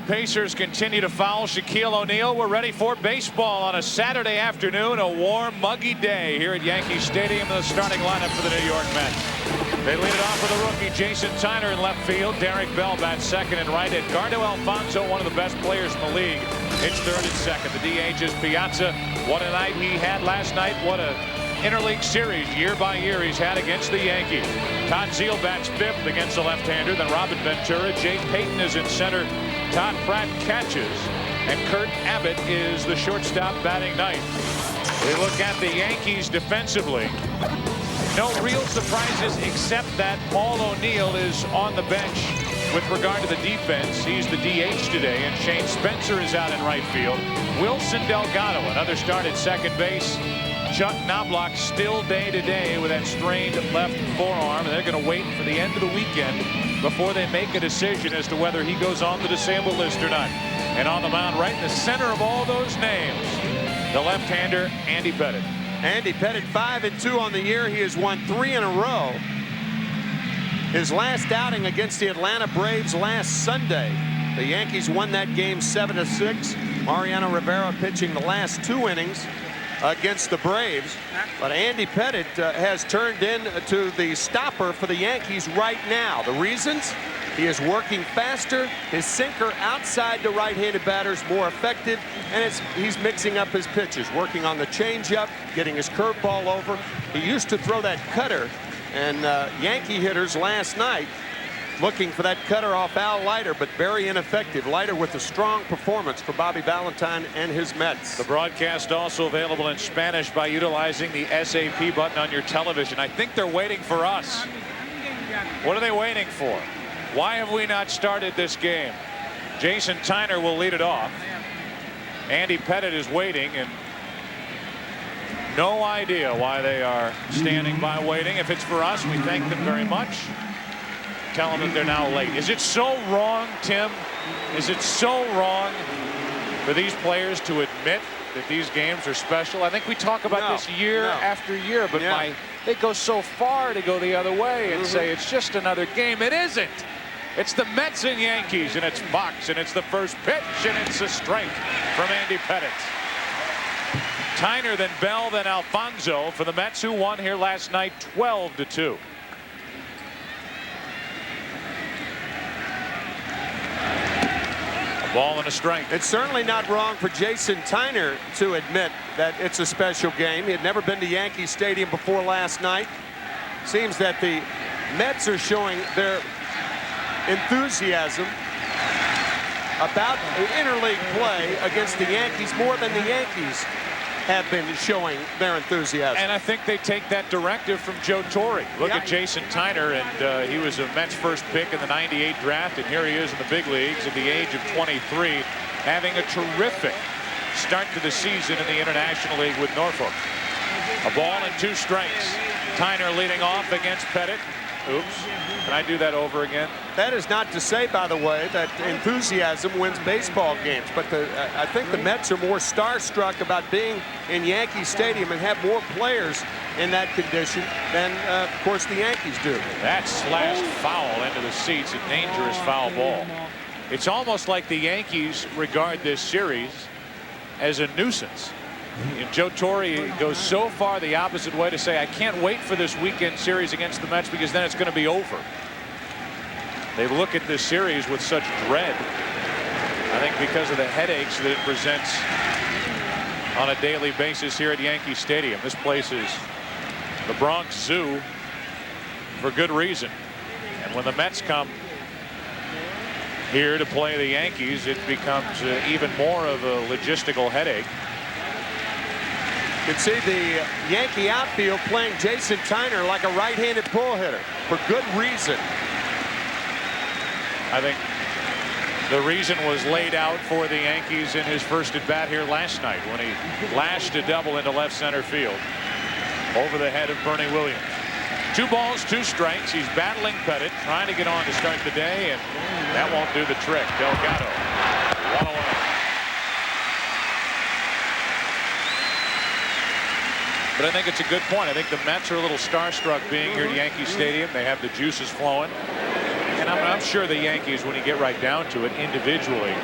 Pacers continue to foul Shaquille O'Neal. We're ready for baseball on a Saturday afternoon, a warm, muggy day here at Yankee Stadium. The starting lineup for the New York Mets. They lead it off with a rookie, Jason Tyner in left field. Derek Bell bats second and right. Edgardo Alfonzo, one of the best players in the league, hits third and second. The DH is Piazza. What a night he had last night. What a interleague series year by year he's had against the Yankees. Todd Zeile bats fifth against the left-hander. Then Robin Ventura. Jay Payton is in center. Todd Pratt catches. And Kurt Abbott is the shortstop batting ninth. We look at the Yankees defensively. No real surprises except that Paul O'Neill is on the bench with regard to the defense. He's the DH today. And Shane Spencer is out in right field. Wilson Delgado, another start at second base. Chuck Knobloch still day-to-day with that strained left forearm. And they're going to wait for the end of the weekend before they make a decision as to whether he goes on the disabled list or not. And on the mound, right in the center of all those names, the left-hander, Andy Pettitte. Andy Pettitte 5-2 on the year. He has won 3 in a row. His last outing against the Atlanta Braves last Sunday. The Yankees won that game 7-6. Mariano Rivera pitching the last 2 innings against the Braves. But Andy Pettitte has turned into the stopper for the Yankees right now. The reasons? He is working faster, his sinker outside the right-handed batters more effective, and he's mixing up his pitches, working on the changeup, getting his curveball over. He used to throw that cutter, and Yankee hitters last night looking for that cutter off Al Leiter, but very ineffective. Leiter with a strong performance for Bobby Valentine and his Mets. The broadcast also available in Spanish by utilizing the SAP button on your television. I think they're waiting for us. What are they waiting for? Why have we not started this game? Jason Tyner will lead it off. Andy Pettitte is waiting, and no idea why they are standing by waiting. If it's for us, we thank them very much. Tell them that they're now late. Is it so wrong, Tim? Is it so wrong for these players to admit that these games are special? I think we talk about this year after year, but they go so far to go the other way and say it's just another game. It isn't. It's the Mets and Yankees, and it's Fox, and it's the first pitch, and it's a strike from Andy Pettitte. Tyner, then Bell, then Alfonzo for the Mets, who won here last night 12-2. Ball and a strike. It's certainly not wrong for Jason Tyner to admit that it's a special game. He had never been to Yankee Stadium before last night. Seems that the Mets are showing their enthusiasm about interleague play against the Yankees more than the Yankees have been showing their enthusiasm. And I think they take that directive from Joe Torre. Look at Jason Tyner, and he was a Mets first pick in the '98 draft, and here he is in the big leagues at the age of 23, having a terrific start to the season in the International League with Norfolk. A ball and 2 strikes. Tyner leading off against Pettitte. Oops. Can I do that over again? That is not to say, by the way, that enthusiasm wins baseball games. But I think the Mets are more starstruck about being in Yankee Stadium and have more players in that condition than, of course, the Yankees do. That slashed foul into the seats, a dangerous foul ball. It's almost like the Yankees regard this series as a nuisance. And Joe Torre goes so far the opposite way to say, I can't wait for this weekend series against the Mets because then it's going to be over. They look at this series with such dread. I think because of the headaches that it presents on a daily basis here at Yankee Stadium. This place is the Bronx Zoo for good reason. And when the Mets come here to play the Yankees, it becomes even more of a logistical headache. You can see the Yankee outfield playing Jason Tyner like a right-handed pull hitter for good reason. I think the reason was laid out for the Yankees in his first at bat here last night when he lashed a double into left center field over the head of Bernie Williams. 2 balls, 2 strikes. He's battling Pettitte, trying to get on to start the day, and that won't do the trick. Delgado, 1 away. But I think it's a good point. I think the Mets are a little starstruck being here at Yankee Stadium. They have the juices flowing. And I'm sure the Yankees, when you get right down to it, individually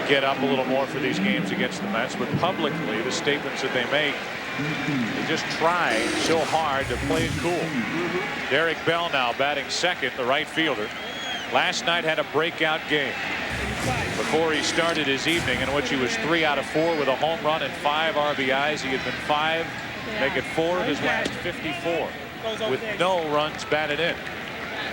get up a little more for these games against the Mets, but publicly the statements that they make, they just try so hard to play it cool. Derek Bell now batting second, the right fielder. Last night had a breakout game before he started his evening, in which he was 3 out of 4 with a home run and 5 RBIs. He had been 5, make it 4 of his last 54 with no runs batted in.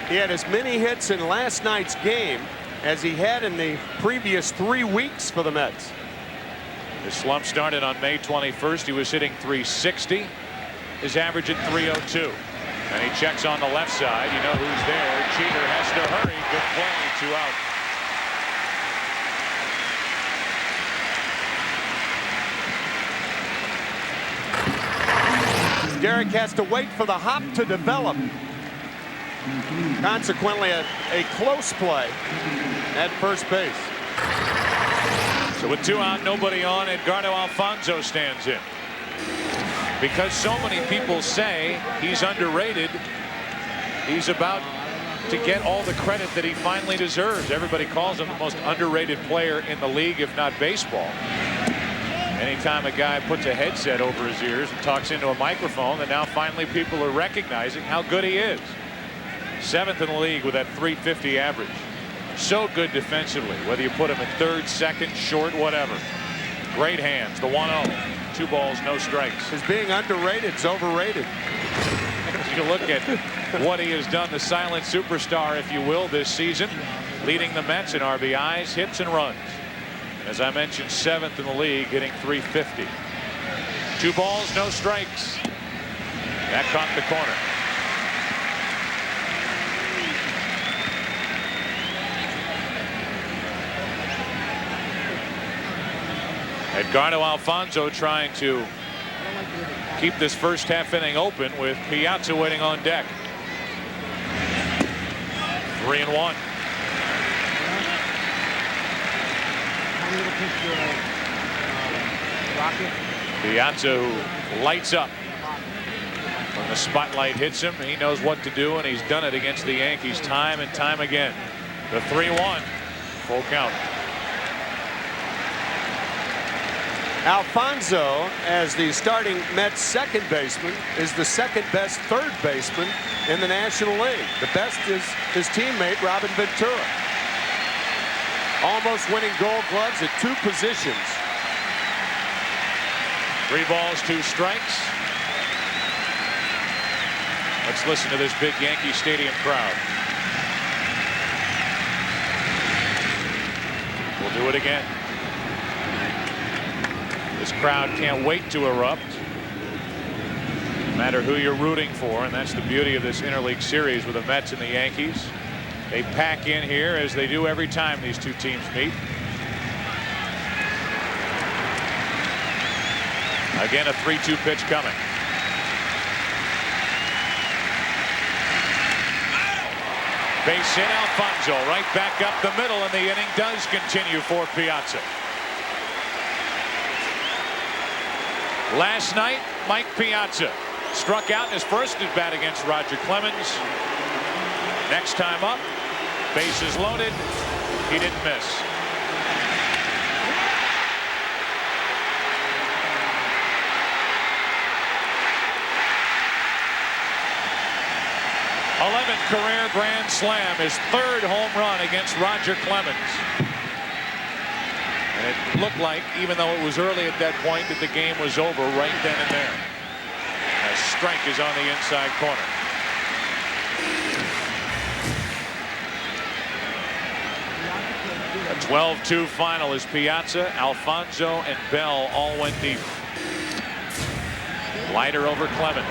He had as many hits in last night's game as he had in the previous 3 weeks for the Mets. His slump started on May 21st. He was hitting .360. His average at .302. And he checks on the left side. You know who's there. Cheater has to hurry. Good play. 2 out. Derek has to wait for the hop to develop. Consequently, a close play at first base. So with 2 out, nobody on, Edgardo Alfonzo stands in. Because so many people say he's underrated, he's about to get all the credit that he finally deserves. Everybody calls him the most underrated player in the league, if not baseball. Anytime a guy puts a headset over his ears and talks into a microphone, then now finally people are recognizing how good he is. 7th in the league with that .350 average. So good defensively, whether you put him at third, second, short, whatever. Great hands. The 1-0. 2 balls, no strikes. His being underrated is overrated. You look at what he has done, the silent superstar, if you will, this season, leading the Mets in RBIs, hits, and runs. As I mentioned, 7th in the league, hitting .350. 2 balls, no strikes. That caught the corner. Edgardo Alfonzo trying to keep this first half inning open with Piazza waiting on deck. 3-1. Piazza, who lights up when the spotlight hits him. He knows what to do, and he's done it against the Yankees time and time again. The 3-1, full count. Alfonzo, as the starting Mets second baseman, is the second best third baseman in the National League. The best is his teammate Robin Ventura. Almost winning Gold Gloves at 2 positions. 3 balls, 2 strikes. Let's listen to this big Yankee Stadium crowd. We'll do it again. This crowd can't wait to erupt. No matter who you're rooting for, and that's the beauty of this interleague series with the Mets and the Yankees. They pack in here as they do every time these 2 teams meet. Again, a 3-2 pitch coming. Base hit, Alfonzo right back up the middle, and the inning does continue for Piazza. Last night, Mike Piazza struck out in his first at bat against Roger Clemens. Next time up, bases loaded, he didn't miss. th career grand slam, his 3rd home run against Roger Clemens. And it looked like, even though it was early at that point, that the game was over right then and there. As strike is on the inside corner. A 12-2 final as Piazza, Alfonzo, and Bell all went deep. Leiter over Clemens.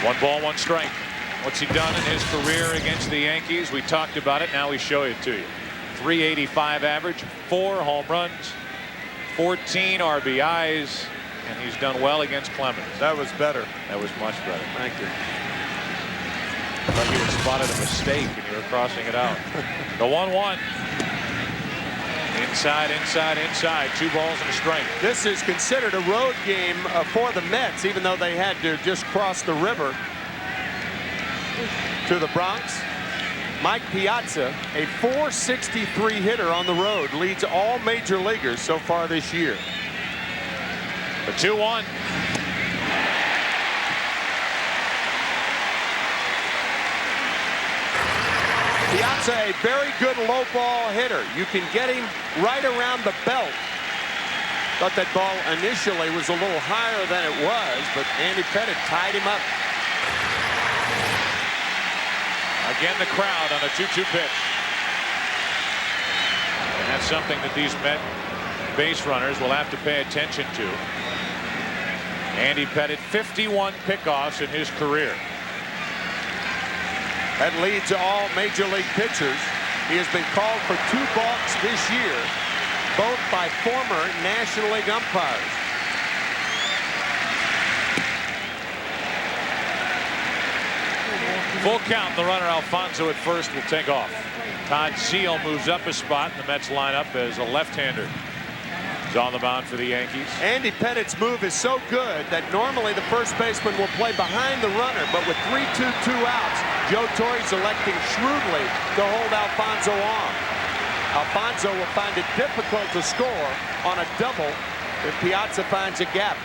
One ball, 1 strike. What's he done in his career against the Yankees? We talked about it. Now we show it to you. .385 average, 4 home runs, 14 RBIs, and he's done well against Clemens. That was better. That was much better. Thank you. I thought you had spotted a mistake and you were crossing it out. The 1-1. Inside, inside, inside. 2 balls and a strike. This is considered a road game for the Mets, even though they had to just cross the river to the Bronx. Mike Piazza, a .463 hitter on the road, leads all major leaguers so far this year. The 2-1. Piazza, a very good low ball hitter. You can get him right around the belt. Thought that ball initially was a little higher than it was, but Andy Pettitte tied him up. Again, the crowd on a 2-2 pitch. And that's something that these Met base runners will have to pay attention to. Andy Pettitte, 51 pickoffs in his career. That leads all major league pitchers. He has been called for 2 balks this year, both by former National League umpires. Full count. The runner Alfonso at first will take off. Todd Zeile moves up a spot in the Mets lineup as a left-hander. He's on the mound for the Yankees. Andy Pettitte's move is so good that normally the first baseman will play behind the runner, but with 3-2, 2 outs, Joe Torre's electing shrewdly to hold Alfonso on. Alfonso will find it difficult to score on a double if Piazza finds a gap.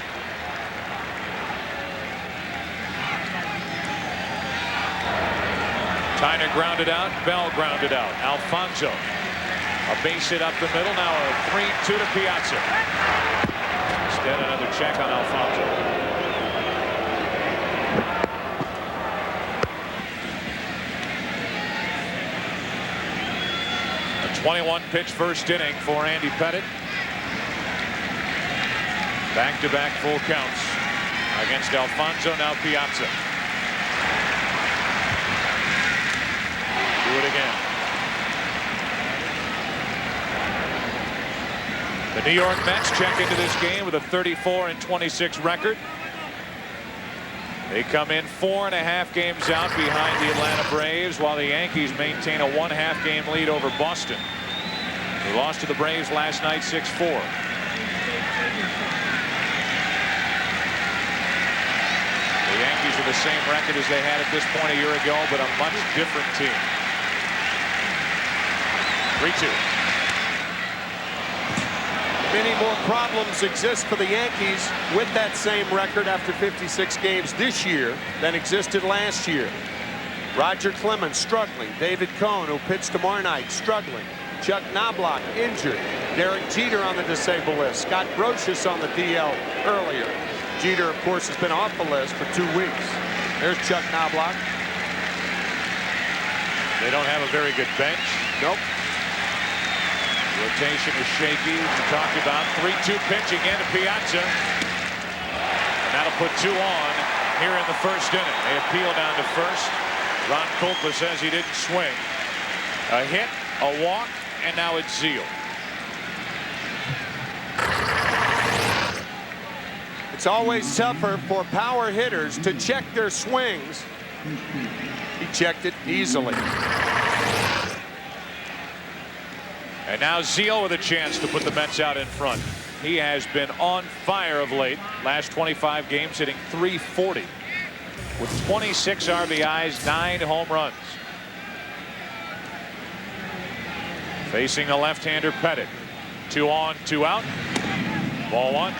Tyner grounded out. Bell grounded out. Alfonso, a base hit up the middle. Now a 3-2 to Piazza. Instead, another check on Alfonso. A 21 pitch first inning for Andy Pettitte. Back-to-back full counts against Alfonso. Now Piazza. Do it again. The New York Mets check into this game with a 34-26 record. They come in 4.5 games out behind the Atlanta Braves, while the Yankees maintain a 1.5 game lead over Boston. They lost to the Braves last night 6-4. The Yankees are the same record as they had at this point a year ago, but a much different team. 3-2. Many more problems exist for the Yankees with that same record after 56 games this year than existed last year. Roger Clemens struggling. David Cohn, who pitched tomorrow night, struggling. Chuck Knobloch injured. Derek Jeter on the disabled list. Scott Brocious on the DL earlier. Jeter, of course, has been off the list for 2 weeks. There's Chuck Knobloch. They don't have a very good bench. Nope. Rotation is shaky. We talked about 3-2 pitch again to Piazza. And that'll put 2 on here in the first inning. They appeal down to first. Ron Kulpa says he didn't swing. A hit, a walk, and now it's Zeile. It's always tougher for power hitters to check their swings. He checked it easily. And now Zeile with a chance to put the Mets out in front. He has been on fire of late. Last 25 games hitting .340 with 26 RBIs, 9 home runs. Facing the left-hander Pettitte. 2 on, 2 out. Ball 1.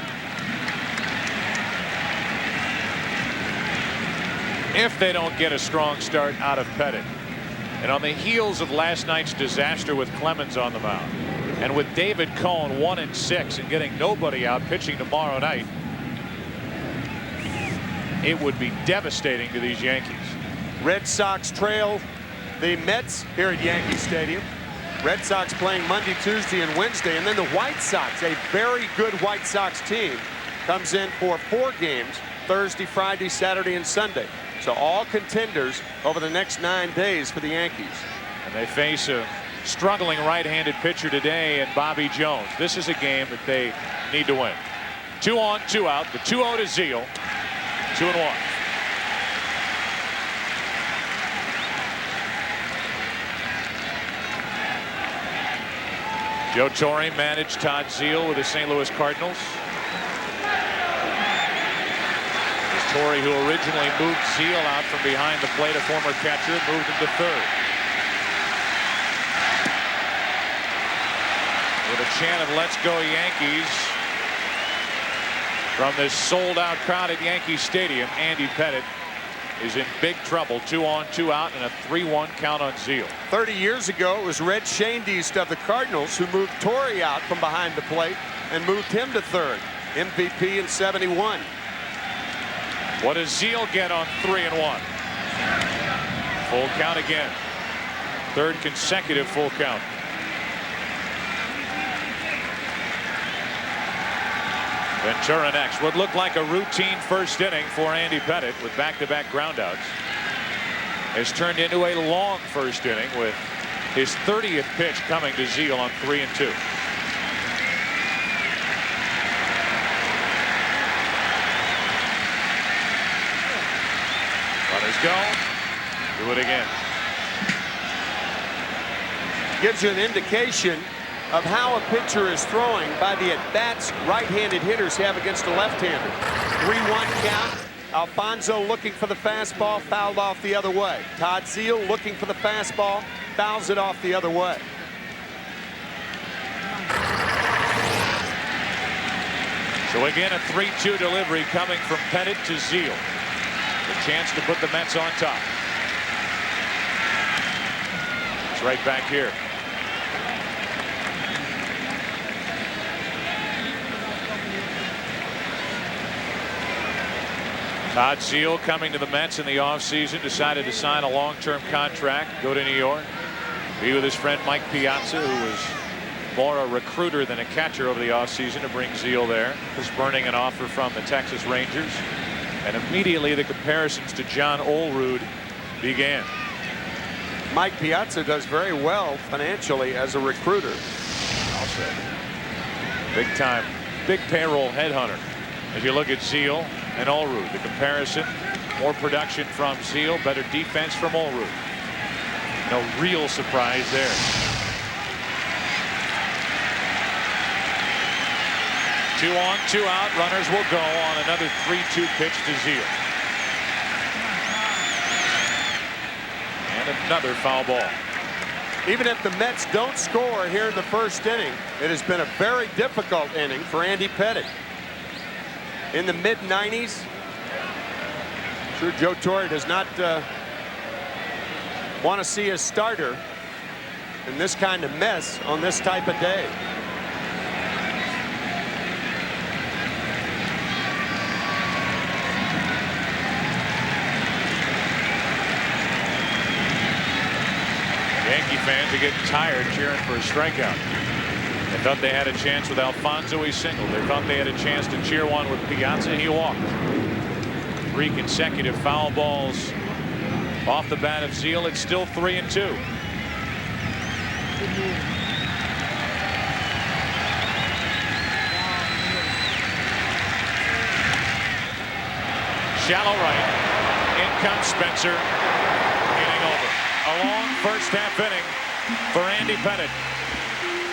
If they don't get a strong start out of Pettitte. And on the heels of last night's disaster with Clemens on the mound, and with David Cohn 1-6 and getting nobody out pitching tomorrow night, it would be devastating to these Yankees. Red Sox trail the Mets here at Yankee Stadium. Red Sox playing Monday, Tuesday, and Wednesday, and then the White Sox, a very good White Sox team, comes in for 4 games Thursday, Friday, Saturday, and Sunday. So all contenders over the next 9 days for the Yankees. And they face a struggling right-handed pitcher today in Bobby Jones. This is a game that they need to win. 2 on, 2 out. The 2-0 to Zeile. 2-1. Joe Torre managed Todd Zeile with the St. Louis Cardinals. Torre, who originally moved Zeile out from behind the plate, a former catcher, moved him to third. With a chant of "Let's go Yankees" from this sold-out crowd at Yankee Stadium, Andy Pettitte is in big trouble. 2 on, 2 out, and a 3-1 count on Zeile. 30 years ago, it was Red Schoendienst of the Cardinals who moved Torre out from behind the plate and moved him to third. MVP in '71. What does Zeile get on 3-1? Full count again. Third consecutive full count. Ventura next. What looked like a routine first inning for Andy Pettitte with back-to-back groundouts has turned into a long first inning with his 30th pitch coming to Zeile on 3-2. Runners go. Do it again. Gives you an indication of how a pitcher is throwing by the at-bats right-handed hitters have against a left-hander. 3-1 count. Alfonso looking for the fastball, fouled off the other way. Todd Zeile looking for the fastball, fouls it off the other way. So again, a 3-2 delivery coming from Pettitte to Zeile. The chance to put the Mets on top. It's right back here. Todd Zeile coming to the Mets in the offseason, decided to sign a long-term contract, go to New York, be with his friend Mike Piazza, who was more a recruiter than a catcher over the offseason to bring Zeile there. Was burning an offer from the Texas Rangers. And immediately the comparisons to John Olerud began. Mike Piazza does very well financially as a recruiter. Also, big time, big payroll headhunter. As you look at Zeile and Olerud, the comparison, more production from Zeile, better defense from Olerud. No real surprise there. Two on, 2 out. Runners will go on another 3-2 pitch to Zeile. And another foul ball. Even if the Mets don't score here in the first inning, it has been a very difficult inning for Andy Pettitte. In the mid-90s, sure Joe Torre does not want to see his starter in this kind of mess on this type of day. Yankee fans are getting tired cheering for a strikeout. They thought they had a chance with Alfonso. He singled. They thought they had a chance to cheer one with Piazza. He walked. 3 consecutive foul balls off the bat of Zeile. It's still 3-2. Shallow right. In comes Spencer. Inning over. A long first half inning for Andy Pettitte.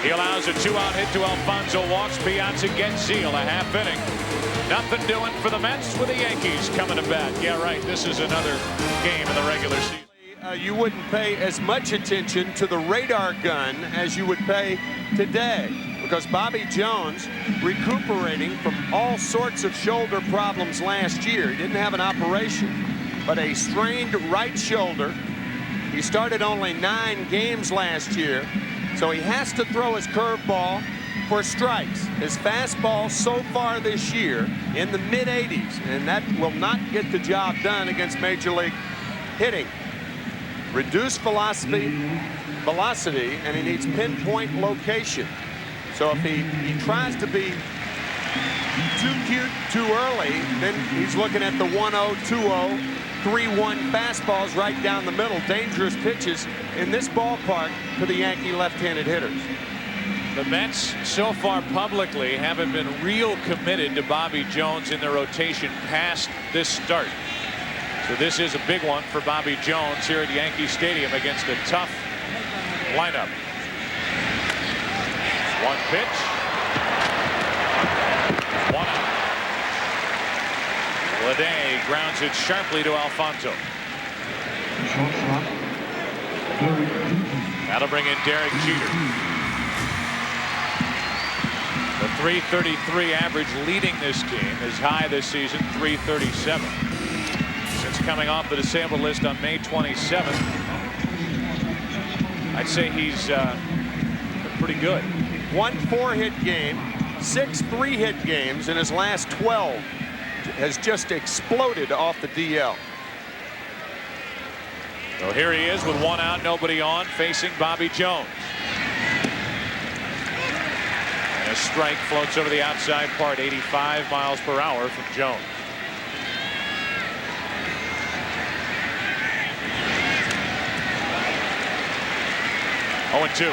He allows a 2-out hit to Alfonso, walks Piazza, gets Zeile, a half inning. Nothing doing for the Mets with the Yankees coming to bat. Yeah, right. This is another game in the regular season. You wouldn't pay as much attention to the radar gun as you would pay today, because Bobby Jones, recuperating from all sorts of shoulder problems last year. He didn't have an operation, but a strained right shoulder. He started only 9 games last year, so he has to throw his curveball for strikes. His fastball so far this year in the mid-80s, and that will not get the job done against Major League hitting. Reduced velocity, and he needs pinpoint location. So if he tries to be too cute too early, then he's looking at the 1-0, 2-0, 3-1 fastballs right down the middle. Dangerous pitches in this ballpark to the Yankee left-handed hitters. The Mets so far publicly haven't been real committed to Bobby Jones in their rotation past this start. So this is a big one for Bobby Jones here at Yankee Stadium against a tough lineup. One pitch. One out. Leday grounds it sharply to Alfonso. That'll bring in Derek Jeter. The .333 average leading this team is high this season, .337. Since coming off the disabled list on May 27th, I'd say he's been pretty good. 1 4-hit game, 6 3-hit games in his last 12. Has just exploded off the DL. So here he is with 1 out, nobody on, facing Bobby Jones. And a strike floats over the outside part, 85 miles per hour from Jones. Oh, and 2.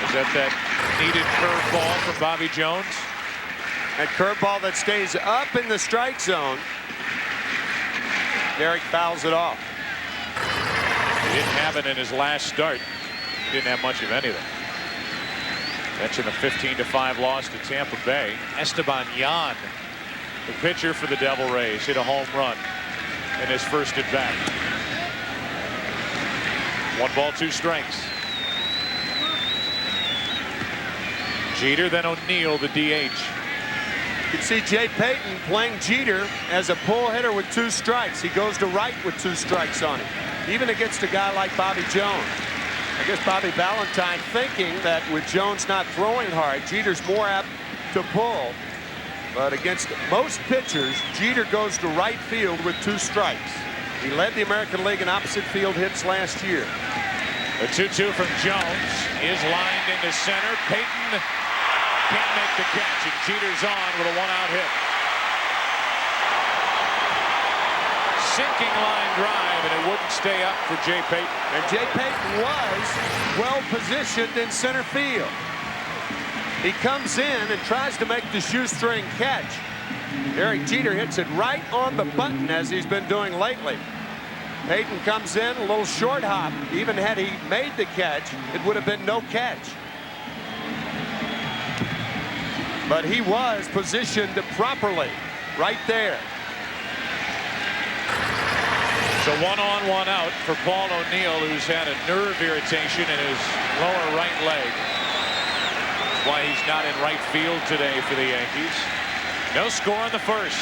Is that needed curveball from Bobby Jones? A curveball that stays up in the strike zone. Derek fouls it off. He didn't have it in his last start. He didn't have much of anything. Mentioned the 15-5 loss to Tampa Bay. Esteban Yan, the pitcher for the Devil Rays, hit a home run in his first at bat. 1 ball, 2 strikes. Jeter, then O'Neill, the DH. You can see Jay Payton playing Jeter as a pull hitter with 2 strikes. He goes to right with 2 strikes on him, even against a guy like Bobby Jones. I guess Bobby Valentine thinking that with Jones not throwing hard, Jeter's more apt to pull. But against most pitchers, Jeter goes to right field with 2 strikes. He led the American League in opposite field hits last year. The 2-2 from Jones is lined into center. Payton can't make the catch, and Jeter's on with a 1-out hit. Sinking line drive, and it wouldn't stay up for Jay Payton. And Jay Payton was well positioned in center field. He comes in and tries to make the shoestring catch. Derek Jeter hits it right on the button, as he's been doing lately. Payton comes in, a little short hop. Even had he made the catch, it would have been no catch. But he was positioned properly right there. So 1 on, 1 out for Paul O'Neill, who's had a nerve irritation in his lower right leg. That's why he's not in right field today for the Yankees. No score in the first.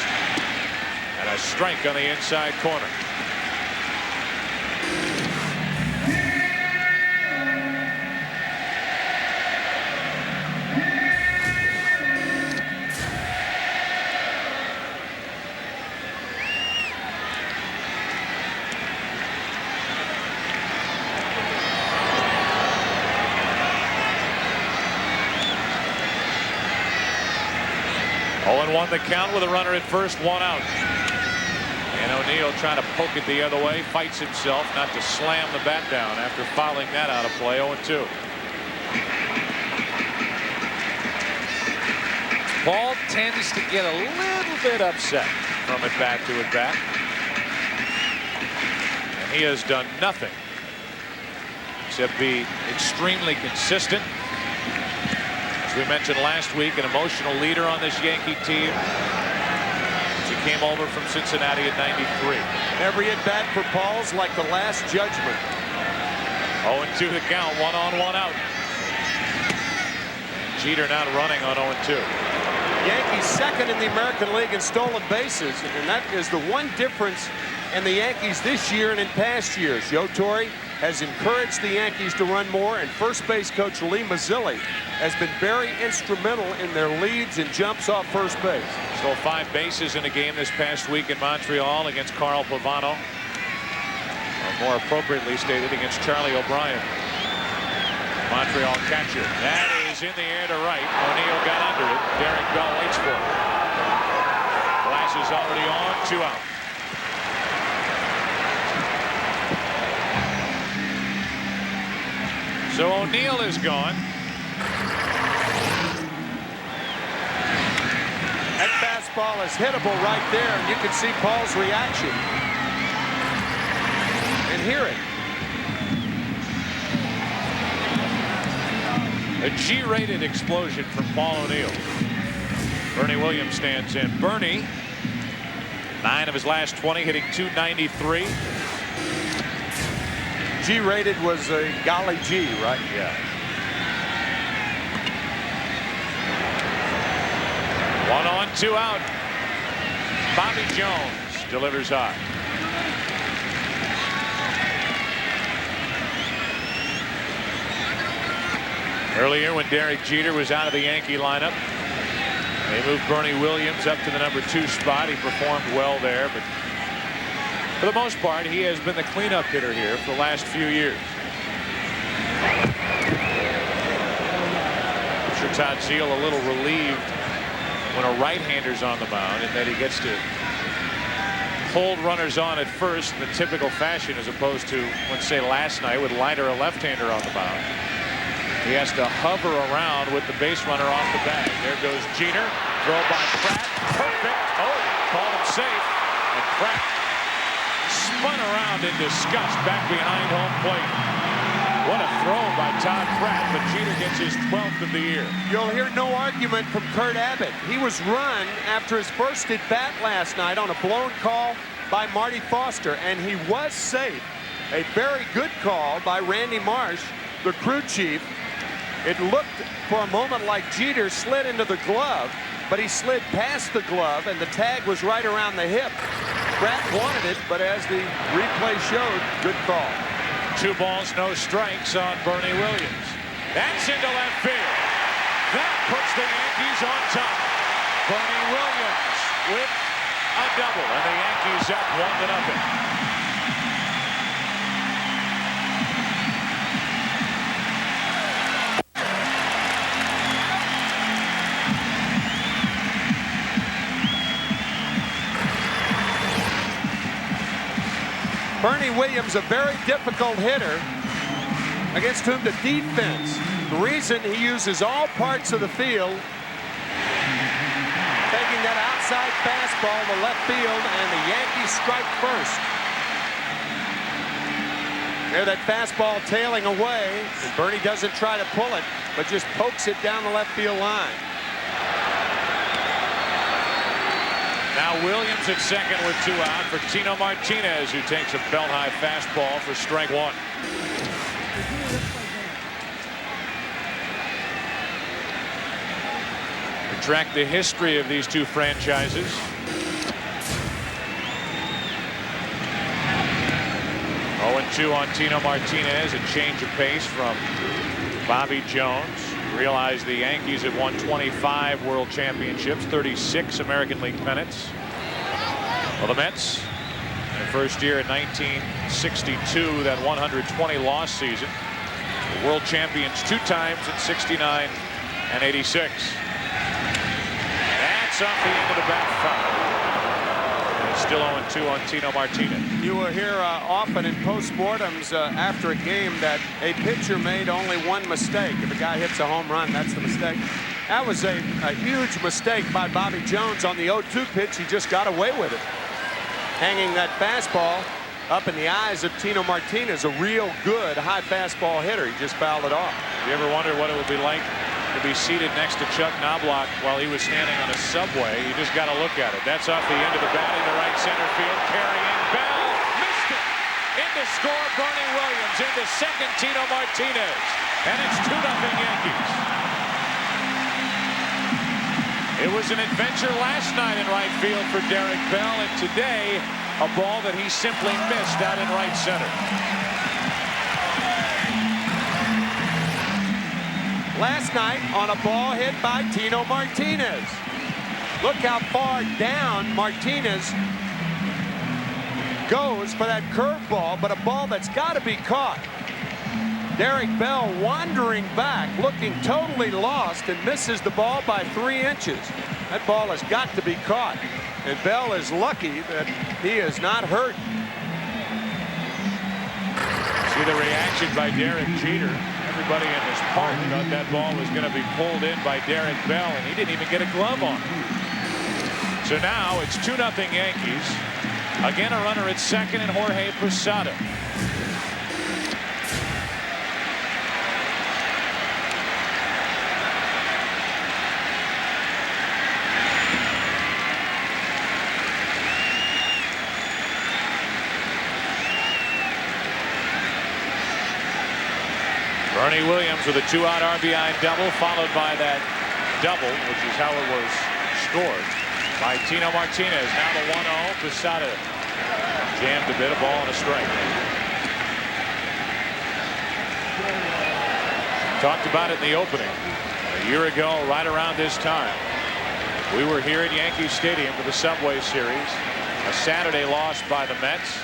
And a strike on the inside corner. Won the count with a runner at first, 1 out. And O'Neill trying to poke it the other way, fights himself not to slam the bat down after fouling that out of play. 0-2. Paul tends to get a little bit upset from at bat to at bat. And he has done nothing except be extremely consistent. As we mentioned last week, an emotional leader on this Yankee team. He came over from Cincinnati in '93. Every at bat for Paul's like the last judgment. 0-2 the count, 1 on, 1 out. Jeter not running on 0-2. Yankees second in the American League in stolen bases, and that is the one difference in the Yankees this year and in past years. Joe Torre has encouraged the Yankees to run more, and first base coach Lee Mazzilli has been very instrumental in their leads and jumps off first base. Stole 5 bases in a game this past week in Montreal against Carl Pavano. Or more appropriately stated, against Charlie O'Brien. Montreal catcher. That is in the air to right. O'Neill got under it. Derek Bell waits for it. Glass is already on, 2 out. So O'Neill is gone. That fastball is hittable right there, and you can see Paul's reaction. And hear it. A G-rated explosion from Paul O'Neill. Bernie Williams stands in. Bernie, 9 of his last 20, hitting .293. G-rated was a golly G, right? Yeah. 1 on, 2 out. Bobby Jones delivers high. Earlier, when Derek Jeter was out of the Yankee lineup, they moved Bernie Williams up to the number 2 spot. He performed well there, but for the most part, he has been the cleanup hitter here for the last few years. I'm sure Todd Zeile a little relieved when a right-hander's on the mound and that he gets to hold runners on at first in the typical fashion, as opposed to when, say, last night with Leiter, a left-hander, on the mound. He has to hover around with the base runner off the bag. There goes Jeter. Throw by Pratt. Perfect. Oh, called him safe. And Pratt spun around in disgust back behind home plate. What a throw by Todd Pratt, but Jeter gets his 12th of the year. You'll hear no argument from Kurt Abbott. He was run after his first at bat last night on a blown call by Marty Foster, and he was safe. A very good call by Randy Marsh, the crew chief. It looked for a moment like Jeter slid into the glove, but he slid past the glove, and the tag was right around the hip. Pratt wanted it, but as the replay showed, good call. 2 balls, no strikes on Bernie Williams. That's into left field. That puts the Yankees on top. Bernie Williams with a double, and the Yankees up 1-0. Bernie Williams, a very difficult hitter against whom the defense, the reason he uses all parts of the field, taking that outside fastball to left field, and the Yankees strike first. There, that fastball tailing away, and Bernie doesn't try to pull it, but just pokes it down the left field line. Now Williams at second with 2 out for Tino Martinez, who takes a belt-high fastball for strike 1. We track the history of these 2 franchises. Oh, 2 on Tino Martinez, a change of pace from Bobby Jones. Realize the Yankees have won 25 World Championships, 36 American League pennants. Well, the Mets, in their first year in 1962, that 120-loss season, the World Champions 2 times in '69 and '86. That's off the end of the bat foul. And it's still 0-2 on Tino Martinez. You will hear often in postmortems after a game that a pitcher made only 1 mistake. If a guy hits a home run, that's the mistake. That was a huge mistake by Bobby Jones on the 0-2 pitch. He just got away with it. Hanging that fastball up in the eyes of Tino Martinez, a real good high fastball hitter. He just fouled it off. You ever wonder what it would be like to be seated next to Chuck Knobloch while he was standing on a subway? You just got to look at it. That's off the end of the bat into right center field. Carrying Bell, missed it. Into score Bernie Williams. Into second Tino Martinez. And it's 2-0 Yankees. It was an adventure last night in right field for Derek Bell, and today a ball that he simply missed out in right center. Last night on a ball hit by Tino Martinez. Look how far down Martinez goes for that curveball, but a ball that's got to be caught. Derek Bell wandering back, looking totally lost, and misses the ball by 3 inches. That ball has got to be caught, and Bell is lucky that he is not hurt. See the reaction by Derek Jeter. Everybody in this park thought that ball was going to be pulled in by Derek Bell, and he didn't even get a glove on. So now it's 2-0 Yankees. Again, a runner at second, and Jorge Posada. Ernie Williams with a 2-out RBI double, followed by that double, which is how it was scored by Tino Martinez. Now the 1-0. Posada jammed a bit, a ball and a strike. Talked about it in the opening. A year ago, right around this time, we were here at Yankee Stadium for the Subway Series. A Saturday loss by the Mets.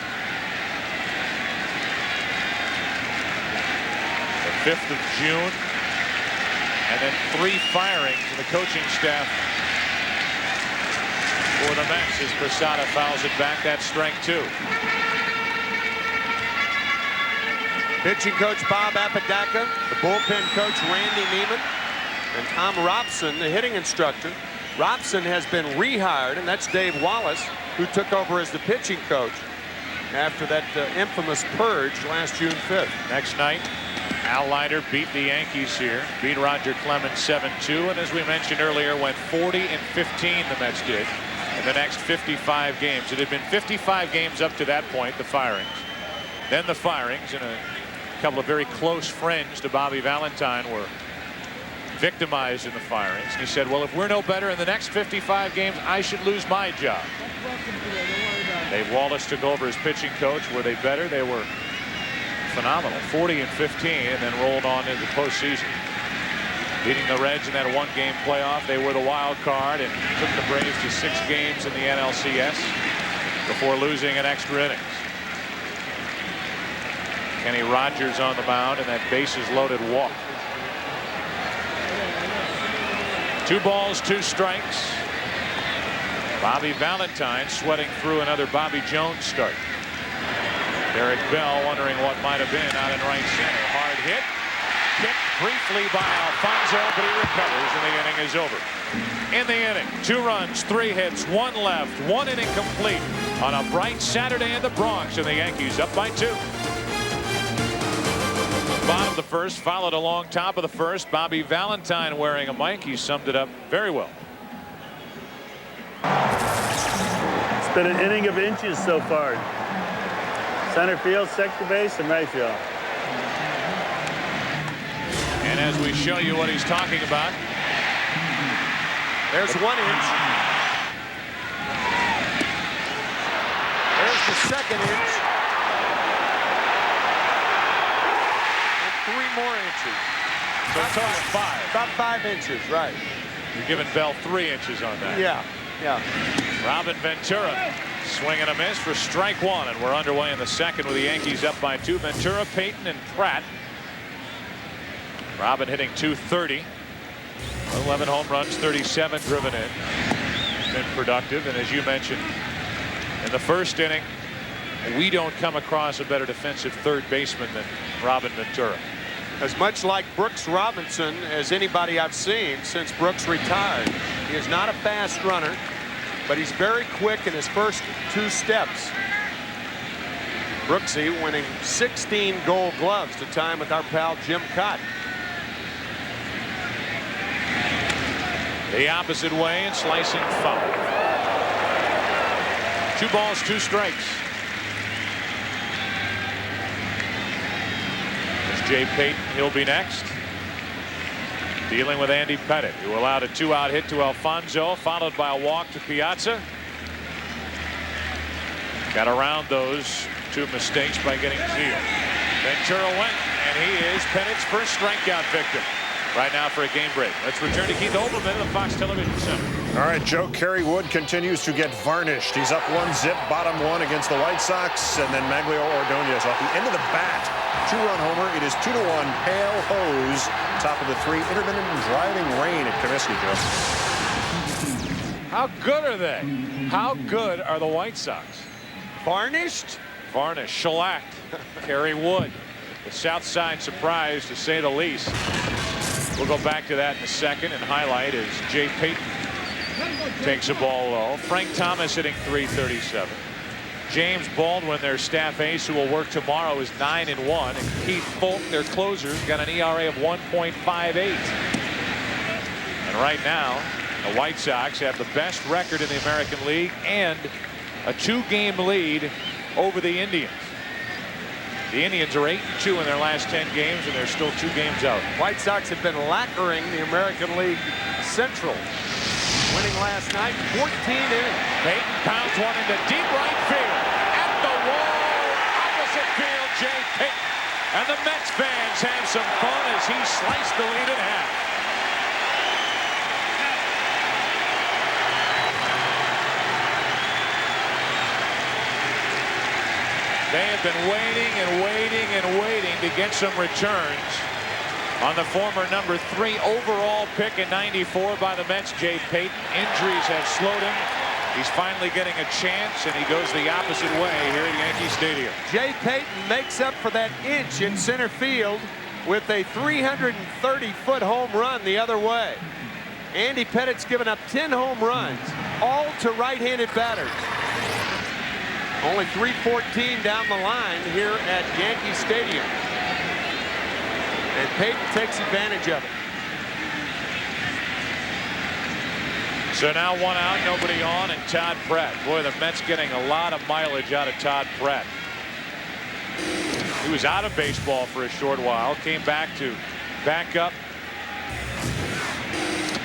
The 5th of June. And then 3 firings in the coaching staff for the Mets as Posada fouls it back. That's strike 2. Pitching coach Bob Apodaca, the bullpen coach Randy Neiman, and Tom Robson, the hitting instructor. Robson has been rehired, and that's Dave Wallace, who took over as the pitching coach after that infamous purge last June 5th. Next night, Al Leiter beat the Yankees here, beat Roger Clemens 7-2, and as we mentioned earlier, went 40-15 the Mets did in the next 55 games. It had been 55 games up to that point, the firings. Then the firings, and a couple of very close friends to Bobby Valentine were victimized in the firings. He said, well, if we're no better in the next 55 games, I should lose my job. Dave Wallace took over as pitching coach. Were they better? They were phenomenal. 40-15, and then rolled on into the postseason. Beating the Reds in that 1-game playoff. They were the wild card and took the Braves to 6 games in the NLCS before losing in extra innings. Kenny Rogers on the mound, and that bases loaded walk. 2 balls, 2 strikes. Bobby Valentine sweating through another Bobby Jones start. Derek Bell wondering what might have been out in right center. Hard hit. Kicked briefly by Alfonso, but he recovers, and the inning is over. In the inning, 2 runs, 3 hits, 1 left, 1 inning complete on a bright Saturday in the Bronx, and the Yankees up by 2. Bottom of the first, followed along top of the first. Bobby Valentine wearing a mic. He summed it up very well. It's been an inning of inches so far. Center field, second base, and right field. And as we show you what he's talking about, there's 1 inch. There's the 2nd inch. 3 more inches. So it's total 5. About 5 inches, right. You're giving Bell 3 inches on that. Yeah. Robin Ventura swing and a miss for strike 1, and we're underway in the second with the Yankees up by 2. Ventura, Payton, and Pratt. Robin hitting .230. 11 home runs, 37 driven in. Been productive, and as you mentioned, in the first inning, we don't come across a better defensive third baseman than Robin Ventura. As much like Brooks Robinson as anybody I've seen since Brooks retired. He is not a fast runner, but he's very quick in his first 2 steps. Brooksy winning 16 gold gloves to time with our pal Jim Cott. The opposite way and slicing foul. 2 balls, 2 strikes. Jay Payton, he'll be next. Dealing with Andy Pettitte, who allowed a 2-out hit to Alfonso, followed by a walk to Piazza. Got around those 2 mistakes by getting Zeal. Ventura went, and he is Pettitte's first strikeout victim. Right now for a game break. Let's return to Keith Olbermann at the Fox Television Center. All right, Joe, Kerry Wood continues to get varnished. He's up 1-zip, bottom 1 against the White Sox, and then Maglio Ordonez off the end of the bat. 2-run homer. It is 2-1. Pale hose. Top of the 3. Intermittent driving rain at Comiskey, Joe. How good are they? How good are the White Sox? Varnished? Varnished, shellacked. Kerry Wood. The South Side surprise, to say the least. We'll go back to that in a second and highlight as Jay Payton takes a ball low. Frank Thomas hitting .337. James Baldwin, their staff ace, who will work tomorrow, is 9-1. And Keith Folk, their closers, got an ERA of 1.58. And right now, the White Sox have the best record in the American League and a 2-game lead over the Indians. The Indians are 8-2 in their last 10 games, and they're still 2 games out. White Sox have been lacquering the American League Central. Winning last night, 14 innings. Payton pounds one into deep right field. At the wall, opposite field, Jay Payton. And the Mets fans have some fun as he sliced the lead in half. They have been waiting and waiting and waiting to get some returns on the former number 3 overall pick in '94 by the Mets, Jay Payton. Injuries have slowed him. He's finally getting a chance, and he goes the opposite way here at Yankee Stadium. Jay Payton makes up for that inch in center field with a 330-foot home run the other way. Andy Pettitte's given up 10 home runs, all to right-handed batters. Only 314 down the line here at Yankee Stadium. And Payton takes advantage of it. So now 1 out, nobody on, and Todd Pratt. Boy, the Mets getting a lot of mileage out of Todd Pratt. He was out of baseball for a short while, came back to back up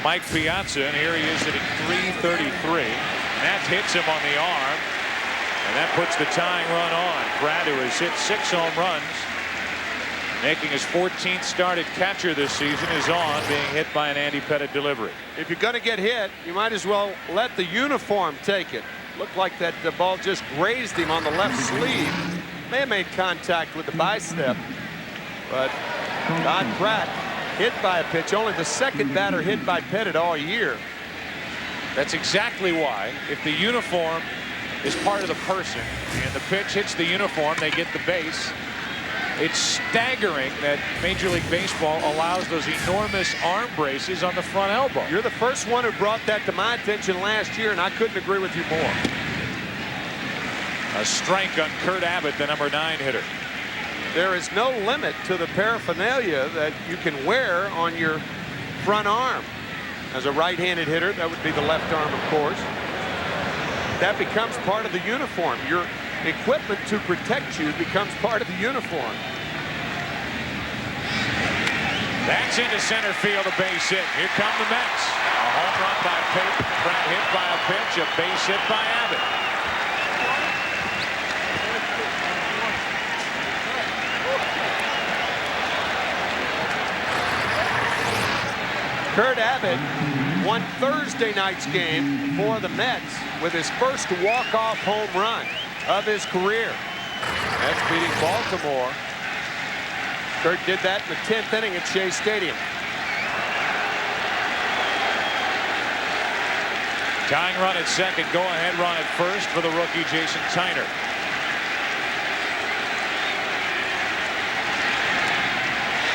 Mike Piazza, and here he is hitting .333. That hits him on the arm. And that puts the tying run on. Pratt, who has hit 6 home runs, making his 14th start at catcher this season, is on, being hit by an Andy Pettitte delivery. If you're going to get hit, you might as well let the uniform take it. Looked like that the ball just grazed him on the left sleeve. May have made contact with the bicep. But Todd Pratt hit by a pitch. Only the second batter hit by Pettitte all year. That's exactly why, if the uniform is part of the person and the pitch hits the uniform, they get the base. It's staggering that Major League Baseball allows those enormous arm braces on the front elbow. You're the first one who brought that to my attention last year, and I couldn't agree with you more. A strike on Kurt Abbott, the number 9 hitter. There is no limit to the paraphernalia that you can wear on your front arm. As a right-handed hitter, that would be the left arm, of course. That becomes part of the uniform. Your equipment to protect you becomes part of the uniform. That's into center field, a base hit. Here come the Mets. A home run by Payton. Pratt hit by a pitch, a base hit by Abbott. Kurt Abbott won Thursday night's game for the Mets with his first walk-off home run of his career. That's beating Baltimore. Kurt did that in the 10th inning at Shea Stadium. Tying run at second, go-ahead run at first for the rookie Jason Tyner.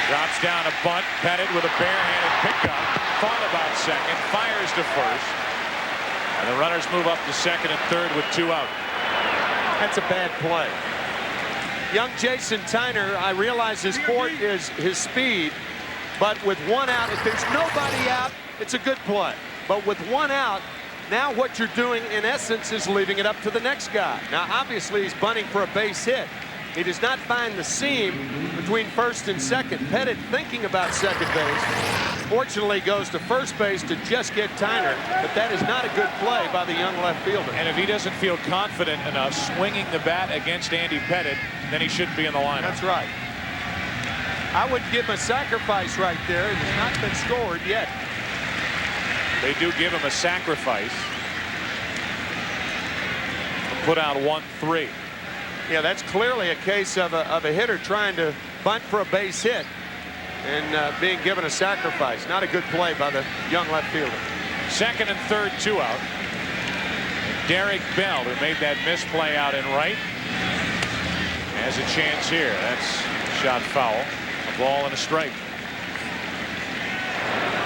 Drops down a bunt. Pettitte with a barehanded pickup. Thought about second. Fires to first. And the runners move up to second and third with 2 out. That's a bad play. Young Jason Tyner, I realize his forte is his speed, but with 1 out, if there's nobody out, it's a good play. But with 1 out, now what you're doing, in essence, is leaving it up to the next guy. Now, obviously, he's bunting for a base hit. He does not find the seam between first and second. Pettitte thinking about second base. Fortunately goes to first base to just get Tyner, but that is not a good play by the young left fielder. And if he doesn't feel confident enough swinging the bat against Andy Pettitte, then he shouldn't be in the lineup. That's right. I would give him a sacrifice right there. It has not been scored yet. They do give him a sacrifice. Put out 1-3. Yeah, that's clearly a case of a hitter trying to bunt for a base hit and being given a sacrifice. Not a good play by the young left fielder. Second and third, 2 out. And Derek Bell, who made that misplay out in right, has a chance here. That's shot foul. A ball and a strike.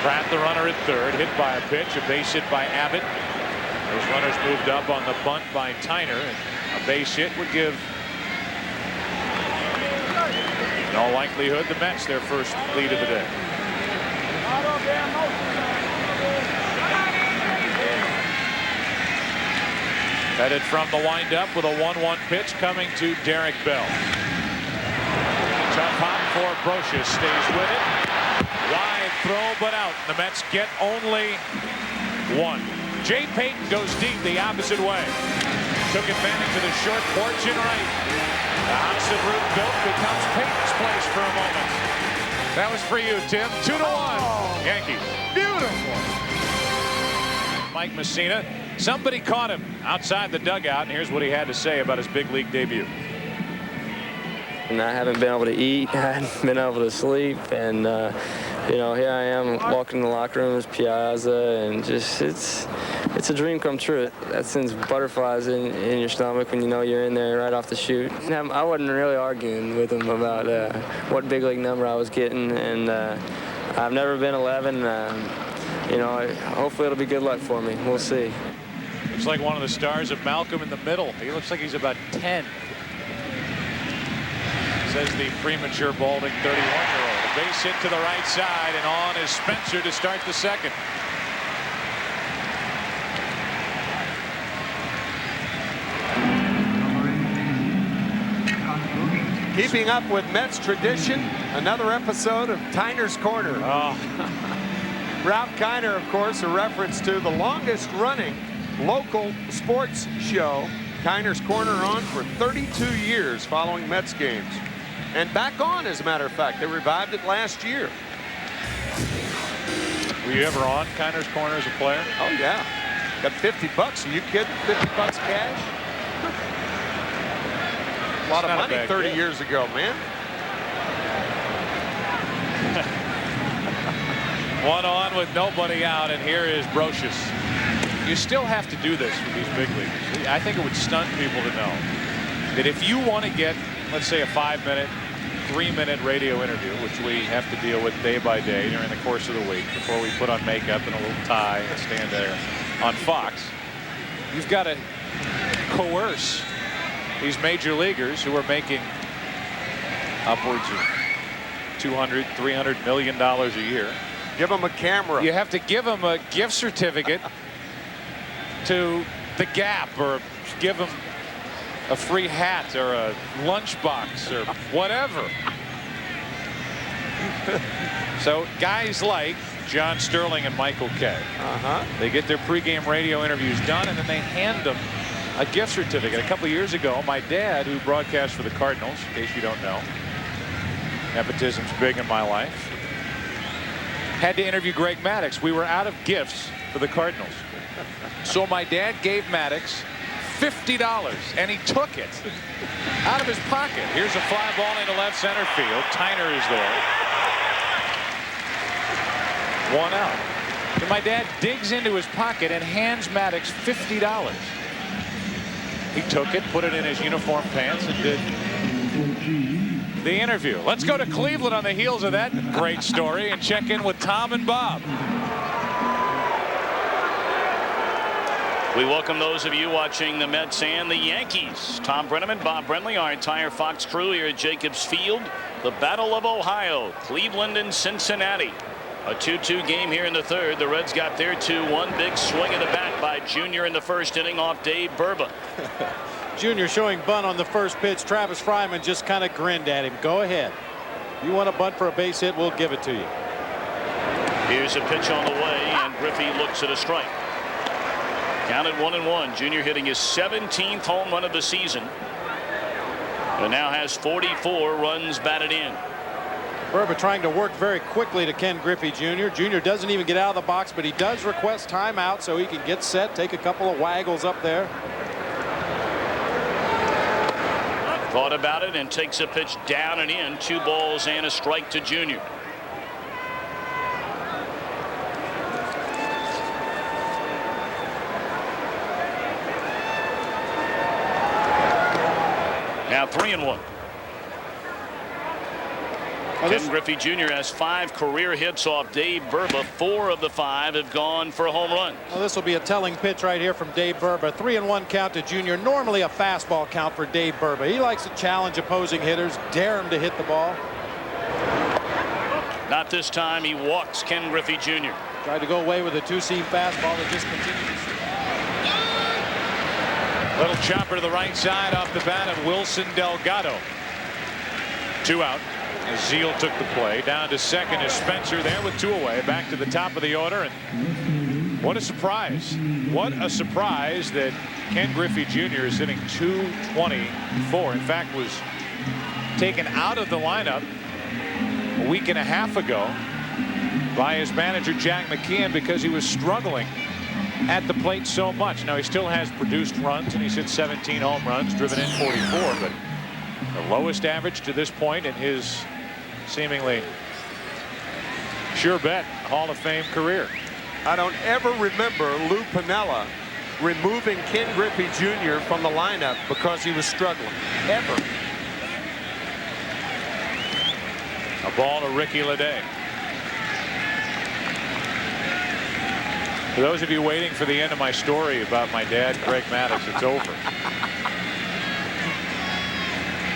Pratt, the runner at third, hit by a pitch, a base hit by Abbott. Those runners moved up on the bunt by Tyner, and a base hit would give, in all likelihood, the Mets their first lead of the day. Pettitte from the windup with a 1-1 pitch coming to Derek Bell. before Brocious stays with it. Wide throw, but out. The Mets get only one. Jay Payton goes deep the opposite way. Took advantage of the short porch and right. The house that Root built becomes Payton's place for a moment. That was for you, Tim. 2-1. Yankees. Beautiful. Mike Messina. Somebody caught him outside the dugout, and here's what he had to say about his big league debut. And I haven't been able to eat, I haven't been able to sleep, and you know, here I am walking in the locker rooms, Piazza, and just it's a dream come true. That sends butterflies in your stomach when you know you're in there right off the chute. And I wasn't really arguing with him about what big league number I was getting, and I've never been 11. You know, hopefully it'll be good luck for me. We'll see. Looks like one of the stars of Malcolm in the Middle. He looks like he's about 10. Says the premature balding 31-year-old. A base hit to the right side, and on is Spencer to start the second. Keeping up with Mets tradition, another episode of Tyner's Corner. Oh. Ralph Kiner, of course, a reference to the longest running local sports show. Kiner's Corner on for 32 years following Mets games. And back on, as a matter of fact. They revived it last year. Were you ever on Kiner's Corner as a player? Oh, yeah. Got $50. Are you kidding? $50 cash? A lot of money 30 years ago, man. One on with nobody out, and here is Brocious. You still have to do this with these big leaguers. I think it would stun people to know that if you want to get, let's say, a 5-minute, 3-minute radio interview, which we have to deal with day by day during the course of the week before we put on makeup and a little tie and stand there on Fox, you've got to coerce these major leaguers who are making upwards of $200, $300 million a year. Give them a camera. You have to give them a gift certificate to the Gap, or give them a free hat or a lunchbox or whatever. So guys like John Sterling and Michael Kay, they get their pregame radio interviews done, and then they hand them a gift certificate. A couple years ago, my dad, who broadcast for the Cardinals, in case you don't know, nepotism's big in my life, had to interview Greg Maddux. We were out of gifts for the Cardinals. So my dad gave Maddux $50, and he took it out of his pocket. Here's a fly ball into left center field. Tyner is there. One out. And my dad digs into his pocket and hands Maddux $50. He took it, put it in his uniform pants, and did the interview. Let's go to Cleveland on the heels of that great story and check in with Tom and Bob. We welcome those of you watching the Mets and the Yankees. Tom Brenneman, Bob Brenly, our entire Fox crew here at Jacobs Field. The Battle of Ohio, Cleveland and Cincinnati. A 2-2 game here in the third. The Reds got their 2-1. Big swing of the bat by Junior in the first inning off Dave Burba. Junior showing bunt on the first pitch. Travis Fryman just kind of grinned at him. Go ahead. You want a bunt for a base hit, we'll give it to you. Here's a pitch on the way, and Griffey looks at a strike. Counted 1-1. Junior hitting his 17th home run of the season, and now has 44 runs batted in. Burba trying to work very quickly to Ken Griffey Jr. Jr. doesn't even get out of the box, but he does request timeout so he can get set, take a couple of waggles up there. Thought about it and takes a pitch down and in. 2 balls and a strike to Junior. Now 3-1. Ken Griffey Jr. has 5 career hits off Dave Burba. 4 of the 5 have gone for a home run. Well, this will be a telling pitch right here from Dave Burba. 3-1 count to Junior. Normally a fastball count for Dave Burba. He likes to challenge opposing hitters, dare him to hit the ball. Not this time. He walks Ken Griffey Jr. Tried to go away with a 2-seam fastball that just continues. Little chopper to the right side off the bat of Wilson Delgado. 2 out. Zeal took the play. Down to second is Spencer there with 2 away. Back to the top of the order. And what a surprise. What a surprise that Ken Griffey Jr. is hitting .224. In fact, was taken out of the lineup a week and a half ago by his manager Jack McKeon because he was struggling at the plate so much. Now he still has produced runs and he's hit 17 home runs, driven in 44, but the lowest average to this point in his seemingly sure bet Hall of Fame career. I don't ever remember Lou Piniella removing Ken Griffey Jr. from the lineup because he was struggling. Ever. A ball to Ricky Leday. For those of you waiting for the end of my story about my dad, Greg Maddux, it's over.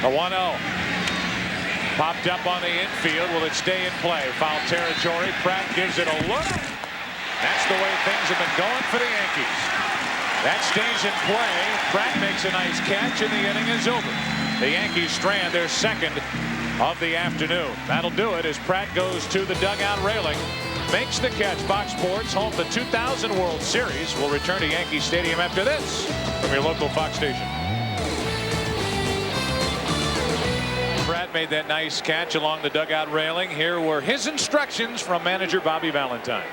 A 1-0. Popped up on the infield. Will it stay in play? Foul territory. Pratt gives it a look. That's the way things have been going for the Yankees. That stays in play. Pratt makes a nice catch and the inning is over. The Yankees strand their second of the afternoon. That'll do it as Pratt goes to the dugout railing. Makes the catch. Fox Sports, home to the 2000 World Series, will return to Yankee Stadium after this from your local Fox station. Pratt made that nice catch along the dugout railing. Here were his instructions from manager Bobby Valentine.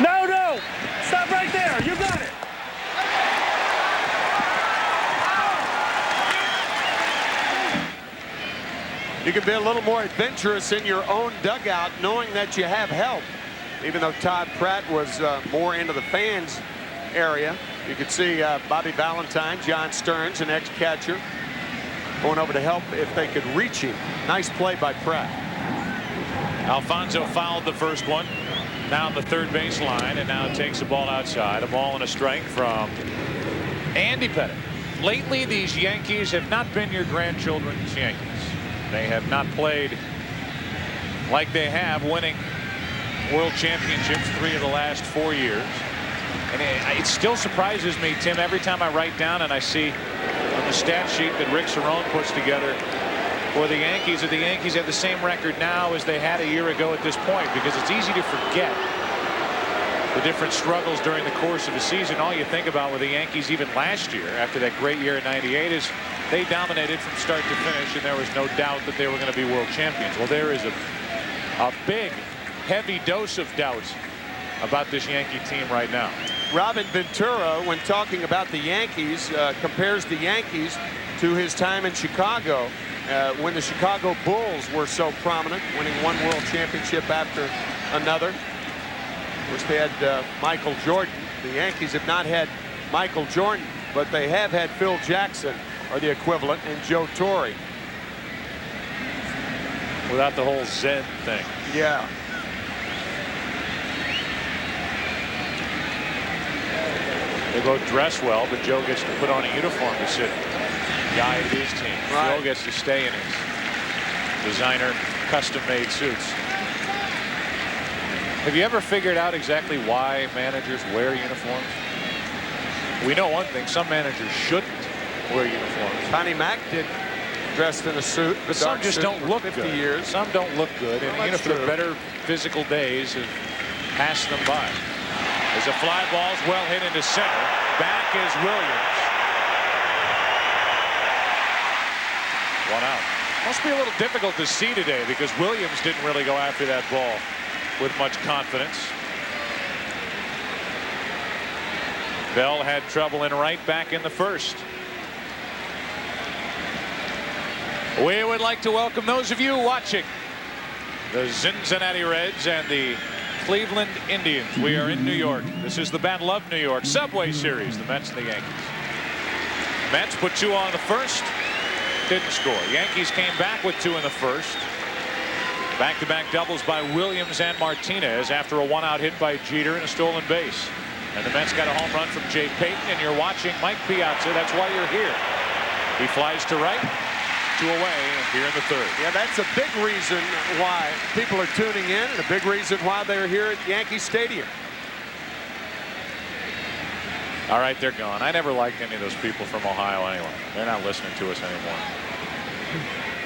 No, stop right there. You got it. You can be a little more adventurous in your own dugout knowing that you have help. Even though Todd Pratt was more into the fans area, you could see Bobby Valentine, John Stearns, an ex-catcher, going over to help if they could reach him. Nice play by Pratt. Alfonso fouled the first one. Now the third base line, and now takes the ball outside. A ball and a strike from Andy Pettitte. Lately, these Yankees have not been your grandchildren's Yankees. They have not played like they have, winning world championships 3 of the last 4 years. And it still surprises me, Tim, every time I write down and I see on the stat sheet that Rick Cerrone puts together for the Yankees, that the Yankees have the same record now as they had a year ago at this point, because it's easy to forget the different struggles during the course of a season. All you think about with the Yankees even last year, after that great year in '98, is they dominated from start to finish, and there was no doubt that they were going to be world champions. Well, there is a big, heavy dose of doubt about this Yankee team right now. Robin Ventura, when talking about the Yankees, compares the Yankees to his time in Chicago when the Chicago Bulls were so prominent, winning one world championship after another. Of course, they had Michael Jordan. The Yankees have not had Michael Jordan, but they have had Phil Jackson, or the equivalent, and Joe Torre. Without the whole Zen thing. Yeah. They both dress well, but Joe gets to put on a uniform to sit guide his team. Right. Phil gets to stay in his designer custom-made suits. Have you ever figured out exactly why managers wear uniforms? We know one thing: some managers shouldn't wear uniforms. Connie Mack did, dressed in a suit. But some just don't look 50 good. Years. Some don't look good, and Well, the better physical days have passed them by. As a fly ball's well hit into center. Back is Williams. 1 out. Must be a little difficult to see today because Williams didn't really go after that ball with much confidence. Bell had trouble in right, back in the first. We would like to welcome those of you watching the Cincinnati Reds and the Cleveland Indians. We are in New York. This is the Battle of New York Subway Series, the Mets and the Yankees. Mets put 2 on the first, didn't score. Yankees came back with 2 in the first. Back-to-back doubles by Williams and Martinez after a 1-out hit by Jeter and a stolen base. And the Mets got a home run from Jay Payton, and you're watching Mike Piazza. That's why you're here. He flies to right, 2 away, and here in the third. Yeah, that's a big reason why people are tuning in, and a big reason why they're here at Yankee Stadium. All right, they're gone. I never liked any of those people from Ohio anyway. They're not listening to us anymore.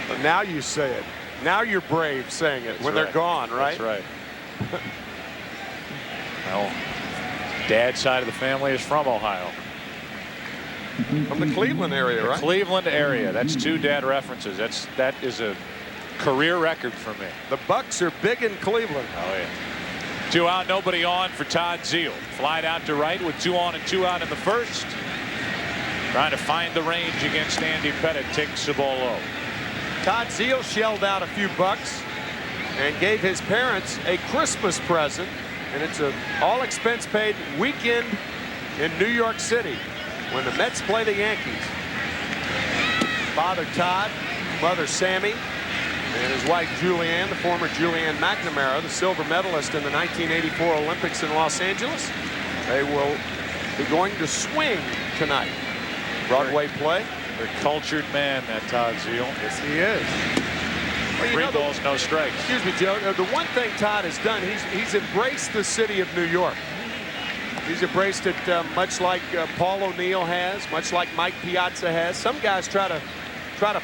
But now you say it. Now you're brave saying it. That's when they're gone, right? That's right. Well, Dad's side of the family is from Ohio. From the Cleveland area, right? Cleveland area. That's 2 dad references. That is a career record for me. The Bucks are big in Cleveland. Oh yeah. 2 out, nobody on for Todd Zeile. Flied out to right with 2 on and 2 out in the first. Trying to find the range against Andy Pettitte. Takes the ball low. Todd Zeile shelled out a few bucks and gave his parents a Christmas present, and it's an all expense paid weekend in New York City when the Mets play the Yankees. Father Todd, mother Sammy, and his wife Julianne, the former Julianne McNamara, the silver medalist in the 1984 Olympics in Los Angeles. They will be going to swing tonight. Broadway play. A cultured man, that Todd Zeile. Yes, he is. Well, 3 balls, no strikes. Excuse me, Joe. The one thing Todd has done, he's embraced the city of New York. He's embraced it much like Paul O'Neill has, much like Mike Piazza has. Some guys try to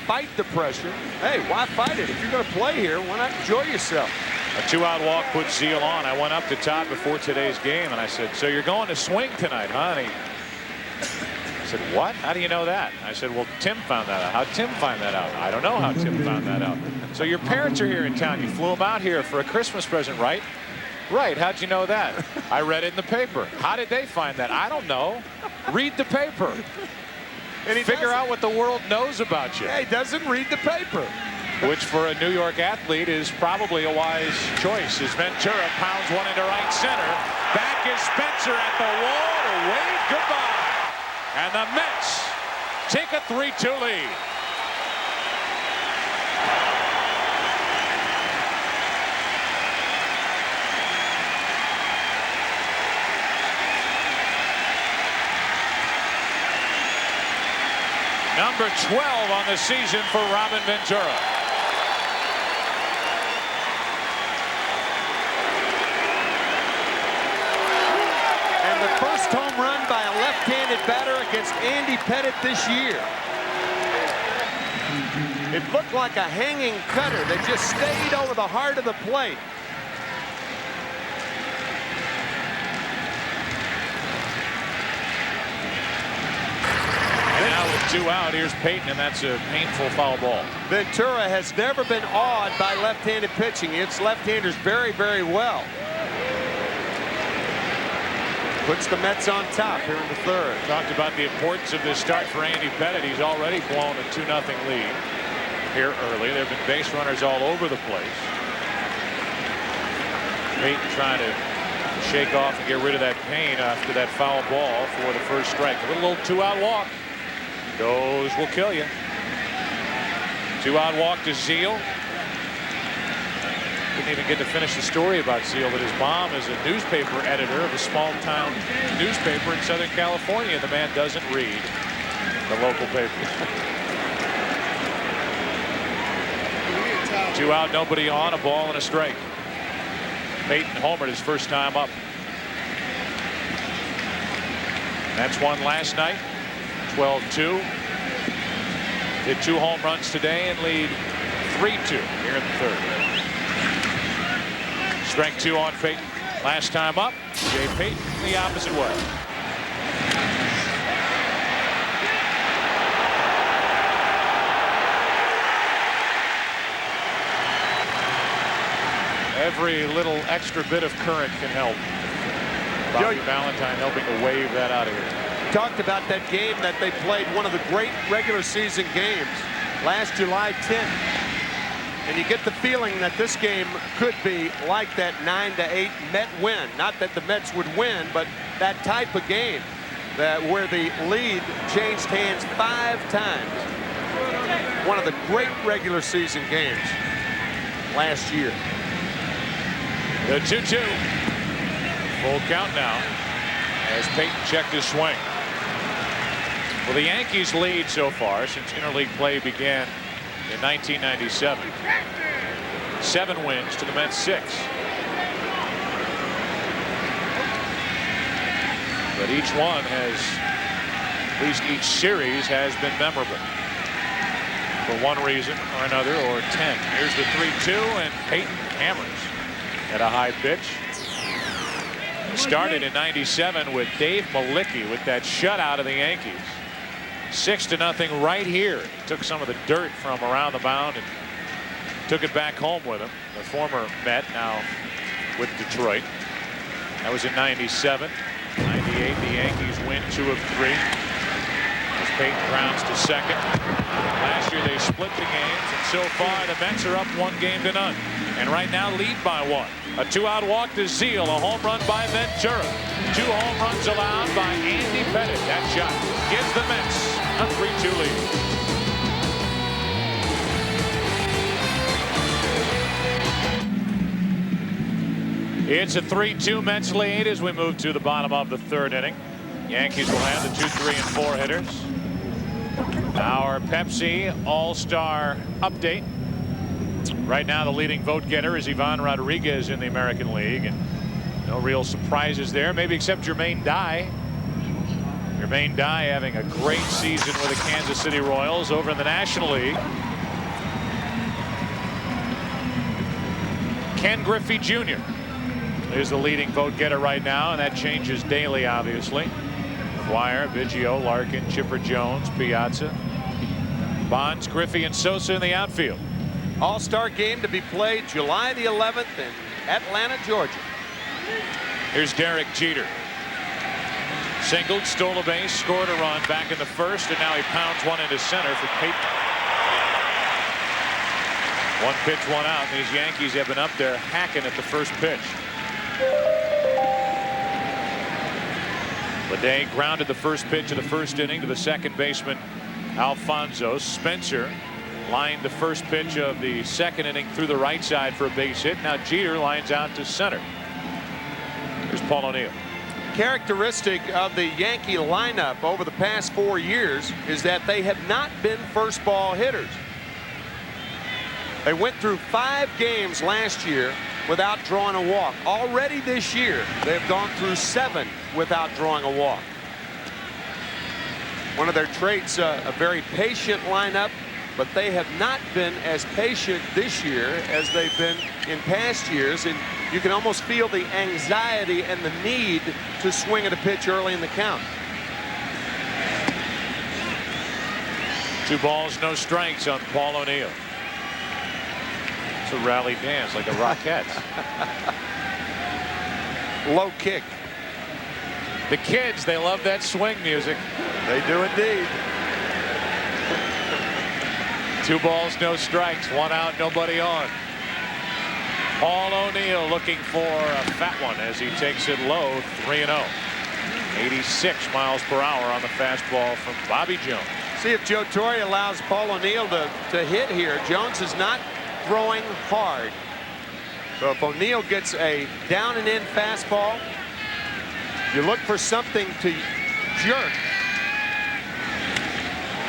fight the pressure. Hey, why fight it? If you're going to play here, why not enjoy yourself? A 2-out walk puts Zeile on. I went up to Todd before today's game and I said, "So you're going to swing tonight, huh?" And he said, "What? How do you know that?" I said, "Well, Tim found that out." "How'd Tim find that out?" "I don't know how Tim found that out." "So your parents are here in town. You flew them out here for a Christmas present, right?" "Right. How'd you know that?" "I read it in the paper." "How did they find that?" "I don't know. Read the paper and figure out what the world knows about you." Yeah, he doesn't read the paper. Which for a New York athlete is probably a wise choice. As Ventura pounds one into right center. Back is Spencer at the wall to wave goodbye. And the Mets take a 3-2 lead. Number 12 on the season for Robin Ventura. And the first home run by a left-handed batter against Andy Pettitte this year. It looked like a hanging cutter that just stayed over the heart of the plate. And now with 2 out, here's Payton, and that's a painful foul ball. Ventura has never been awed by left-handed pitching. It's left-handers very, very well. Puts the Mets on top here in the third. Talked about the importance of this start for Andy Pettitte. He's already blown a 2-0 lead here early. There have been base runners all over the place. Payton trying to shake off and get rid of that pain after that foul ball for the first strike. A little 2-out walk. Those will kill you. 2-out walk to Zeile. Didn't even get to finish the story about Zeile, but his mom is a newspaper editor of a small-town newspaper in Southern California. The man doesn't read the local paper. 2 out, nobody on, a ball and a strike. Payton homered his first time up. That's one last night. 12-2. Hit 2 home runs today and lead 3-2 here in the third. Strike 2 on Payton. Last time up, Jay Payton the opposite way. Every little extra bit of current can help. Bobby Valentine helping to wave that out of here. Talked about that game that they played, one of the great regular season games last July 10th. And you get the feeling that this game could be like that 9-8 Met win. Not that the Mets would win, but that type of game where the lead changed hands 5 times. One of the great regular season games last year. The 2-2. Full count now as Payton checked his swing. Well, the Yankees lead so far since interleague play began in 1997. 7 wins to the Mets 6. But each one has, at least each series has been memorable for one reason or another, or 10. Here's the 3-2, and Payton hammers at a high pitch. Started in '97 with Dave Malicki with that shutout of the Yankees. 6-0 right here. Took some of the dirt from around the mound and took it back home with him. The former Met, now with Detroit. That was in '97. '98, the Yankees win 2 of 3. As Payton grounds to second. Last year they split the games, and so far the Mets are up 1-0. And right now lead by 1. A 2-out walk to Zeal, a home run by Ventura. 2 home runs allowed by Andy Pettitte. That shot gives the Mets a 3-2 lead. It's a 3-2 Mets lead as we move to the bottom of the 3rd inning. Yankees will have the 2, 3, and 4 hitters. Our Pepsi All-Star update. Right now the leading vote getter is Ivan Rodriguez in the American League, and no real surprises there, maybe except Jermaine Dye. Jermaine Dye having a great season with the Kansas City Royals. Over in the National League, Ken Griffey Jr. is the leading vote getter right now, and that changes daily, obviously. McGuire, Biggio, Larkin, Chipper Jones, Piazza, Bonds, Griffey, and Sosa in the outfield. All-Star game to be played July the 11th in Atlanta, Georgia. Here's Derek Jeter. Singled, stole a base, scored a run back in the 1st, and now he pounds one into center for Payton. 1 pitch, 1 out, and these Yankees have been up there hacking at the first pitch. Leday grounded the first pitch of the 1st inning to the second baseman Alfonso. Spencer lined the first pitch of the 2nd inning through the right side for a base hit. Now Jeter lines out to center. Here's Paul O'Neill. Characteristic of the Yankee lineup over the past 4 years is that they have not been first ball hitters. They went through 5 games last year without drawing a walk. Already this year they've gone through 7 without drawing a walk. One of their traits, a very patient lineup, but they have not been as patient this year as they've been in past years, and you can almost feel the anxiety and the need to swing at a pitch early in the count. 2 balls, no strikes on Paul O'Neill. It's a rally dance like a Rockette. Low kick. The kids, they love that swing music. They do indeed. 2 balls, no strikes, 1 out, nobody on. Paul O'Neill looking for a fat one as he takes it low, 3-0. 86 miles per hour on the fastball from Bobby Jones. See if Joe Torre allows Paul O'Neill to hit here. Jones is not throwing hard. So if O'Neill gets a down and in fastball, you look for something to jerk.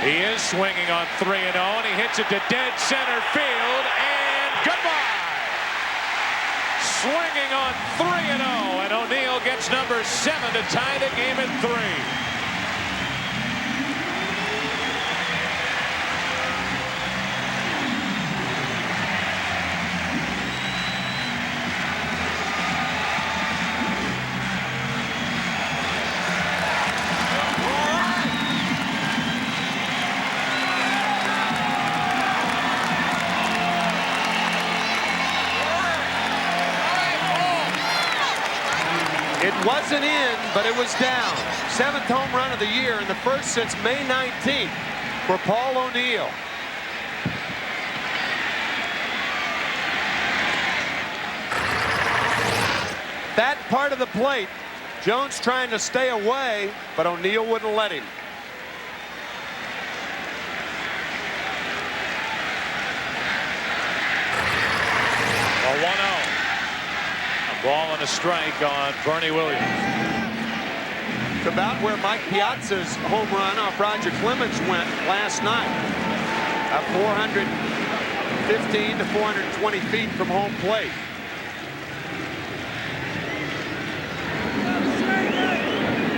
He is swinging on 3-0, and he hits it to dead center field, and goodbye. Swinging on 3-0, and O'Neill gets number 7 to tie the game at 3. It wasn't in, but it was down. 7th home run of the year, and the first since May 19th for Paul O'Neill. That part of the plate, Jones trying to stay away, but O'Neill wouldn't let him. A 1-0. A ball and a strike on Bernie Williams. It's about where Mike Piazza's home run off Roger Clemens went last night. 415 to 420 feet from home plate.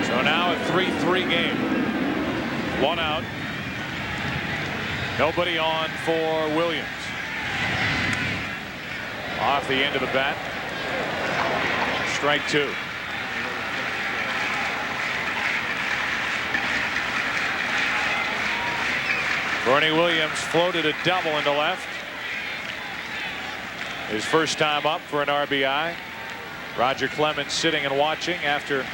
So 3-3 game. One out. Nobody on for Williams. Off the end of the bat. Strike two. Bernie Williams floated a double into left. His first time up for an RBI. Roger Clemens sitting and watching after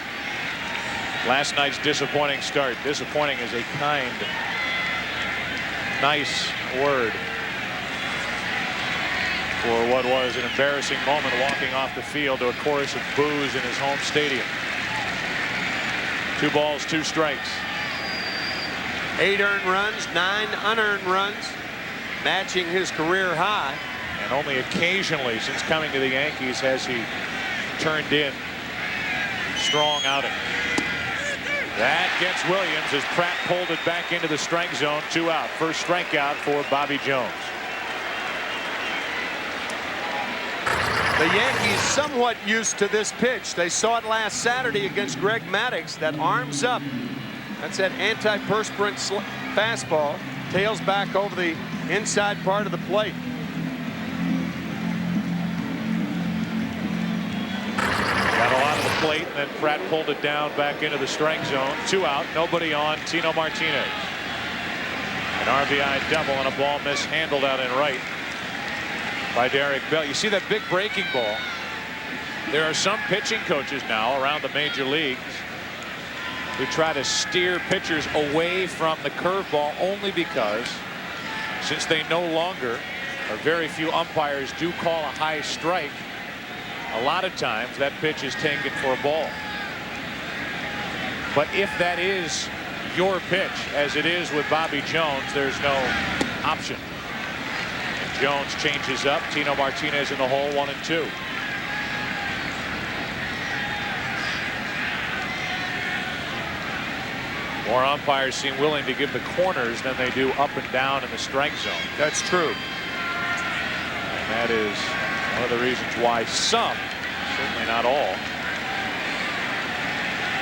last night's disappointing start. Disappointing is a kind, nice word for what was an embarrassing moment, walking off the field to a chorus of boos in his home stadium. 2 balls, 2 strikes. 8 earned runs, 9 unearned runs, matching his career high. And only occasionally since coming to the Yankees has he turned in strong outing. That gets Williams as Pratt pulled it back into the strike zone. 2 out. First strikeout for Bobby Jones. The Yankees somewhat used to this pitch. They saw it last Saturday against Greg Maddux. That arms up. That's that antiperspirant fastball. Tails back over the inside part of the plate. Got a lot of the plate, and then Pratt pulled it down back into the strike zone. 2 out. Nobody on. Tino Martinez. An RBI double and a ball mishandled out in right by Derek Bell. You see that big breaking ball. There are some pitching coaches now around the major leagues who try to steer pitchers away from the curveball only because, since they no longer, or very few umpires do call a high strike, a lot of times that pitch is taken for a ball. But if that is your pitch, as it is with Bobby Jones, there's no option. And Jones changes up. Tino Martinez in the hole, 1-2. More umpires seem willing to give the corners than they do up and down in the strike zone. That's true. And that is one of the reasons why some, certainly not all,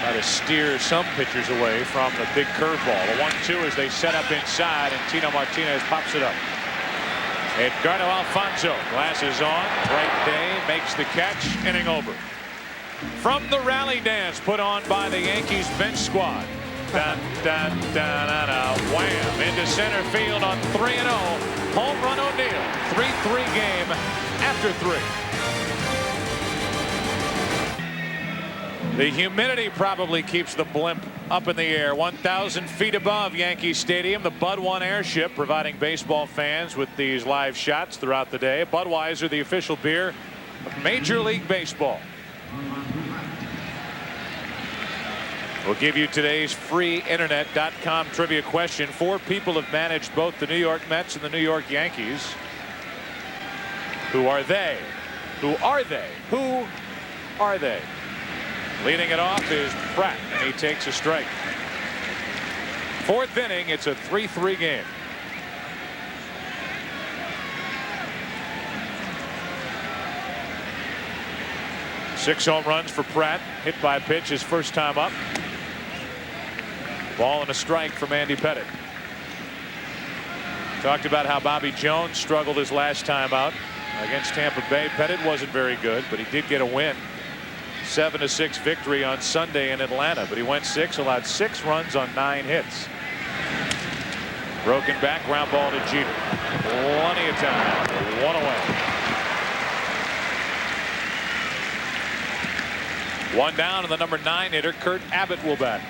try to steer some pitchers away from the big curveball. The 1-2 as they set up inside, and Tino Martinez pops it up. Edgardo Alfonso, glasses on, bright day, makes the catch, inning over. From the rally dance put on by the Yankees bench squad. Dun, dun, dun, dun, dun, wham, into center field on 3-0. Home run O'Neill. 3-3 game after 3. The humidity probably keeps the blimp up in the air. 1,000 feet above Yankee Stadium. The Bud One airship providing baseball fans with these live shots throughout the day. Budweiser, the official beer of Major League Baseball. We'll give you today's free internet.com trivia question. 4 people have managed both the New York Mets and the New York Yankees. Who are they? Who are they? Who are they? Leading it off is Pratt, and he takes a strike. 4th inning, it's a 3-3 game. Six home runs for Pratt. Hit by a pitch his first time up. Ball and a strike from Andy Pettitte. Talked about how Bobby Jones struggled his last time out against Tampa Bay. Pettitte wasn't very good, but he did get a win. 7-6 victory on Sunday in Atlanta, but he went 6, allowed 6 runs on 9 hits. Broken back, ground ball to Jeter. Plenty of time. 1 away. 1 down, and the number 9 hitter, Kurt Abbott, will bat.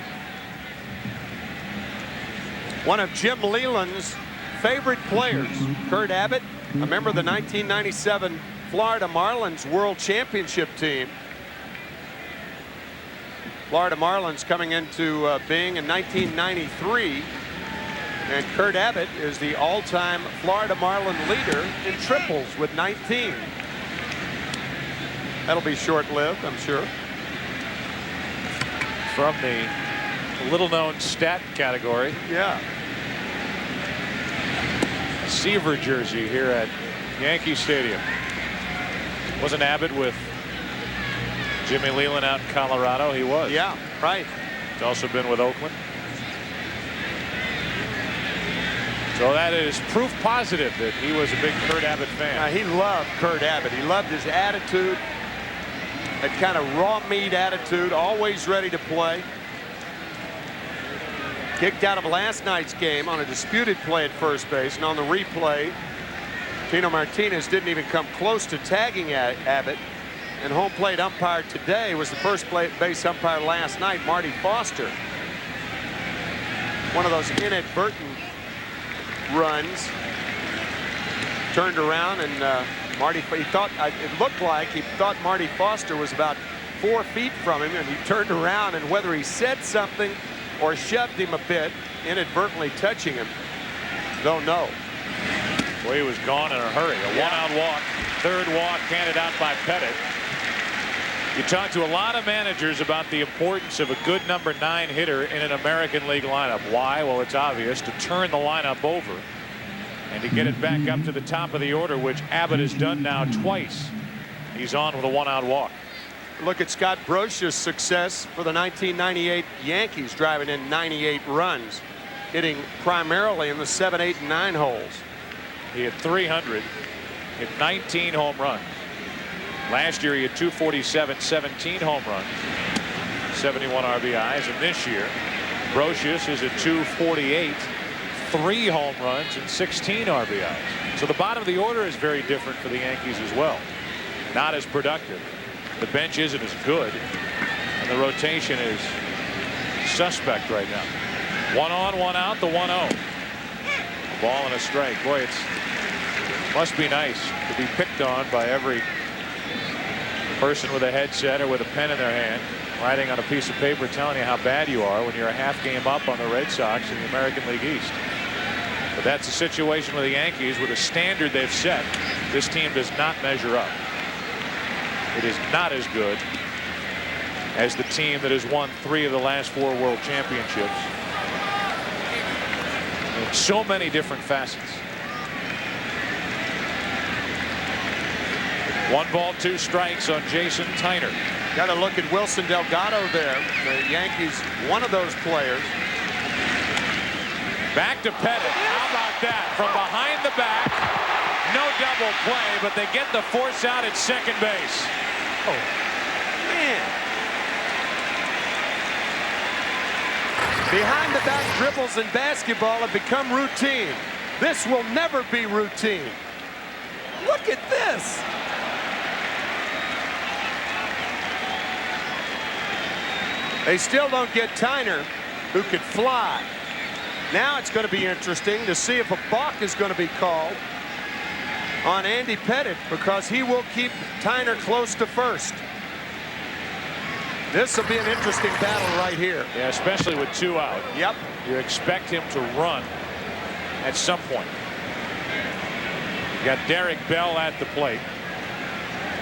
One of Jim Leland's favorite players, Kurt Abbott, a member of the 1997 Florida Marlins World Championship team. Florida Marlins coming into being in 1993, and Kurt Abbott is the all-time Florida Marlin leader in triples with 19. That'll be short-lived, I'm sure. From the little-known stat category. Yeah. A Seaver jersey here at Yankee Stadium. Wasn't Abbott with Jimmy Leland out in Colorado? He was. Yeah, right. also been with Oakland. So that is proof positive that he was a big Kurt Abbott fan. He loved Kurt Abbott. He loved his attitude, that kind of raw meat attitude, always ready to play. Kicked out of last night's game on a disputed play at first base, and on the replay, Tino Martinez didn't even come close to tagging Abbott. And home plate umpire today was the first base umpire last night, Marty Foster. One of those inadvertent runs. Turned around and he thought, it looked like he thought Marty Foster was about 4 feet from him, and he turned around, and whether he said something or shoved him a bit, inadvertently touching him, don't know. Well, he was gone in a hurry. A one-out walk, third walk handed out by Pettitte. You talk to a lot of managers about the importance of a good number 9 hitter in an American League lineup. Why? Well, it's obvious. To turn the lineup over and to get it back up to the top of the order, which Abbott has done now twice. He's on with a one-out walk. Look at Scott Brosius' success for the 1998 Yankees, driving in 98 runs, hitting primarily in the 7, 8, and 9 holes. He had 300, hit 19 home runs. Last year he had 247, 17 home runs, 71 RBIs, and this year Brosius is at 248, 3 home runs and 16 RBIs. So the bottom of the order is very different for the Yankees as well. Not as productive. The bench isn't as good, and the rotation is suspect right now. 1 on, 1 out, the 1-0. A ball and a strike. Boy, it must be nice to be picked on by every person with a headset or with a pen in their hand, writing on a piece of paper telling you how bad you are when you're a half game up on the Red Sox in the American League East. But that's the situation with the Yankees. With the standard they've set, this team does not measure up. It is not as good as the team that has won 3 of the last 4 world championships in so many different facets. 1 ball, 2 strikes on Jason Tyner. Got to look at Wilson Delgado there. The Yankees, one of those players. Back to Pettitte. How about that? From behind the back. No double play, but they get the force out at second base. Oh, man. Behind the back dribbles in basketball have become routine. This will never be routine. Look at this. They still don't get Tyner, who could fly. Now it's going to be interesting to see if a balk is going to be called on Andy Pettitte, because he will keep Tyner close to first. This will be an interesting battle right here. Yeah, especially with 2 out. Yep. You expect him to run at some point. You got Derek Bell at the plate.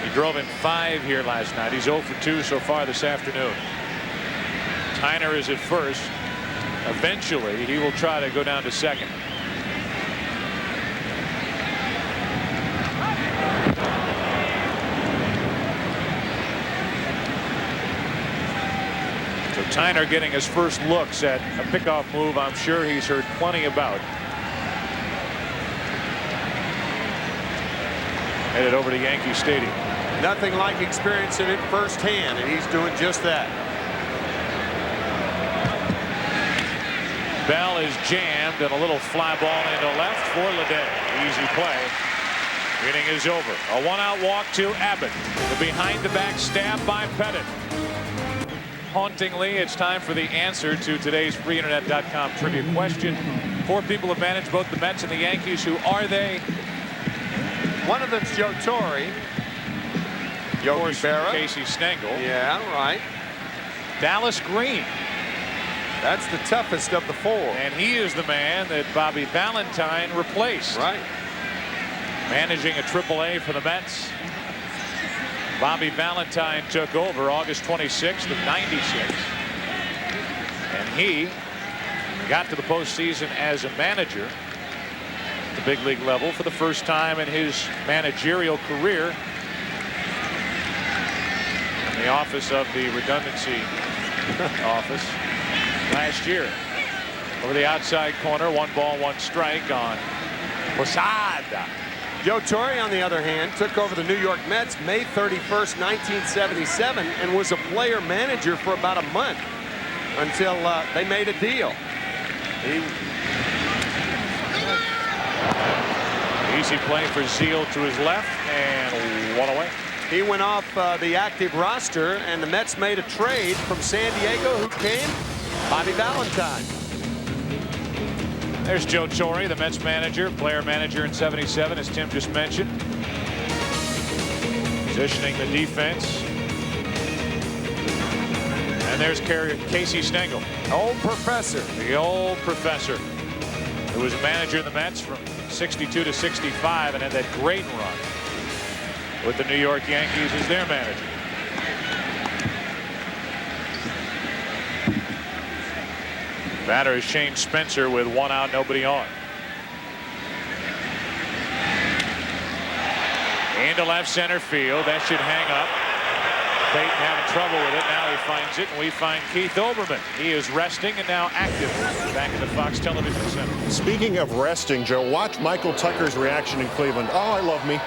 He drove in 5 here last night. He's 0 for 2 so far this afternoon. Tyner is at first. Eventually, he will try to go down to second. So Tyner getting his first looks at a pickoff move I'm sure he's heard plenty about. Headed over to Yankee Stadium. Nothing like experiencing it firsthand, and he's doing just that. Bell is jammed, and a little fly ball into left for Ledet. Easy play. Inning is over. A 1-out walk to Abbott. The behind the back stab by Pettitte. Hauntingly, it's time for the answer to today's freeinternet.com trivia question. 4 people have managed both the Mets and the Yankees. Who are they? One of them's Joe Torre. Yogi Berra. Casey Stengel. Yeah, right. Dallas Green. That's the toughest of the 4. And he is the man that Bobby Valentine replaced. Right. Managing a AAA for the Mets. Bobby Valentine took over August 26th of '96. And he got to the postseason as a manager at the big league level for the first time in his managerial career. In the office of the redundancy office. last year. Over the outside corner, 1 ball, 1 strike on Posada. Joe Torre, on the other hand, took over the New York Mets May 31st, 1977, and was a player manager for about a month until they made a deal. Easy play for Zeal to his left, and 1 away. He went off the active roster, and the Mets made a trade from San Diego. Who came? Bobby Valentine. There's Joe Torre, the Mets manager, player manager in 77, as Tim just mentioned. Positioning the defense. And there's Casey Stengel. Old professor. The old professor, who was a manager of the Mets from 62 to 65 and had that great run with the New York Yankees as their manager. Batter is Shane Spencer with 1 out, nobody on. Into left center field. That should hang up. Payton having trouble with it. Now he finds it, and we find Keith Olbermann. He is resting and now active back in the Fox Television Center. Speaking of resting, Joe, watch Michael Tucker's reaction in Cleveland. Oh, I love me.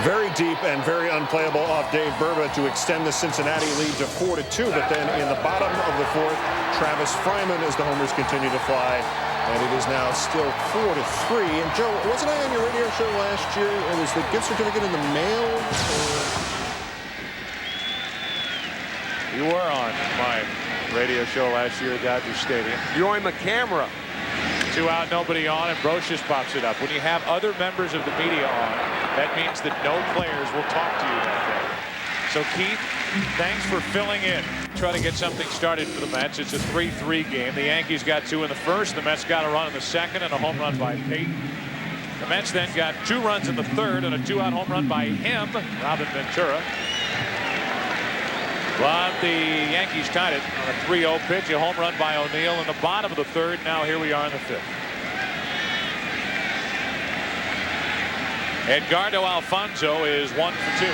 Very deep and very unplayable off Dave Burba to extend the Cincinnati lead to 4-2. But then in the bottom of the 4th, Travis Fryman, as the homers continue to fly. And it is now still 4-3. And Joe, wasn't I on your radio show last year? And was the gift certificate in the mail? You were on my radio show last year at Dodger Stadium. Joey McCamera. 2 out, nobody on, and Brocious pops it up. When you have other members of the media on, that means that no players will talk to you that day. So Keith, thanks for filling in. Try to get something started for the Mets. It's a 3-3 game. The Yankees got 2 in the first. The Mets got a run in the second and a home run by Payton. The Mets then got 2 runs in the third and a 2-out home run by him, Robin Ventura. But the Yankees tied it on a 3-0 pitch, a home run by O'Neill in the bottom of the third. Now here we are in the 5th. Edgardo Alfonso is 1 for 2.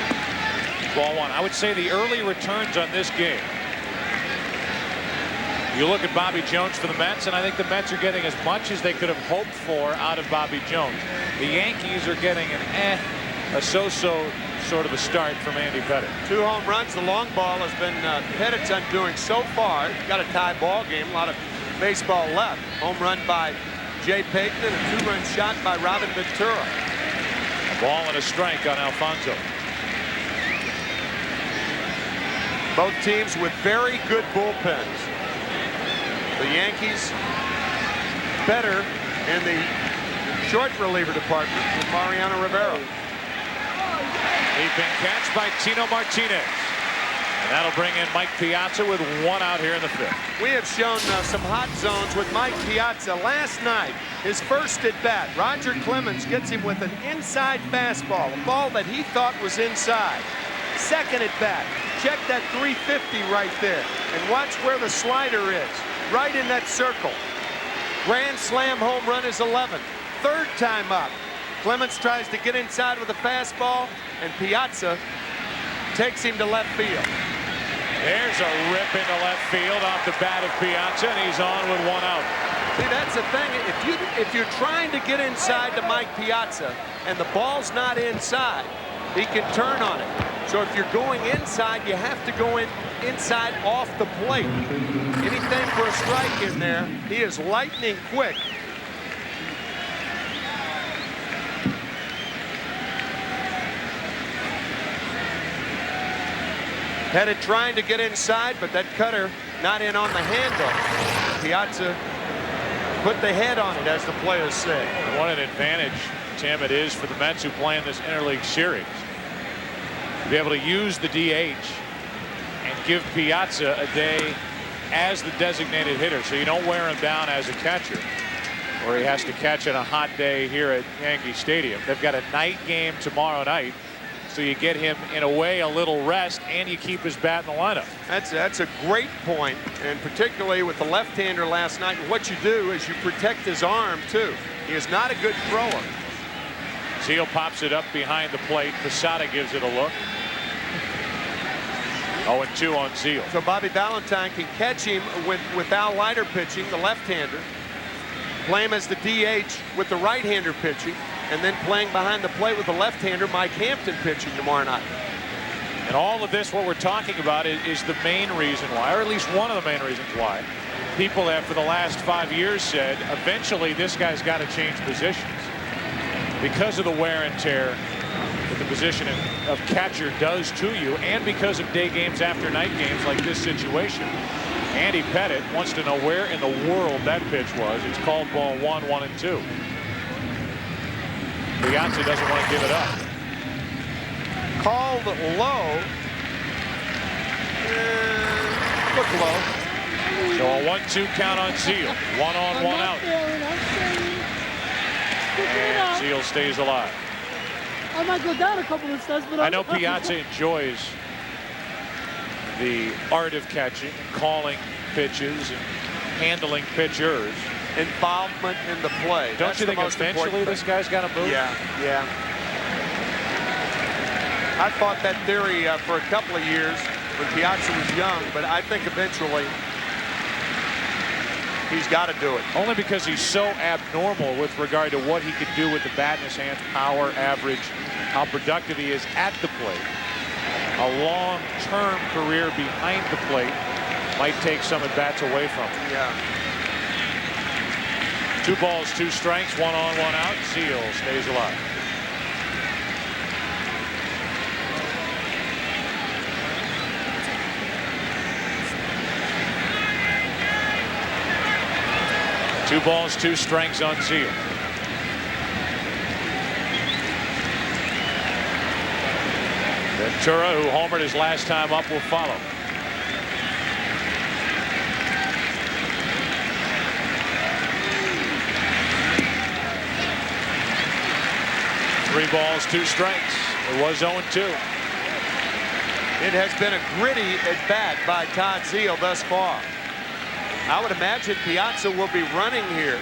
Ball 1. I would say the early returns on this game. You look at Bobby Jones for the Mets, and I think the Mets are getting as much as they could have hoped for out of Bobby Jones. The Yankees are getting an a so-so sort of a start from Andy Pettitte. 2 home runs. The long ball has been Pettitte's undoing so far. Got a tie ball game. A lot of baseball left. Home run by Jay Payton and a 2-run shot by Robin Ventura. A ball and a strike on Alfonso. Both teams with very good bullpens. The Yankees better in the short reliever department with Mariano Rivera. Leaping catch by Tino Martinez. And that'll bring in Mike Piazza with 1 out here in the 5th. We have shown some hot zones with Mike Piazza. Last night, his first at bat, Roger Clemens gets him with an inside fastball, a ball that he thought was inside. Second at bat, check that 350 right there, and watch where the slider is, right in that circle. Grand slam home run is 11. Third time up, Clemens tries to get inside with a fastball, and Piazza takes him to left field. There's a rip into left field off the bat of Piazza, and he's on with 1 out. See, that's the thing. If you're trying to get inside to Mike Piazza and the ball's not inside, he can turn on it. So if you're going inside, you have to go inside off the plate. Anything for a strike in there. He is lightning quick. Pettitte trying to get inside, but that cutter not in on the handle. Piazza put the head on it, as the players say. What an advantage, Tim, it is for the Mets who play in this interleague series to be able to use the DH and give Piazza a day as the designated hitter, so you don't wear him down as a catcher, or he has to catch on a hot day here at Yankee Stadium. They've got a night game tomorrow night. So you get him, in a way, a little rest, and you keep his bat in the lineup. That's a great point, and particularly with the left-hander last night. What you do is you protect his arm, too. He is not a good thrower. Zeal pops it up behind the plate. Posada gives it a look. 0-2 on Zeal. So Bobby Valentine can catch him with Al Leiter pitching, the left-hander, play him as the DH with the right-hander pitching, and then playing behind the plate with the left-hander, Mike Hampton, pitching tomorrow night. And all of this, what we're talking about, is the main reason why, or at least one of the main reasons why, people have for the last 5 years said, eventually this guy's got to change positions. Because of the wear and tear that the position of catcher does to you, and because of day games after night games like this situation. Andy Pettitte wants to know where in the world that pitch was. It's called ball 1, 1-2. Piazza doesn't want to give it up. Called low. Look low. So a 1-2 count on Zeal. 1 on, 1 out. And Zeal stays alive. I might go down a couple of steps, but I know Piazza enjoys the art of catching, calling pitches, and handling pitchers. Involvement in the play. Don't you think eventually this guy's got to move? Yeah, yeah. I fought that theory for a couple of years when Piazza was young, but I think eventually he's got to do it. Only because he's so abnormal with regard to what he could do with the bat in his hands, power, average, how productive he is at the plate. A long-term career behind the plate might take some at bats away from him. Yeah. 2 balls, 2 strikes, 1 on, 1 out. Zeal stays alive. Two balls, 2 strikes on Zeal. Ventura, who homered his last time up, will follow. Three balls, 2 strikes. It was 0-2. It has been a gritty at bat by Todd Zeal thus far. I would imagine Piazza will be running here,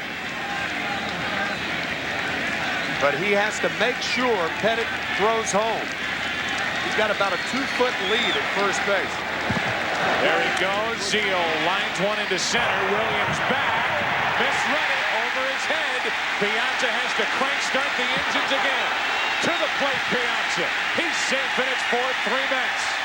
but he has to make sure Pettitte throws home. He's got about a 2-foot lead at first base. There he goes. Zeal lines one into center. Williams back. Misread it over his head. Piazza has to crank start the engines again. To the plate, Piazza. He's safe, and it's 4-3 Mets.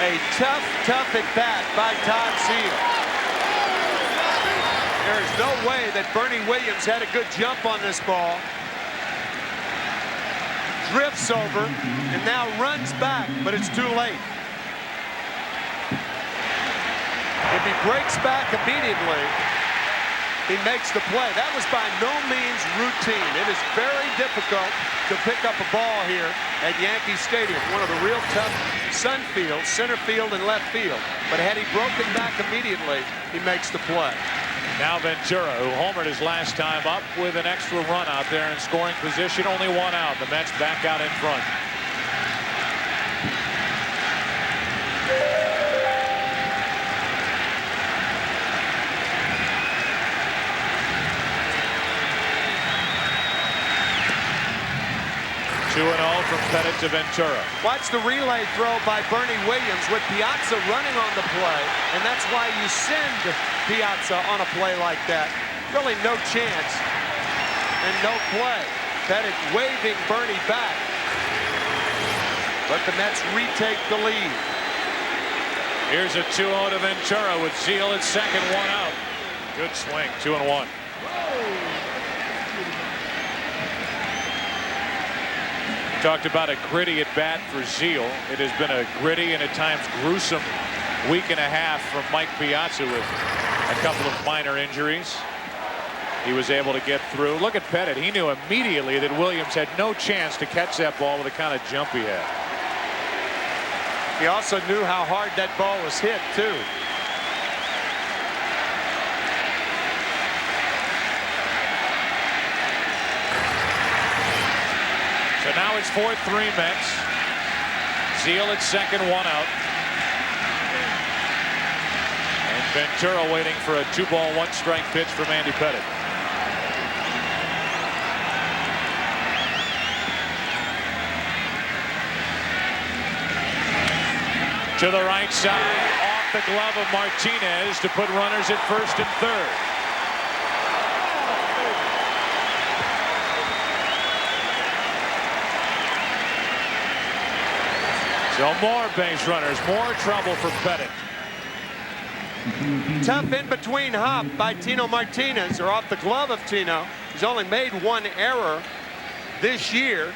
A tough at bat by Todd Zeal. There is no way that Bernie Williams had a good jump on this ball. Drifts over and now runs back, but it's too late. If he breaks back immediately, he makes the play. That was by no means routine. It is very difficult to pick up a ball here at Yankee Stadium. One of the real tough sun fields, center field and left field. But had he broken back immediately, he makes the play. Now Ventura, who homered his last time up, with an extra run out there in scoring position. Only 1 out. The Mets back out in front. Two 2-0 from Pettitte to Ventura. Watch the relay throw by Bernie Williams with Piazza running on the play, and that's why you send Piazza on a play like that. Really no chance and no play. Pettitte waving Bernie back, but the Mets retake the lead. Here's a 2-0 to Ventura with Zeal at second, 1 out. Good swing, 2-1. Talked about a gritty at bat for Zeal. It has been a gritty and at times gruesome week and a half from Mike Piazza with a couple of minor injuries. He was able to get through. Look at Pettitte. He knew immediately that Williams had no chance to catch that ball with the kind of jump he had. He also knew how hard that ball was hit, too. So now it's 4-3 Mets. Zeal at second, 1 out. And Ventura waiting for a 2-ball, 1-strike pitch from Andy Pettitte. To the right side, off the glove of Martinez to put runners at first and third. So more base runners, more trouble for Pettitte. Tough in between hop by Tino Martinez, or off the glove of Tino. He's only made one error this year.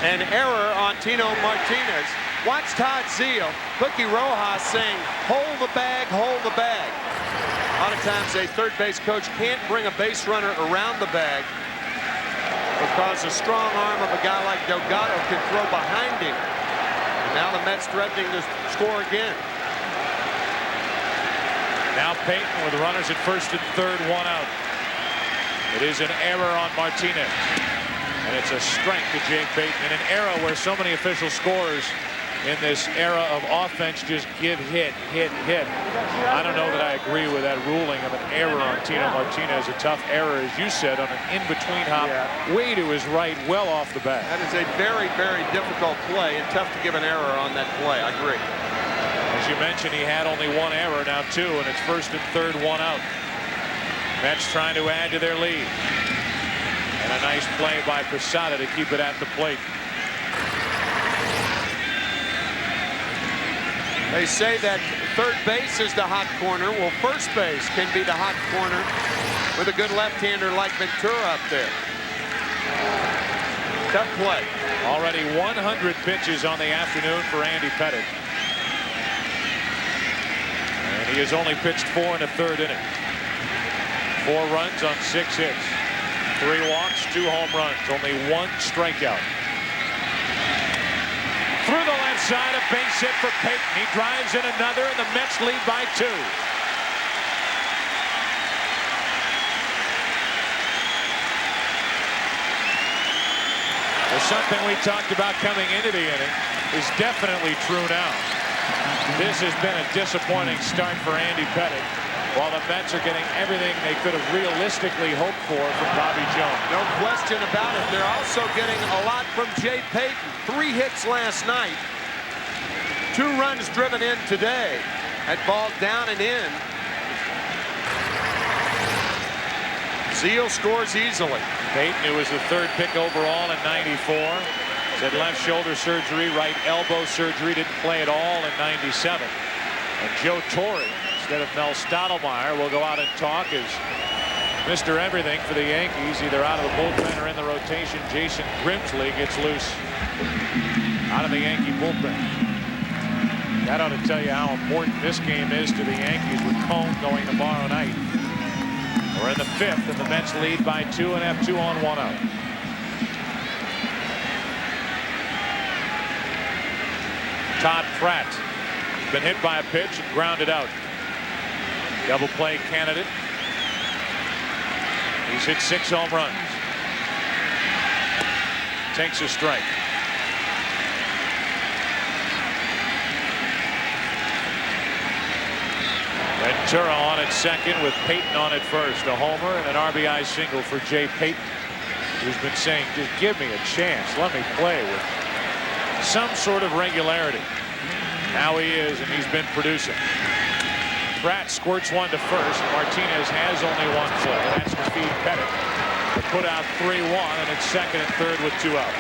An error on Tino Martinez. Watch Todd Zeal, Cookie Rojas saying, hold the bag, hold the bag. A lot of times a third base coach can't bring a base runner around the bag because the strong arm of a guy like Delgado can throw behind him. And now the Mets threatening to score again. Now Payton with runners at first and third, 1 out. It is an error on Martinez. And it's a strike to Jake Payton in an era where so many official scorers in this era of offense just give hit. I don't know that I agree with that ruling of an error on Tino Martinez. A tough error, as you said, on an in-between hop, way to his right, well off the bat. That is a very, very difficult play and tough to give an error on that play. I agree. As you mentioned, he had only 1 error, now 2, and it's first and third, 1 out. Mets trying to add to their lead. And a nice play by Posada to keep it at the plate. They say that third base is the hot corner. Well, first base can be the hot corner with a good left-hander like Ventura up there. Tough play. Already 100 pitches on the afternoon for Andy Pettitte. And he has only pitched 4 in the third inning. 4 runs on 6 hits. 3 walks, 2 home runs, only 1 strikeout. Through the left side, a base hit for Payton. He drives in another, and the Mets lead by 2. Well, something we talked about coming into the inning is definitely true now. This has been a disappointing start for Andy Pettitte, while the Mets are getting everything they could have realistically hoped for from Bobby Jones. No question about it. They're also getting a lot from Jay Payton. 3 hits last night. 2 runs driven in today. That ball down and in. Zeal scores easily. Payton, who was the 3rd pick overall in '94, had left shoulder surgery, right elbow surgery, didn't play at all in '97. And Joe Torre, instead of Mel Stottlemyre, will go out and talk as Mr. Everything for the Yankees, either out of the bullpen or in the rotation. Jason Grimsley gets loose out of the Yankee bullpen. That ought to tell you how important this game is to the Yankees, with Cone going tomorrow night. We're in the 5th, and the Mets lead by 2 and have 2 on, 1 out. Todd Pratt has been hit by a pitch and grounded out. Double play candidate. He's hit 6 home runs. Takes a strike. Ventura on at second with Payton on at first. A homer and an RBI single for Jay Payton, who's been saying, just give me a chance. Let me play with some sort of regularity. Now he is, and he's been producing. Pratt squirts one to first. Martinez has only 1 play. That's to feed Pettitte. To put out 3-1, and it's second and third with 2 out.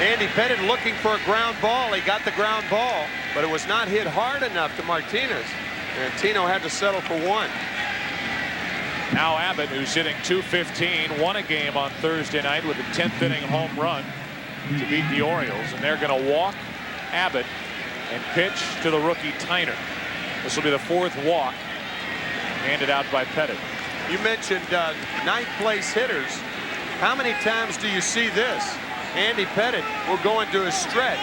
Andy Pettitte looking for a ground ball. He got the ground ball, but it was not hit hard enough to Martinez. And Tino had to settle for 1. Now Abbott, who's hitting .215, won a game on Thursday night with a 10th inning home run to beat the Orioles, and they're going to walk Abbott and pitch to the rookie Tyner. This will be the 4th walk handed out by Pettitte. You mentioned 9th place hitters. How many times do you see this? Andy Pettitte will go into a stretch.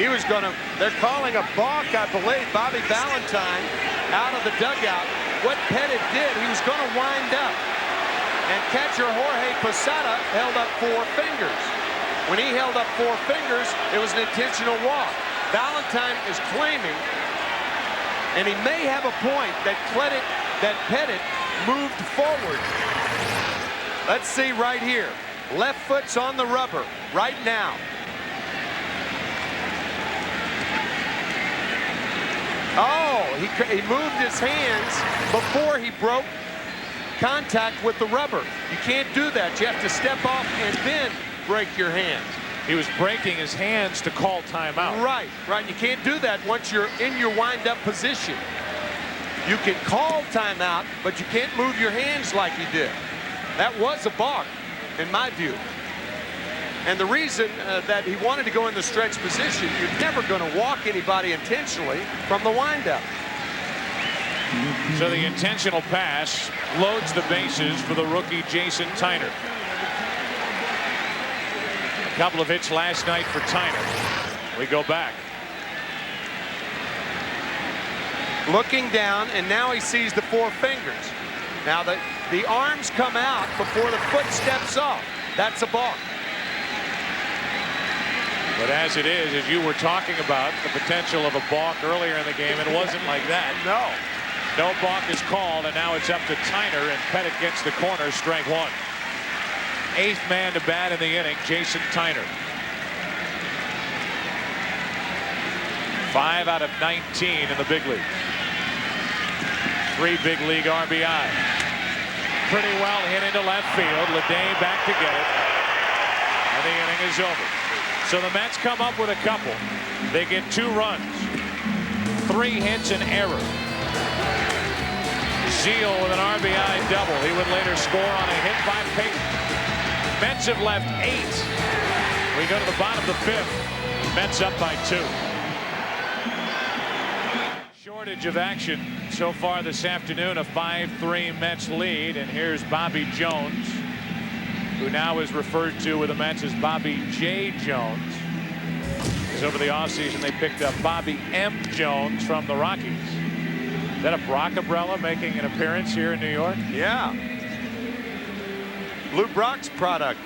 He was going to, they're calling a balk, I believe. Bobby Valentine out of the dugout. What Pettitte did, he was going to wind up And catcher Jorge Posada held up 4 fingers. When he held up 4 fingers, it was an intentional walk. Valentine is claiming, and he may have a point, that Pettitte moved forward. Let's see right here. Left foot's on the rubber right now. Oh, he moved his hands before he broke contact with the rubber. You can't do that. You have to step off and then break your hands. He was breaking his hands to call timeout. Right. You can't do that once you're in your wind-up position. You can call timeout, but you can't move your hands like he did. That was a balk, in my view. And the reason that he wanted to go in the stretch position, you're never going to walk anybody intentionally from the windup. So the intentional pass loads the bases for the rookie Jason Tyner. A couple of hits last night for Tyner. We go back. Looking down, and now he sees the 4 fingers. Now the arms come out before the foot steps off. That's a balk. But as it is, as you were talking about the potential of a balk earlier in the game, it wasn't like that. No balk is called, and now it's up to Tyner, and Pettitte gets the corner, strike 1. 8th man to bat in the inning, Jason Tyner. 5 out of 19 in the big league. 3 big league RBI. Pretty well hit into left field. Leday back to get it, and the inning is over. So the Mets come up with a couple. They get 2 runs, 3 hits, and error. Zeal with an RBI double. He would later score on a hit by Payton. Mets have left 8. We go to the bottom of the 5th. Mets up by 2. Shortage of action so far this afternoon. A 5-3 Mets lead. And here's Bobby Jones, who now is referred to with the Mets as Bobby J. Jones. Because over the offseason they picked up Bobby M. Jones from the Rockies. Is that a Brock umbrella making an appearance here in New York? Yeah. Lou Brock's product.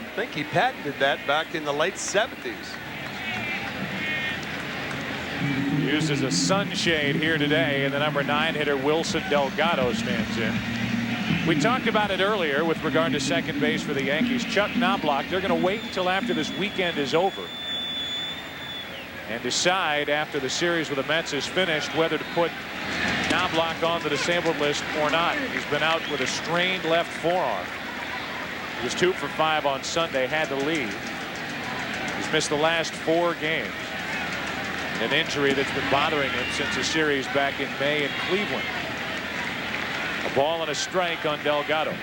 I think he patented that back in the late 70s. Used as a sunshade here today, and the number 9 hitter Wilson Delgado stands in. We talked about it earlier with regard to second base for the Yankees. Chuck Knobloch, they're going to wait until after this weekend is over and decide after the series with the Mets is finished whether to put Knobloch on the disabled list or not. He's been out with a strained left forearm. He was 2 for 5 on Sunday, had to leave. He's missed the last 4 games. An injury that's been bothering him since a series back in May in Cleveland. A ball and a strike on Delgado.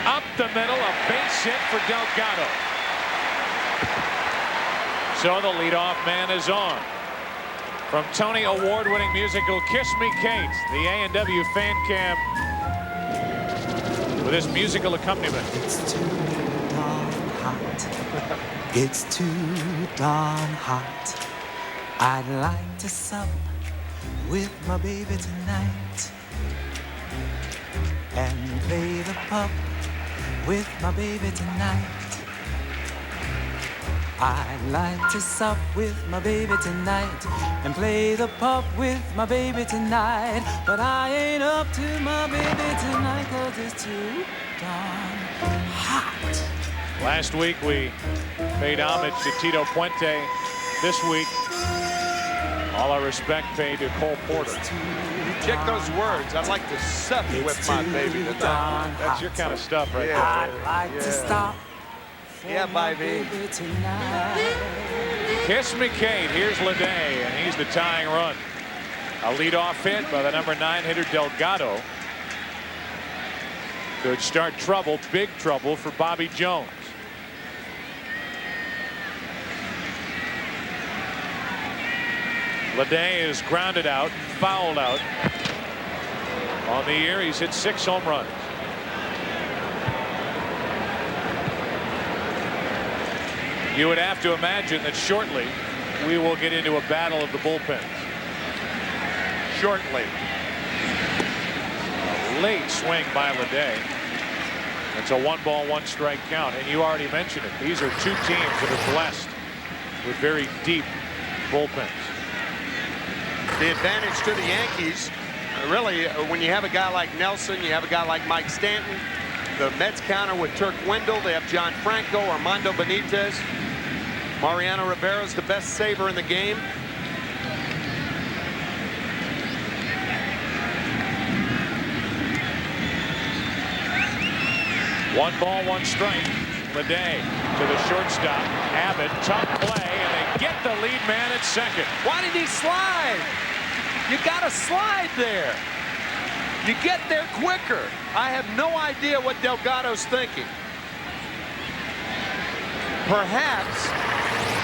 Up the middle, a base hit for Delgado. So the leadoff man is on. From Tony Award-winning musical Kiss Me Kate, the A&W fan cam with this musical accompaniment. It's too darn hot. It's too darn hot. I'd like to sup with my baby tonight and play the pup with my baby tonight. I'd like to sup with my baby tonight and play the pup with my baby tonight. But I ain't up to my baby tonight 'cause it's too darn hot. Last week we paid homage to Tito Puente. This week, all our respect paid to Cole Porter. Check those words. I'd like to sup with my baby tonight. That's your kind of stuff right there. I'd like to stop. Yeah, baby. Kiss Me Kate. Here's Leday, and he's the tying run. A leadoff hit by the number 9 hitter Delgado. Could start trouble, big trouble for Bobby Jones. Leday is grounded out, fouled out. On the year, he's hit 6 home runs. You would have to imagine that shortly we will get into a battle of the bullpens. shortly. Late swing by Leday. It's a 1-ball, 1-strike count. And you already mentioned it. These are two teams that are blessed with very deep bullpens. The advantage to the Yankees, really, when you have a guy like Nelson, you have a guy like Mike Stanton. The Mets counter with Turk Wendell. They have John Franco, Armando Benitez. Mariano Rivera's the best saver in the game. One ball, 1 strike. Leday to the shortstop. Abbott, tough play, and they get the lead man at second. Why did he slide? You got to slide there. You get there quicker. I have no idea what Delgado's thinking. Perhaps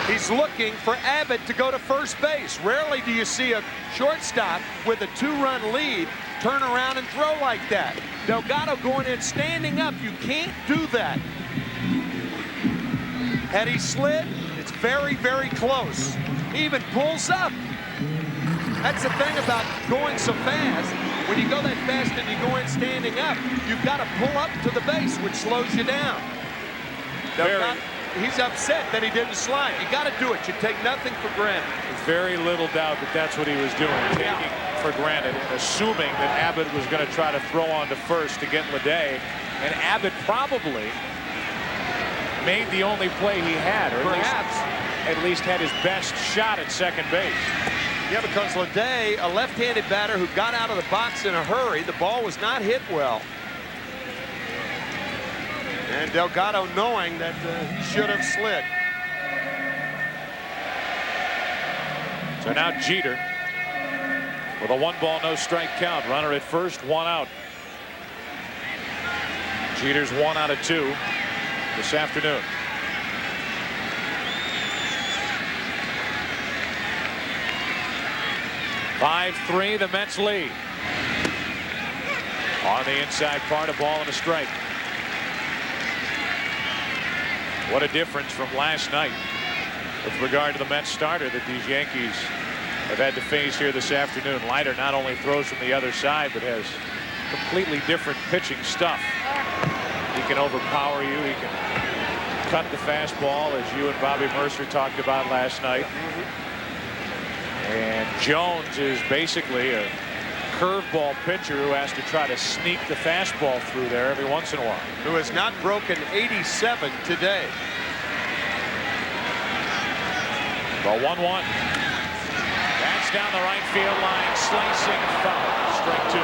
he's looking for Abbott to go to first base. Rarely do you see a shortstop with a 2-run lead turn around and throw like that. Delgado going in standing up. You can't do that. Had he slid, it's very, very close. He even pulls up. That's the thing about going so fast. When you go that fast and you go in standing up, you've got to pull up to the base, which slows you down. He's upset that he didn't slide. You got to do it. You take nothing for granted. Very little doubt that that's what he was doing, taking for granted, assuming that Abbott was going to try to throw on to first to get Leday. And Abbott probably made the only play he had, or at least had his best shot at second base. Yeah, because Leday, a left-handed batter who got out of the box in a hurry, the ball was not hit well. And Delgado knowing that he should have slid. So now Jeter with a 1-ball, no-strike count. Runner at first, 1 out. Jeter's 1 out of 2 this afternoon. (5-3) the Mets lead. On the inside part, a ball and a strike. What a difference from last night with regard to the Mets starter that these Yankees have had to face here this afternoon. Leiter not only throws from the other side, but has completely different pitching stuff. He can overpower you. He can cut the fastball, as you and Bobby Mercer talked about last night. And Jones is basically a curveball pitcher who has to try to sneak the fastball through there every once in a while. Who has not broken 87 today. The 1-1. That's down the right field line, slicing foul. Strike 2.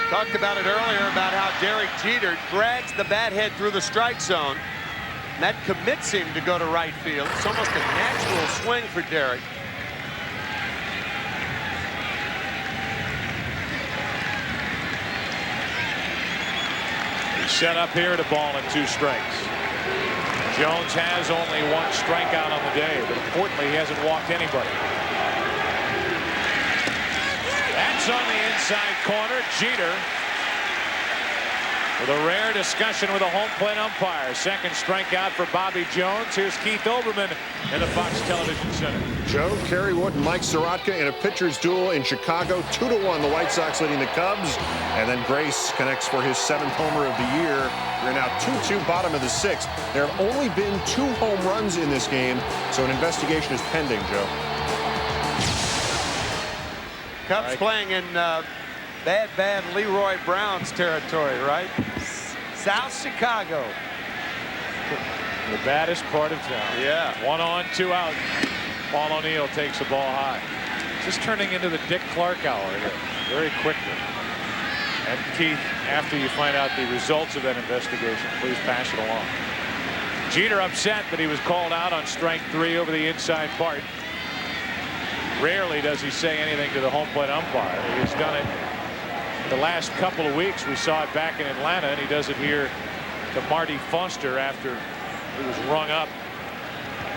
Talked about it earlier about how Derek Jeter drags the bat head through the strike zone. That commits him to go to right field. It's almost a natural swing for Derek. He's set up here at a ball and 2 strikes. Jones has only 1 strikeout on the day, but importantly, he hasn't walked anybody. That's on the inside corner. Jeter with a rare discussion with a home plate umpire. Second strikeout for Bobby Jones. Here's Keith Olbermann in the Fox Television Center. Joe, Kerry Wood, and Mike Sorotka in a pitcher's duel in Chicago. 2-1, the White Sox leading the Cubs. And then Grace connects for his 7th homer of the year. We're now 2-2, bottom of the 6th. There have only been 2 home runs in this game, so an investigation is pending, Joe. Cubs playing in bad Leroy Brown's territory, right? South Chicago. The baddest part of town. Yeah. 1 on, 2 out. Paul O'Neill takes the ball high. Just turning into the Dick Clark hour here very quickly. And Keith, after you find out the results of that investigation, please pass it along. Jeter upset that he was called out on strike 3 over the inside part. Rarely does he say anything to the home plate umpire. He's done it the last couple of weeks. We saw it back in Atlanta, and he does it here to Marty Foster after he was rung up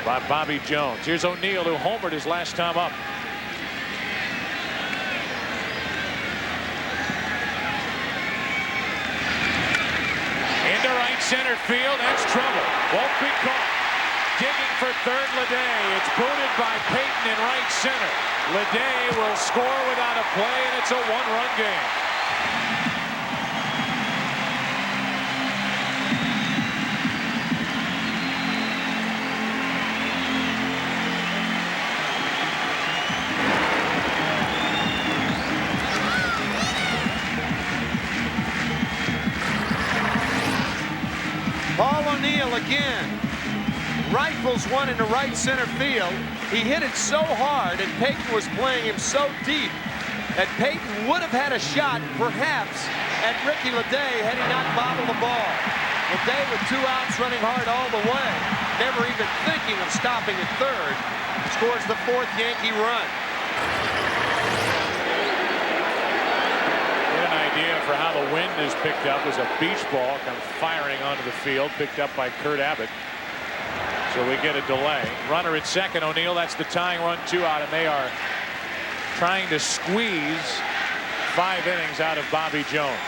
by Bobby Jones. Here's O'Neill, who homered his last time up. center field. That's trouble. Won't be caught. Digging for third, Leday. It's booted by Payton in right center. Leday will score without a play, and it's a one-run game. Paul O'Neill again. Rifles one into right center field. He hit it so hard, and Payton was playing him so deep that Payton would have had a shot, perhaps, at Ricky Leday had he not bobbled the ball. Leday with 2 outs running hard all the way, never even thinking of stopping at third, scores the 4th Yankee run. For how the wind is picked up was a beach ball come firing onto the field, picked up by Kurt Abbott. So we get a delay. Runner at second, O'Neill. That's the tying run, 2 out, and they are trying to squeeze 5 innings out of Bobby Jones.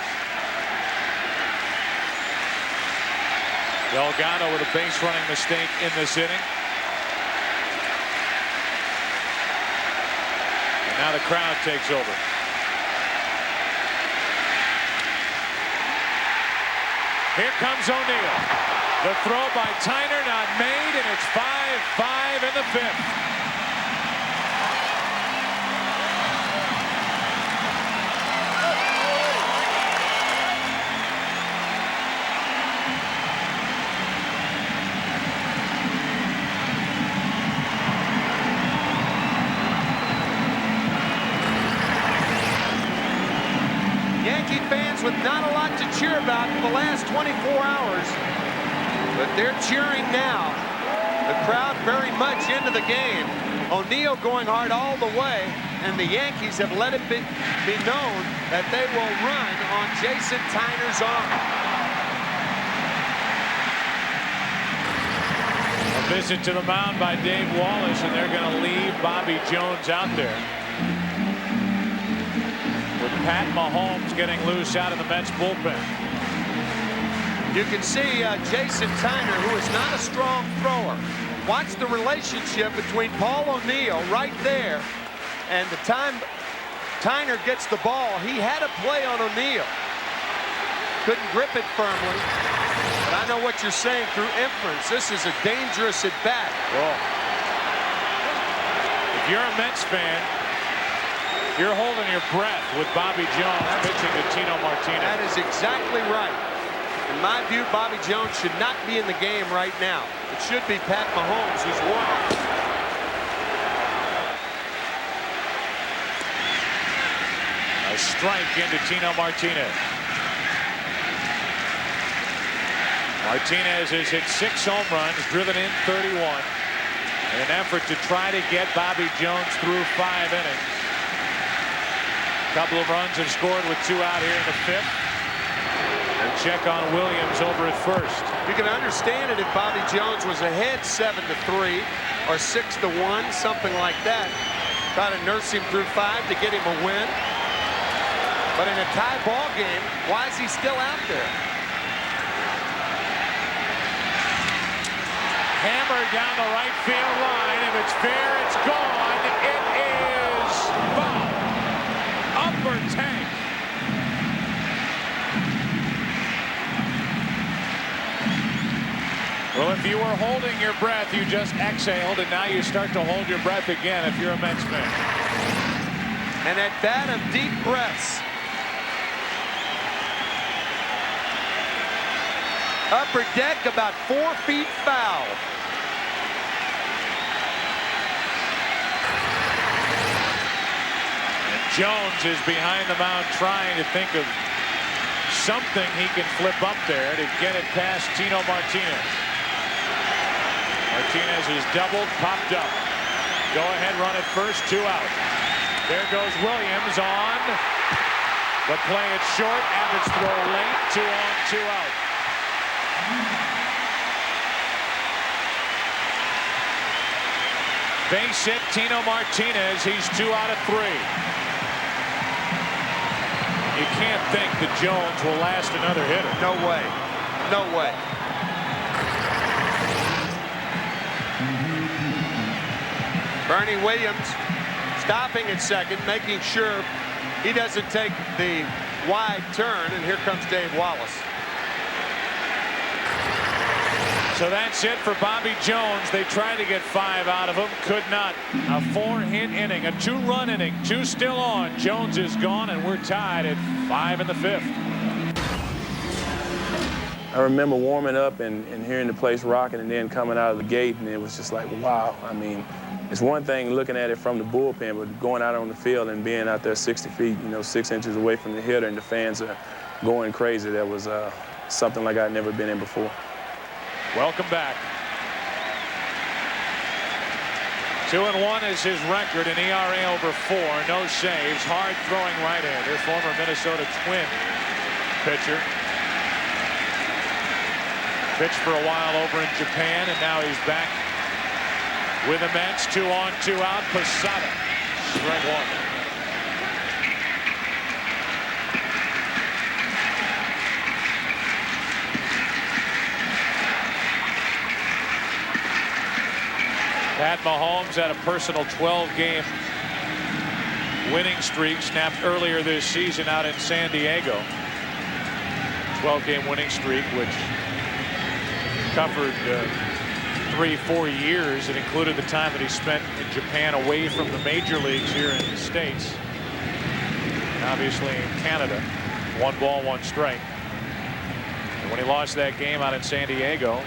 Delgado with a base running mistake in this inning. And now the crowd takes over. Here comes O'Neill. The throw by Tyner not made, and it's 5-5 in the 5th. Yankee fans with not a lot to cheer about for the last 24 hours, but they're cheering now. The crowd very much into the game. O'Neill going hard all the way, and the Yankees have let it be known that they will run on Jason Tyner's arm. A visit to the mound by Dave Wallace, and they're going to leave Bobby Jones out there. With Pat Mahomes getting loose out of the Mets bullpen. You can see Jason Tyner, who is not a strong thrower. Watch the relationship between Paul O'Neill right there, and the time Tyner gets the ball, he had a play on O'Neill. Couldn't grip it firmly, but I know what you're saying through inference. This is a dangerous at bat. If you're a Mets fan, you're holding your breath with Bobby Jones pitching to Tino Martinez. That is exactly right. In my view, Bobby Jones should not be in the game right now. It should be Pat Mahomes who's warming. A strike into Tino Martinez. Martinez has hit 6 home runs, driven in 31. In an effort to try to get Bobby Jones through 5 innings. A couple of runs have scored with 2 out here in the 5th. We'll check on Williams over at first. You can understand it if Bobby Jones was ahead 7-3 or 6-1, something like that. Try to nurse him through 5 to get him a win. But in a tie ball game, why is he still out there? Hammered down the right field line. If it's fair, it's gone. It is foul. Upper tank. Well, if you were holding your breath, you just exhaled, and now you start to hold your breath again if you're a Mets fan. And at bat of deep breaths. Upper deck about 4 feet foul. And Jones is behind the mound trying to think of something he can flip up there to get it past Tino Martinez. Martinez is doubled, popped up. Go ahead run at first, 2 out. There goes Williams on. The play it short. Abbott's throw late. 2 on, 2 out. Base hit Tino Martinez. He's 2 out of 3. You can't think that Jones will last another hitter. No way. No way. Bernie Williams stopping at second, making sure he doesn't take the wide turn, and here comes Dave Wallace. So that's it for Bobby Jones. They tried to get 5 out of him, could not. A 4-hit inning, a 2-run inning, 2 still on. Jones is gone, and we're tied at 5 in the 5th. I remember warming up and hearing the place rocking and then coming out of the gate, and it was just like, wow. I mean, it's one thing looking at it from the bullpen, but going out on the field and being out there 60 feet, 6 inches away from the hitter, and the fans are going crazy, that was something like I'd never been in before. Welcome back. 2-1 is his record, an ERA over 4, no saves, hard throwing right-hander, former Minnesota Twin pitcher. Pitched for a while over in Japan, and now he's back with the Mets. 2 on, 2 out. Posada, strike 1. Pat Mahomes had a personal 12-game winning streak snapped earlier this season out in San Diego. 12-game winning streak, which covered 3-4 years. It included the time that he spent in Japan away from the major leagues here in the States. And obviously in Canada, 1 ball, 1 strike. And when he lost that game out in San Diego,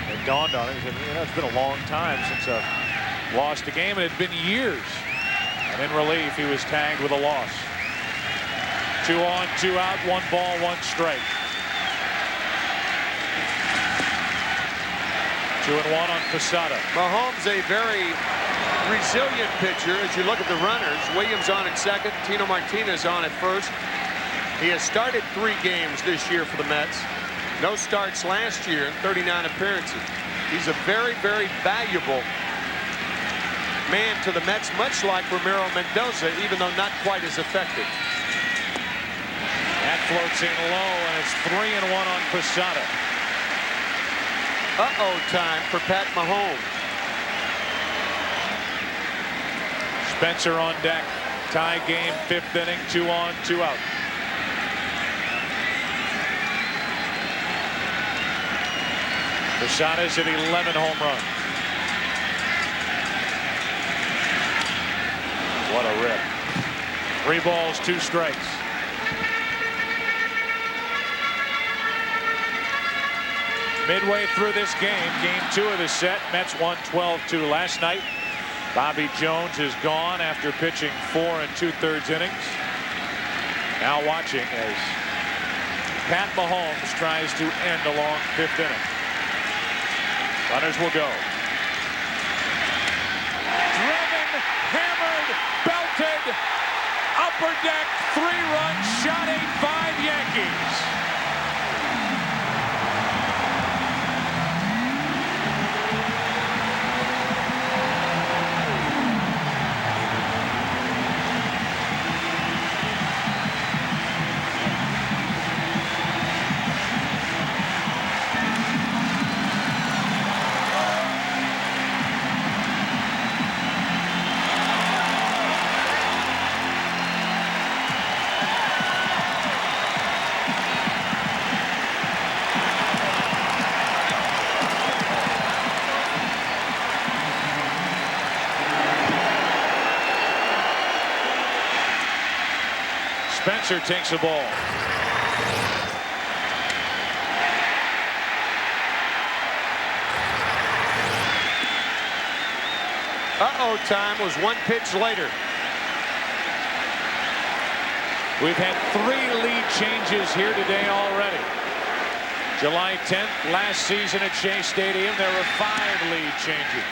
it dawned on him. He said, it's been a long time since I lost a game, and it had been years. And in relief, he was tagged with a loss. 2 on, 2 out, 1 ball, 1 strike. 2-1 on Posada. Mahomes, a very resilient pitcher. As you look at the runners, Williams on at second, Tino Martinez on at first. He has started 3 games this year for the Mets. No starts last year, 39 appearances. He's a very, very valuable man to the Mets, much like Ramiro Mendoza, even though not quite as effective. That floats in low, and it's 3-1 on Posada. Uh-oh time for Pat Mahomes. Spencer on deck. Tie game, 5th inning, 2 on, 2 out. Posada's hit 11 home runs. What a rip. 3 balls, 2 strikes. Midway through this game, game 2 of the set, Mets won 12-2 last night. Bobby Jones is gone after pitching 4 2/3 innings. Now watching as Pat Mahomes tries to end a long 5th inning. Runners will go. Driven, hammered, belted, upper deck, 3-run shot, 8-5 Yankees. Spencer takes a ball. Uh-oh time was 1 pitch later. We've had 3 lead changes here today already. July 10th, last season at Shea Stadium, there were 5 lead changes.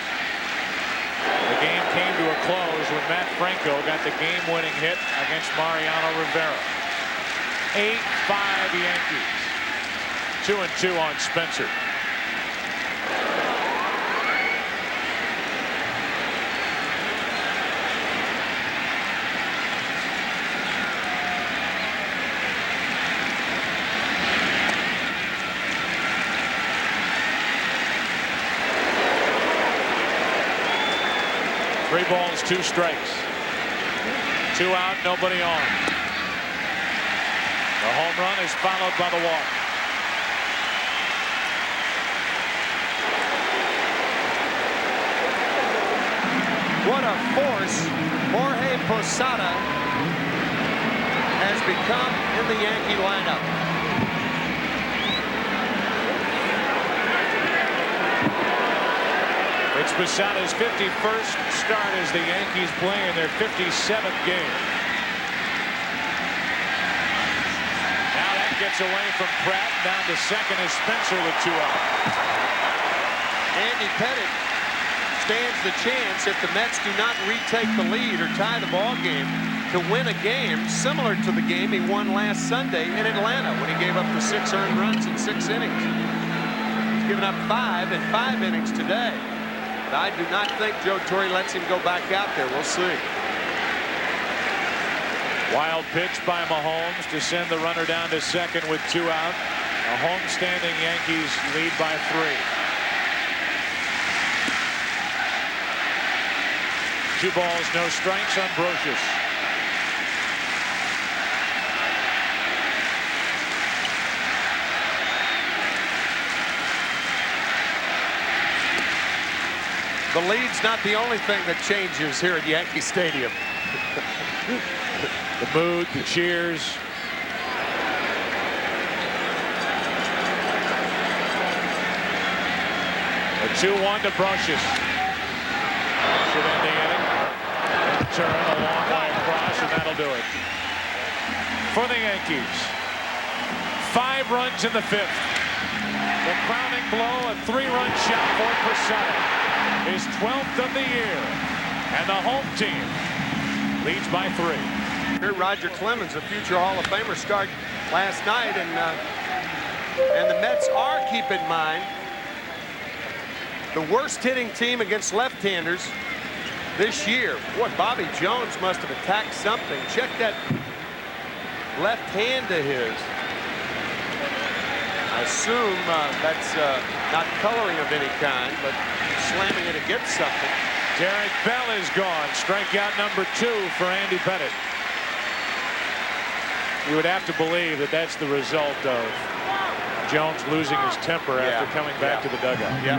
The game came to a close when Matt Franco got the game-winning hit against Mariano Rivera. 8-5 Yankees. 2-2 on Spencer. 3 balls, 2 strikes. 2 out, nobody on. The home run is followed by the walk. What a force Jorge Posada has become in the Yankee lineup. It's Posada's 51st start as the Yankees play in their 57th game. Now that gets away from Pratt. Down to second is Spencer with 2 out. Andy Pettitte stands the chance, if the Mets do not retake the lead or tie the ball game, to win a game similar to the game he won last Sunday in Atlanta when he gave up the 6 earned runs in 6 innings. He's given up 5 in 5 innings today. But I do not think Joe Torre lets him go back out there. We'll see. Wild pitch by Mahomes to send the runner down to second with 2 out. A home-standing Yankees lead by 3. 2 balls, no strikes on Brocious. The lead's not the only thing that changes here at Yankee Stadium. The mood, the cheers. A 2-1 to Brocious. Should end the inning. Turn a long way across, and that'll do it. For the Yankees. 5 runs in the 5th. The crowning blow, a 3-run shot for Posada. His 12th of the year. And the home team leads by 3. Here, Roger Clemens, a future Hall of Famer, started last night, and the Mets are, keep in mind, the worst hitting team against left-handers this year. Boy, Bobby Jones must have attacked something. Check that left hand of his. I assume that's not coloring of any kind, but slamming it against something. Derek Bell is gone. Strikeout number 2 for Andy Pettitte. You would have to believe that that's the result of Jones losing his temper after coming back to the dugout. Yeah.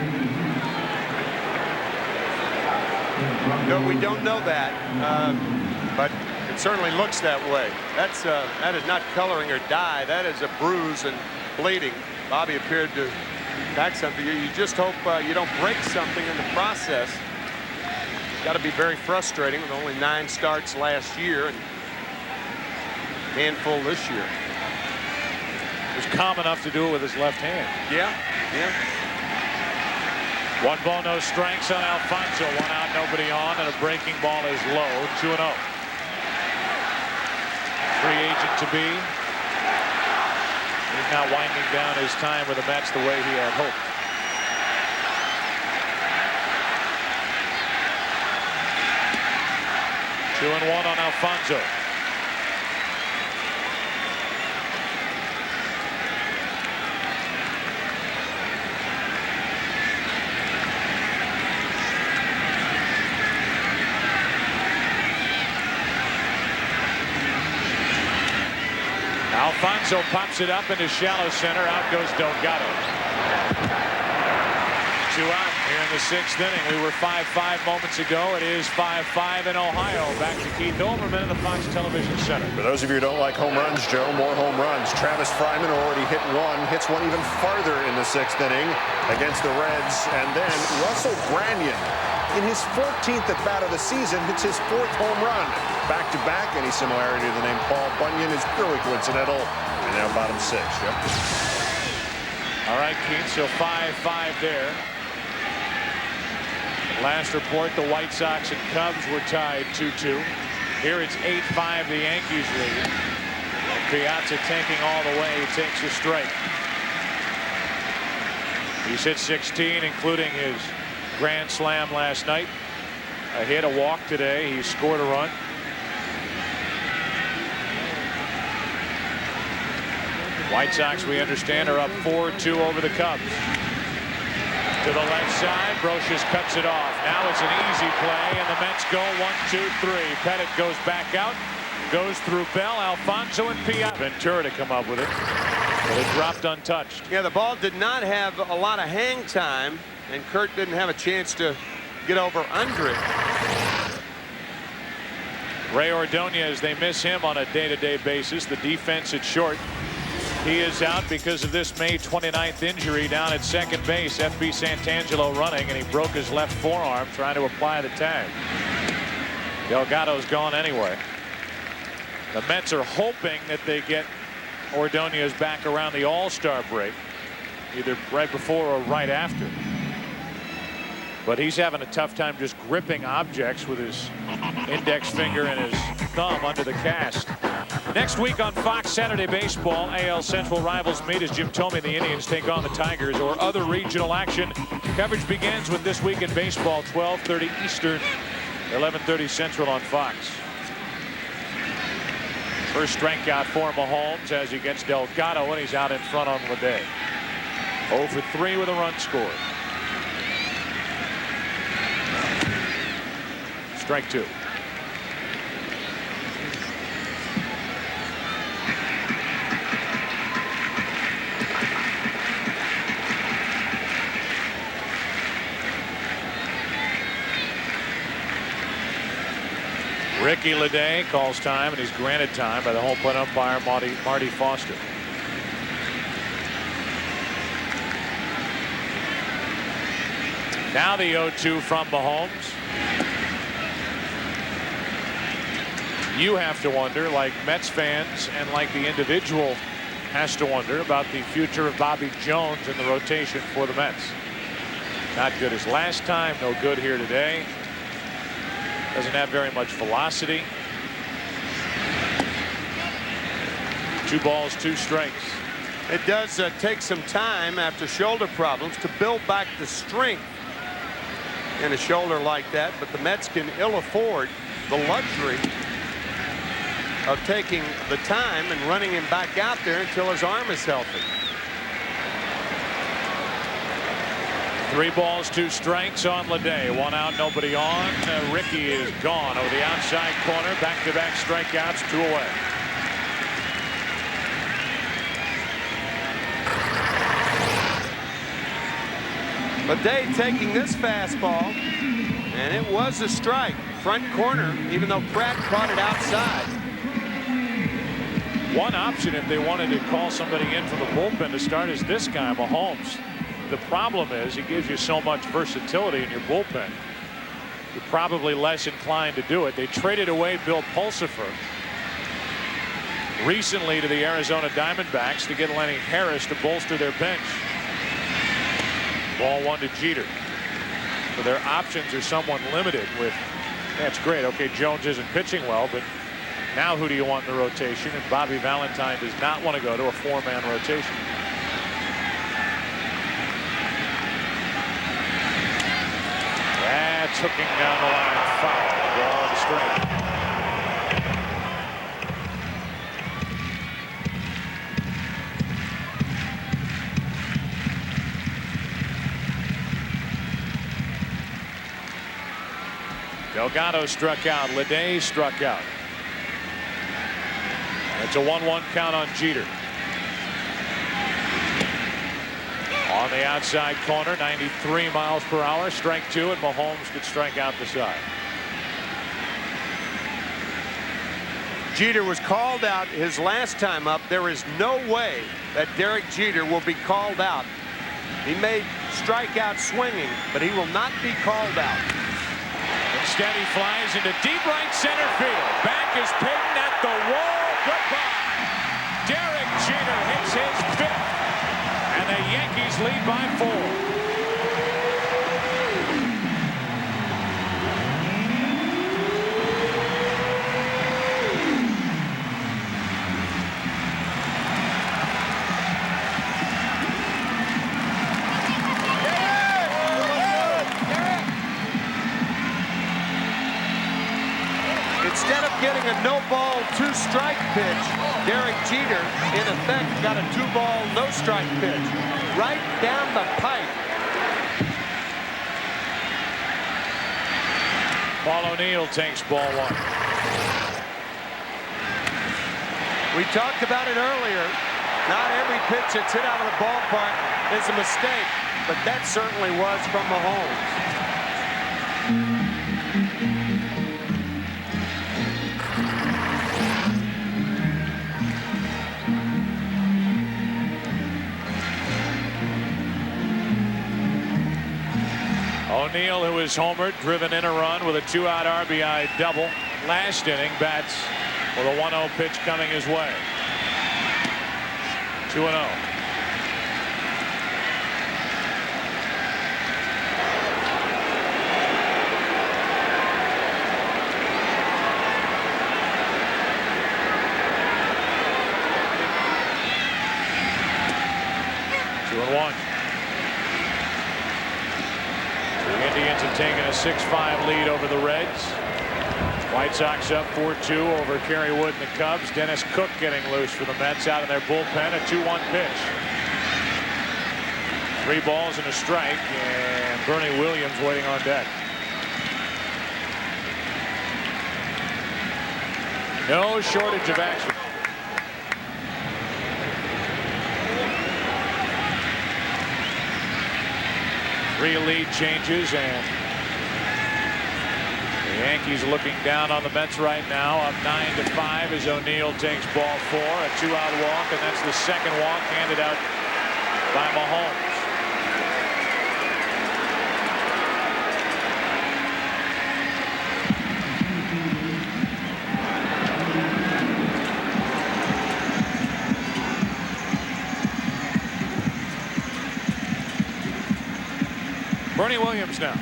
No, we don't know that, but it certainly looks that way. That is not coloring or dye. That is a bruise and bleeding. Bobby appeared to attack something. You just hope you don't break something in the process. It's got to be very frustrating with only 9 starts last year and a handful this year. It was calm enough to do it with his left hand. Yeah, yeah. 1 ball, no strikes on Alfonso. 1 out, nobody on, and a breaking ball is low. 2-0. Free agent to be. He's now winding down his time with the Mets the way he had hoped. Two and 1 on Alfonso. Alfonso pops it up into shallow center. Out goes Delgado. 2 out here in the 6th inning. We were 5-5 moments ago. It is 5-5 in Ohio. Back to Keith Olbermann in the Fox Television Center. For those of you who don't like home runs, Joe, more home runs. Travis Fryman already hit 1, hits 1 even farther in the 6th inning against the Reds. And then Russell Branyan, in his 14th at bat of the season, hits his 4th home run. Back-to-back. Any similarity to the name Paul Bunyan is purely coincidental. And now bottom 6. Yep. All right, Keith, so 5-5 there. Last report, the White Sox and Cubs were tied 2-2. Here it's 8-5, the Yankees lead. And Piazza taking all the way. He takes a strike. He's hit 16, including his grand slam last night. A hit, a walk today. He scored a run. White Sox, we understand, are up 4-2 over the Cubs. To the left side, Brocious cuts it off. Now it's an easy play, and the Mets go 1-2-3. Pettitte goes back out, goes through Bell, Alfonso, and Piazza. Ventura to come up with it, but it dropped untouched. Yeah, the ball did not have a lot of hang time, and Kurt didn't have a chance to get over under it. Ray Ordonez, they miss him on a day-to-day basis. The defense at short. He is out because of this May 29th injury down at second base. F.B. Santangelo running, and he broke his left forearm trying to apply the tag. Delgado's gone anyway. The Mets are hoping that they get Ordonez back around the All-Star break, either right before or right after. But he's having a tough time just gripping objects with his index finger and his thumb under the cast. Next week on Fox Saturday Baseball, AL Central rivals meet as Jim Thome and the Indians take on the Tigers, or other regional action. Coverage begins with This Week in Baseball, 12:30 Eastern, 11:30 Central on Fox. First strikeout for Mahomes as he gets Delgado, and he's out in front on Leday. 0 for 3 with a run scored. Strike two. Ricky Leday calls time, and he's granted time by the home plate umpire Marty Foster. Now the 0-2 from Mahomes. You have to wonder, like Mets fans and like the individual has to wonder about the future of Bobby Jones in the rotation for the Mets. Not good as last time, no good here today. Doesn't have very much velocity. 2 balls, 2 strikes. It does take some time after shoulder problems to build back the strength in a shoulder like that, but the Mets can ill afford the luxury of taking the time and running him back out there until his arm is healthy. 3 balls, 2 strikes on Leday. 1 out, nobody on. Ricky is gone over the outside corner. Back-to-back strikeouts, 2 away. Leday taking this fastball, and it was a strike. Front corner, even though Pratt caught it outside. One option if they wanted to call somebody in from the bullpen to start is this guy, Mahomes. The problem is he gives you so much versatility in your bullpen. You're probably less inclined to do it. They traded away Bill Pulsifer recently to the Arizona Diamondbacks to get Lenny Harris to bolster their bench. Ball 1 to Jeter. So their options are somewhat limited with, that's great. Okay, Jones isn't pitching well, but now who do you want in the rotation? And Bobby Valentine does not want to go to a 4-man rotation. That's hooking down the line, foul. Ball to strike. Delgado struck out. Leday struck out. It's a 1-1 count on Jeter. On the outside corner, 93 miles per hour. Strike 2, and Mahomes could strike out the side. Jeter was called out his last time up. There is no way that Derek Jeter will be called out. He made strikeout swinging, but he will not be called out. Instead, he flies into deep right center field. Back is Payton at the wall. Goodbye. Derek Jeter hits his 5th, and the Yankees lead by 4. Instead of getting a no-ball, 2-strike pitch, Derek Jeter, in effect, got a 2-ball, no-strike pitch right down the pipe. Paul O'Neill takes ball one. We talked about it earlier. Not every pitch that's hit out of the ballpark is a mistake, but that certainly was from Mahomes. O'Neill, who is homered, driven in a run with a 2-out RBI double last inning, bats with a 1-0 pitch coming his way. 2-0. The Indians have taken a 6-5 lead over the Reds. White Sox up 4-2 over Kerry Wood and the Cubs. Dennis Cook getting loose for the Mets out in their bullpen. A 2-1 pitch. 3 balls and a strike, and Bernie Williams waiting on deck. No shortage of action. Three lead changes, and the Yankees looking down on the Mets right now, up 9-5 as O'Neill takes ball 4, a 2-out walk, and that's the second walk handed out by Mahomes. Bernie Williams now.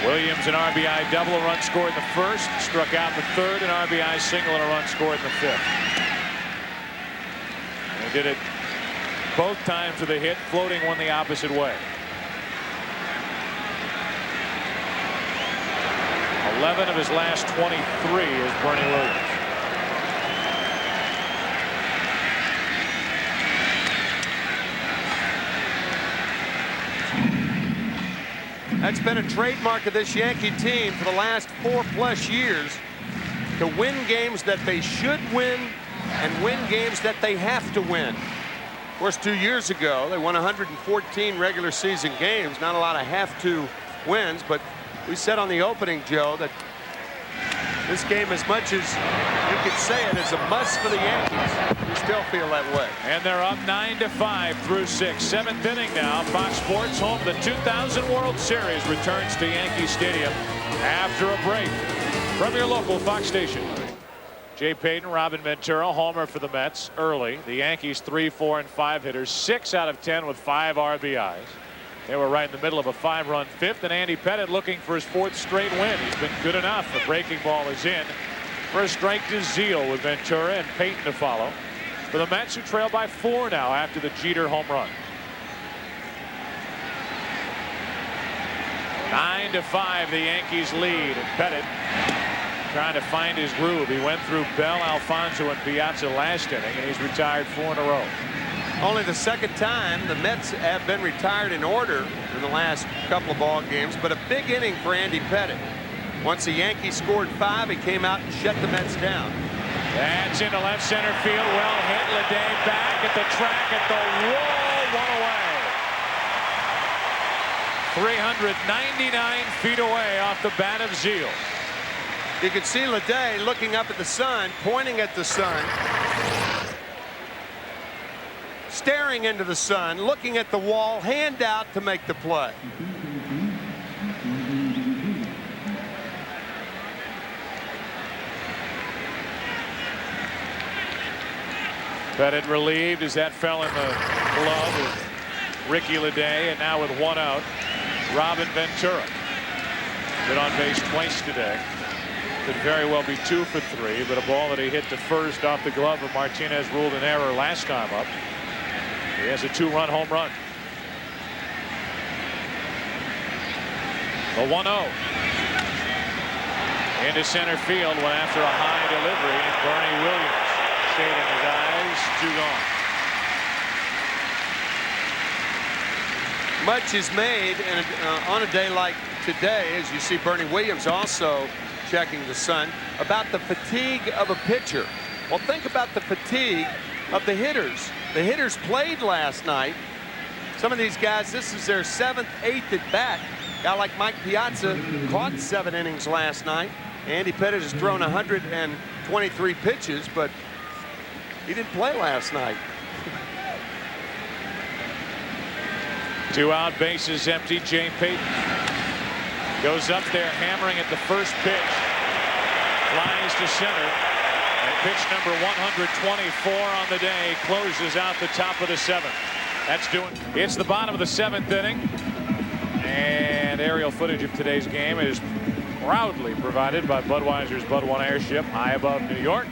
Williams an RBI double, a run scored in the first, struck out in the third, an RBI single and a run scored in the fifth. And he did it both times with a hit, floating one the opposite way. 11 of his last 23 is Bernie Williams. That's been a trademark of this Yankee team for the last 4+ years, to win games that they should win and win games that they have to win. Of course, 2 years ago, they won 114 regular season games. Not a lot of have-to wins, but we said on the opening, Joe, that this game, as much as you could say it, is a must for the Yankees. We still feel that way. And they're up 9-5 through 6. 7th inning now. Fox Sports, home of the 2000 World Series, returns to Yankee Stadium after a break. From your local Fox station. Jay Payton, Robin Ventura, homer for the Mets early. The Yankees 3, 4, and 5 hitters, 6 out of 10 with 5 RBIs. They were right in the middle of a 5-run fifth, and Andy Pettitte looking for his 4th straight win. He's been good enough. The breaking ball is in for a strike to Zeal with Ventura and Payton to follow. For the Mets, who trail by 4 now after the Jeter home run. 9-5, the Yankees lead, and Pettitte trying to find his groove. He went through Bell, Alfonso, and Piazza last inning, and he's retired 4 in a row. Only the second time the Mets have been retired in order in the last couple of ball games, but a big inning for Andy Pettitte. Once the Yankees scored 5, he came out and shut the Mets down. That's into left center field. Well hit. Leday back at the track at the wall. 1 away. 399 feet away off the bat of Zeal. You can see Leday looking up at the sun, pointing at the sun, staring into the sun, looking at the wall, hand out to make the play. Pettitte relieved as that fell in the glove of Ricky Leday, and now with 1 out, Robin Ventura. Been on base twice today. Could very well be 2 for 3, but a ball that he hit to first off the glove of Martinez ruled an error last time up. He has a 2-run home run. The 1-0. Into center field went after a high delivery, and Bernie Williams shading his eyes. 2 gone. much is made and on a day like today, as you see Bernie Williams also checking the sun, about the fatigue of a pitcher. Well, think about the fatigue of the hitters. The hitters played last night. Some of these guys, this is their 7th, 8th at bat. A guy like Mike Piazza caught 7 innings last night. Andy Pettitte has thrown 123 pitches, but he didn't play last night. 2 out, bases empty. Jay Payton goes up there, hammering at the first pitch. Flies to center. And pitch number 124 on the day closes out the top of the 7th. That's doing. It's the bottom of the 7th inning. And aerial footage of today's game is proudly provided by Budweiser's Bud One Airship, high above New York.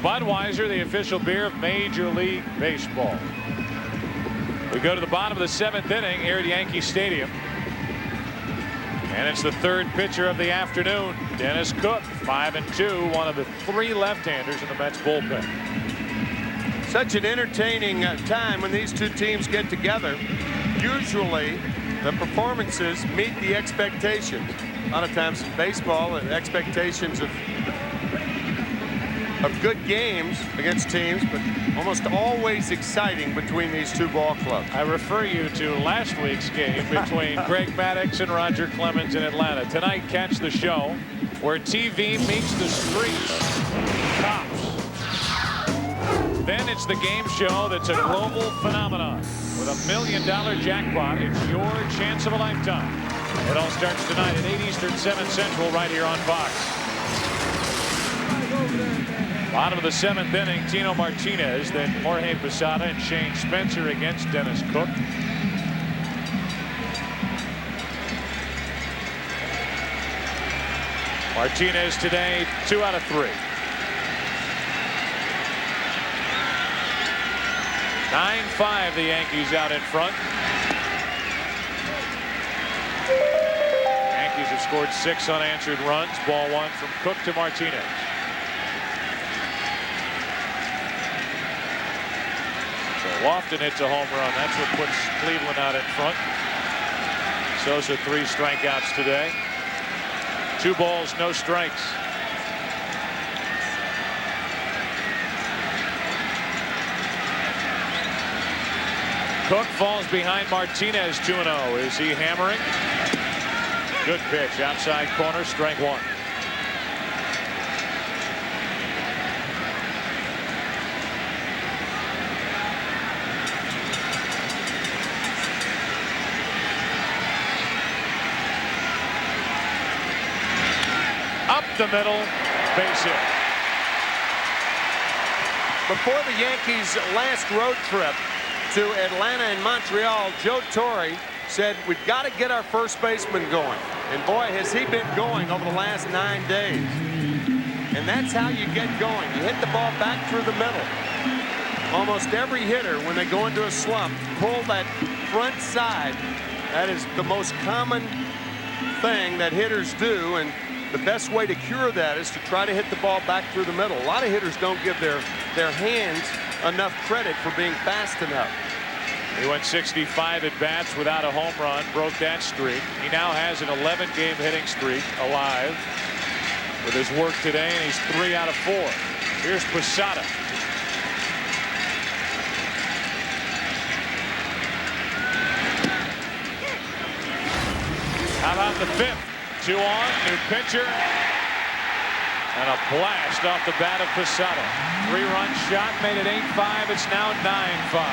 Budweiser, the official beer of Major League Baseball. We go to the bottom of the 7th inning here at Yankee Stadium. And it's the 3rd pitcher of the afternoon, Dennis Cook, 5-2, one of the 3 left-handers in the Mets bullpen. Such an entertaining time when these two teams get together. Usually the performances meet the expectations. A lot of times in baseball, expectations of good games against teams, but almost always exciting between these two ball clubs. I refer you to last week's game between Greg Maddux and Roger Clemens in Atlanta. Tonight, catch the show where TV meets the streets. Cops. Then it's the game show that's a global phenomenon. With $1 million jackpot, it's your chance of a lifetime. It all starts tonight at 8 Eastern, 7 Central, right here on Fox. Bottom of the 7th inning, Tino Martinez, then Jorge Posada and Shane Spencer against Dennis Cook. Martinez today, 2 out of 3. 9-5 the Yankees out in front. Yankees have scored 6 unanswered runs. Ball 1 from Cook to Martinez. Lofton hits a home run. That's what puts Cleveland out in front. Sosa 3 strikeouts today. 2 balls, no strikes. Cook falls behind Martinez 2-0. Is he hammering? Good pitch outside corner, strike 1. The middle, base hit. Before the Yankees' last road trip to Atlanta and Montreal, Joe Torre said, we've got to get our first baseman going. And boy, has he been going over the last 9 days. And that's how you get going. You hit the ball back through the middle. Almost every hitter, when they go into a slump, pull that front side. That is the most common thing that hitters do. And the best way to cure that is to try to hit the ball back through the middle. A lot of hitters don't give their hands enough credit for being fast enough. He went 65 at bats without a home run, broke that streak. He now has an 11-game hitting streak alive with his work today, and he's 3 out of 4. Here's Posada. How about the 5th? 2 on, new pitcher, and a blast off the bat of Posada. 3-run shot made it 8-5. It's now 9-5.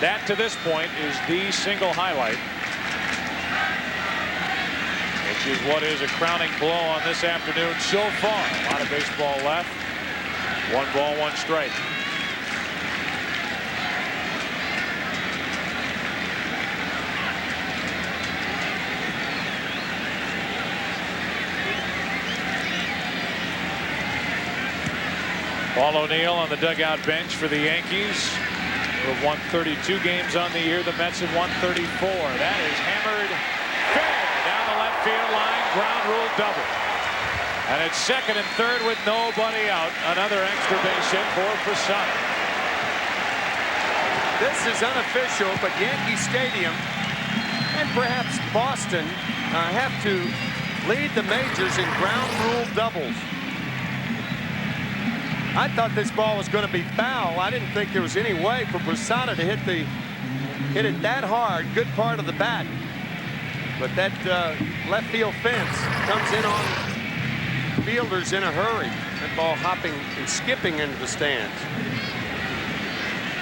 That to this point is the single highlight, which is what is a crowning blow on this afternoon so far. A lot of baseball left. 1 ball, 1 strike. Paul O'Neill on the dugout bench for the Yankees, who have won 32 games on the year. The Mets have won 34. That is hammered fair down the left field line. Ground rule double. And it's 2nd and 3rd with nobody out. Another extra base hit for Posada. This is unofficial, but Yankee Stadium perhaps Boston have to lead the majors in ground rule doubles. I thought this ball was going to be foul. I didn't think there was any way for Posada to hit it that hard. Good part of the bat. But that left field fence comes in on fielders in a hurry. That ball hopping and skipping into the stands.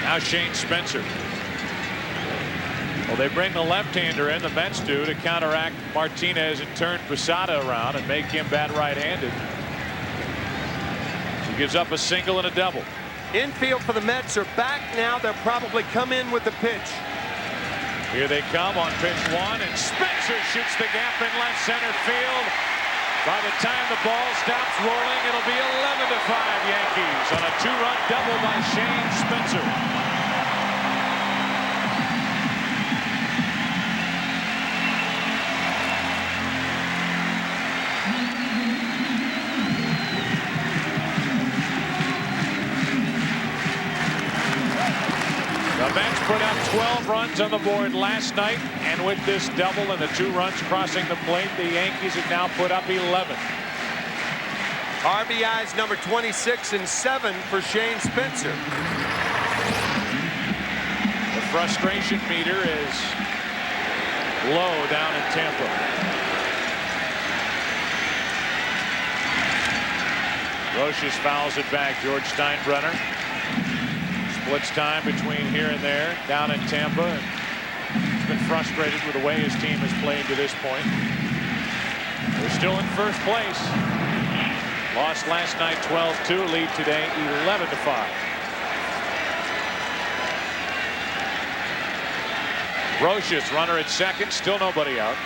Now Shane Spencer. Well, they bring the left-hander in, the Mets do, to counteract Martinez and turn Posada around and make him bat right-handed. He gives up a single and a double. Infield for the Mets are back now. They'll probably come in with the pitch. Here they come on pitch one, and Spencer shoots the gap in left center field. By the time the ball stops rolling, it'll be 11-5 Yankees on a 2-run double by Shane Spencer. The Mets put up 12 runs on the board last night, and with this double and the 2 runs crossing the plate, the Yankees have now put up 11. RBIs number 26 and 7 for Shane Spencer. The frustration meter is low down in Tampa. Roches fouls it back. George Steinbrenner splits time between here and there down in Tampa. He's been frustrated with the way his team has played to this point. They're still in first place. Lost last night 12-2, lead today 11-5. Roches, runner at second, still nobody out.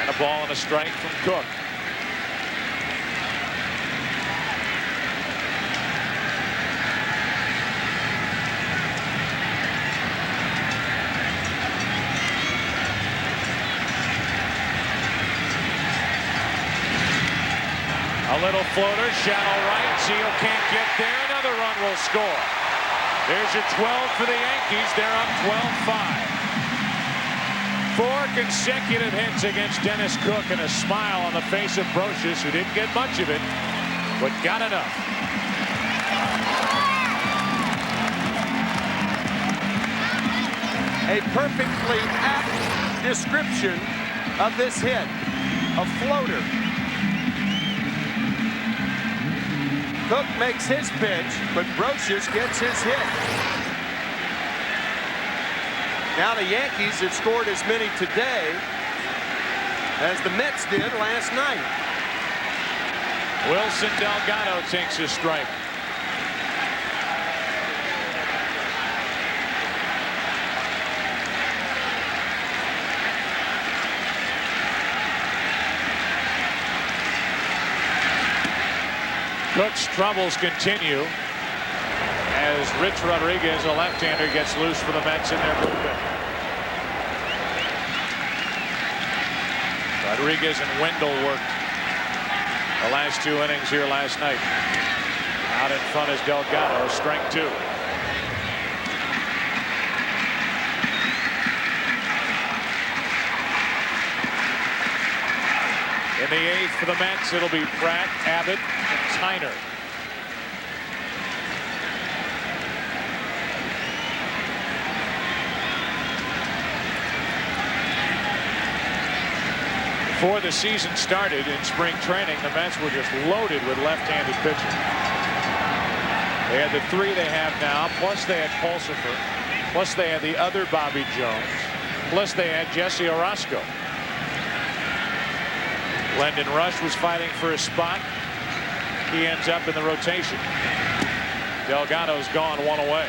And a ball and a strike from Cook. A little floater, shallow right. Zeal can't get there. Another run will score. There's your 12 for the Yankees. They're up 12-5. 4 consecutive hits against Dennis Cook, and a smile on the face of Roches, who didn't get much of it, but got enough. A perfectly apt description of this hit. A floater. Cook makes his pitch, but Roches gets his hit. Now the Yankees have scored as many today as the Mets did last night. Wilson Delgado takes a strike. Cook's troubles continue as Rich Rodriguez, a left-hander, gets loose for the Mets in their bullpen. Rodriguez and Wendell worked the last 2 innings here last night. Out in front is Delgado, strike 2. In the 8th for the Mets, it'll be Pratt, Abbott, and Tyner. Before the season started in spring training, the Mets were just loaded with left-handed pitching. They had the 3 they have now, plus they had Pulsifer, plus they had the other Bobby Jones, plus they had Jesse Orozco. Lyndon Rush was fighting for a spot. He ends up in the rotation. Delgado's gone 1 away.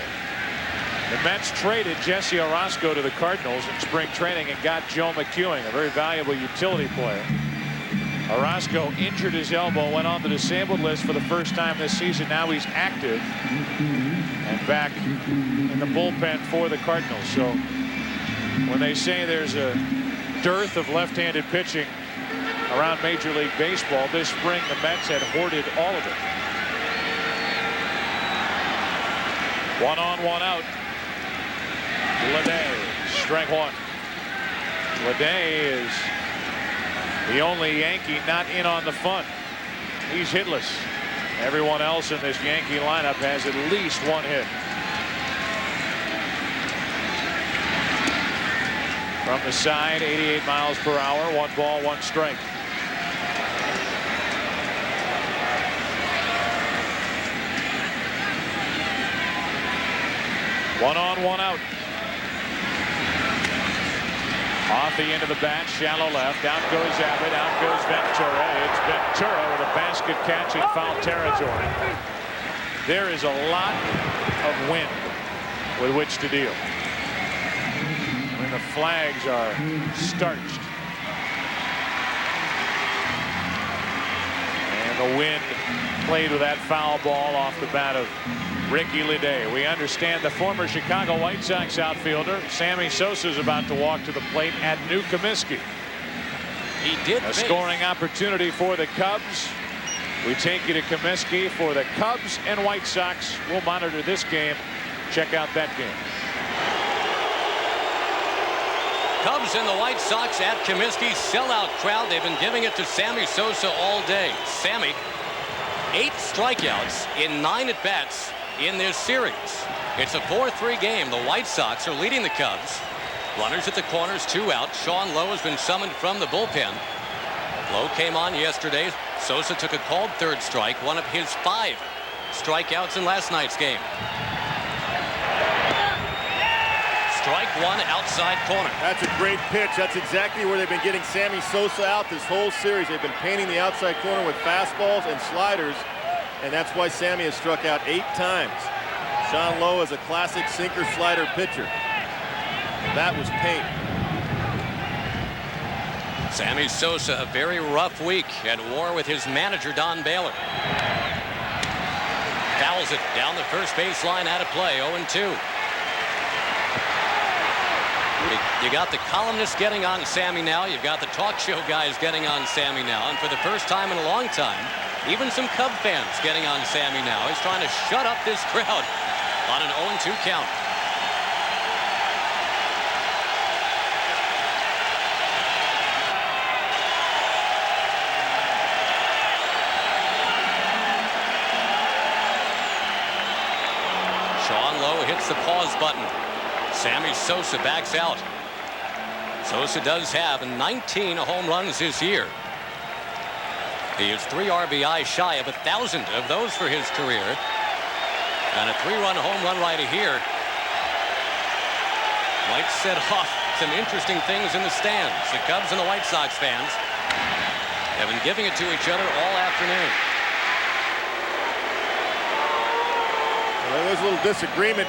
The Mets traded Jesse Orozco to the Cardinals in spring training and got Joe McEwing, a very valuable utility player. Orozco injured his elbow, went on the disabled list for the first time this season. Now he's active and back in the bullpen for the Cardinals. So when they say there's a dearth of left-handed pitching around Major League Baseball, this spring the Mets had hoarded all of it. 1 on, 1 out. Lede strike one. Leday is the only Yankee not in on the fun. He's hitless. Everyone else in this Yankee lineup has at least one hit. From the side, 88 miles per hour, 1 ball, 1 strike. One on, one out. Off the end of the bat, shallow left. Out goes Abbott, out goes Ventura. It's Ventura with a basket catch in foul territory. There is a lot of wind with which to deal. When the flags are starched. And the wind played with that foul ball off the bat of Ricky Leday. We understand the former Chicago White Sox outfielder Sammy Sosa is about to walk to the plate at New Comiskey. He did a scoring opportunity for the Cubs. We take you to Comiskey for the Cubs and White Sox. We'll monitor this game. Check out that game. Cubs and the White Sox at Comiskey. Sellout crowd. They've been giving it to Sammy Sosa all day. Sammy, 8 strikeouts in 9 at-bats in this series. It's a 4-3 game. The White Sox are leading the Cubs. Runners at the corners, 2 out. Sean Lowe has been summoned from the bullpen. Lowe came on yesterday. Sosa took a called 3rd strike, one of his 5 strikeouts in last night's game. Strike 1, outside corner. That's a great pitch. That's exactly where they've been getting Sammy Sosa out this whole series. They've been painting the outside corner with fastballs and sliders, and that's why Sammy has struck out 8 times. Sean Lowe is a classic sinker slider pitcher. That was paint. Sammy Sosa, a very rough week, at war with his manager Don Baylor. Fouls it down the first baseline, out of play. 0-2. You got the columnists getting on Sammy now. You've got the talk show guys getting on Sammy now. And for the first time in a long time, even some Cub fans getting on Sammy now. He's trying to shut up this crowd on an 0-2 count. Sean Lowe hits the pause button. Sammy Sosa backs out. Sosa does have 19 home runs this year. He is 3 RBI shy of 1,000 of those for his career. And a 3-run home run right here might set off some interesting things in the stands. The Cubs and the White Sox fans have been giving it to each other all afternoon. Well, there's a little disagreement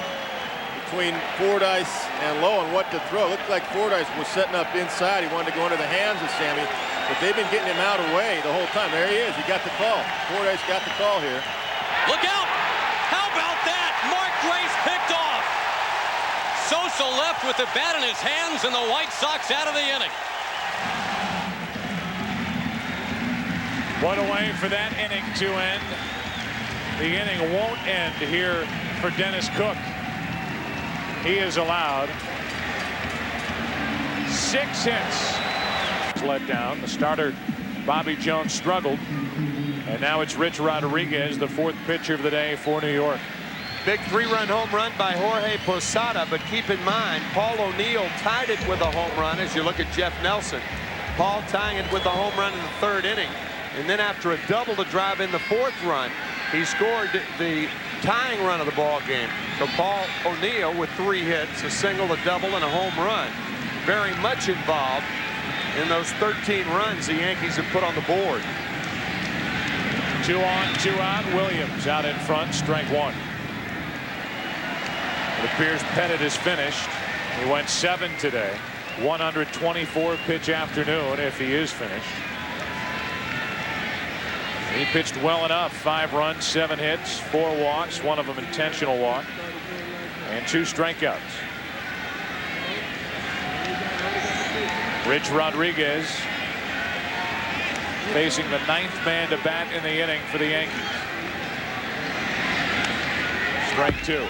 between Fordyce and Lowe on what to throw. Looked like Fordyce was setting up inside. He wanted to go into the hands of Sammy, but they've been getting him out of the way the whole time. There he is. He got the call. Fordyce got the call here. Look out! How about that? Mark Grace picked off. Sosa left with the bat in his hands, and the White Sox out of the inning. What a way for that inning to end. The inning won't end here for Dennis Cook. He is allowed 6 hits. Let down. The starter, Bobby Jones, struggled. And now it's Rich Rodriguez, the 4th pitcher of the day for New York. Big 3-run home run by Jorge Posada, but keep in mind, Paul O'Neill tied it with a home run as you look at Jeff Nelson. Paul tying it with a home run in the 3rd inning. And then after a double to drive in the 4th run, he scored the tying run of the ball game. So Paul O'Neill with 3 hits, a single, a double, and a home run. Very much involved in those 13 runs the Yankees have put on the board. 2 on, 2 out. Williams out in front, strike 1. It appears Pettitte is finished. He went 7 today. 124 pitch afternoon if he is finished. He pitched well enough. 5 runs, 7 hits, 4 walks, one of them intentional walk, and 2 strikeouts. Rich Rodriguez facing the 9th man to bat in the inning for the Yankees. Strike 2.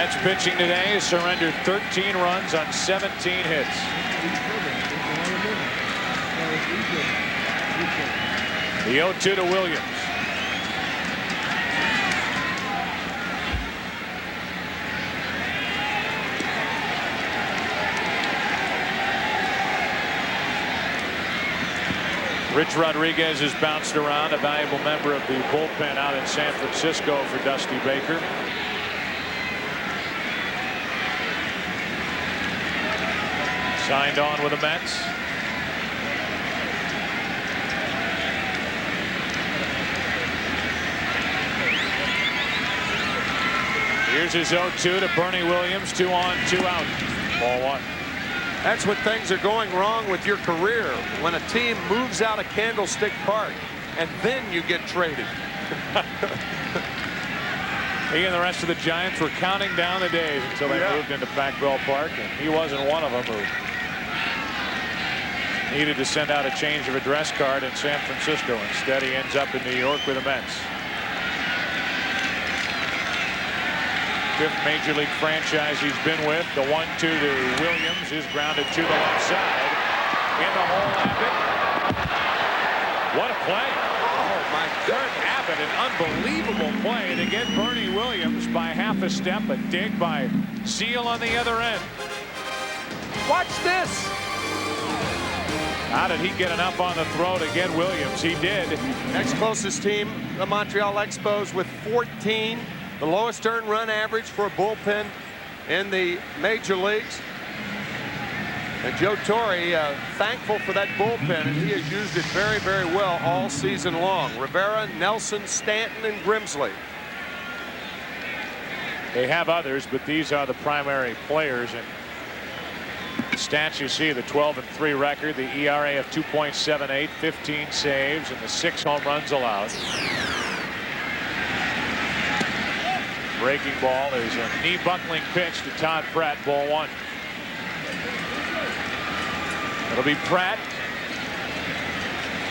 Mets pitching today surrendered 13 runs on 17 hits. The 0-2 to Williams. Rich Rodriguez has bounced around, a valuable member of the bullpen out in San Francisco for Dusty Baker. Signed on with the Mets. Here's his 0-2 to Bernie Williams. 2 on, 2 out. Ball 1. That's when things are going wrong with your career, when a team moves out of Candlestick Park and then you get traded. He and the rest of the Giants were counting down the days until they moved into Pac Bell Park, and he wasn't one of them who needed to send out a change of address card in San Francisco. Instead, he ends up in New York with the Mets. 5th major league franchise he's been with. The 1-2 to Williams is grounded to the left side. In the hole, Abbott. What a play. Oh, my God. Abbott, an unbelievable play to get Bernie Williams by half a step. A dig by Seal on the other end. Watch this. How did he get enough on the throw to get Williams? He did. Next closest team, the Montreal Expos, with 14. The lowest earned run average for a bullpen in the major leagues. And Joe Torre thankful for that bullpen, and he has used it very, very well all season long. Rivera, Nelson, Stanton, and Grimsley. They have others, but these are the primary players. And the stats you see, the 12-3 record, the ERA of 2.78, 15 saves, and the 6 home runs allowed. Breaking ball. There's a knee buckling pitch to Todd Pratt. Ball 1. It'll be Pratt.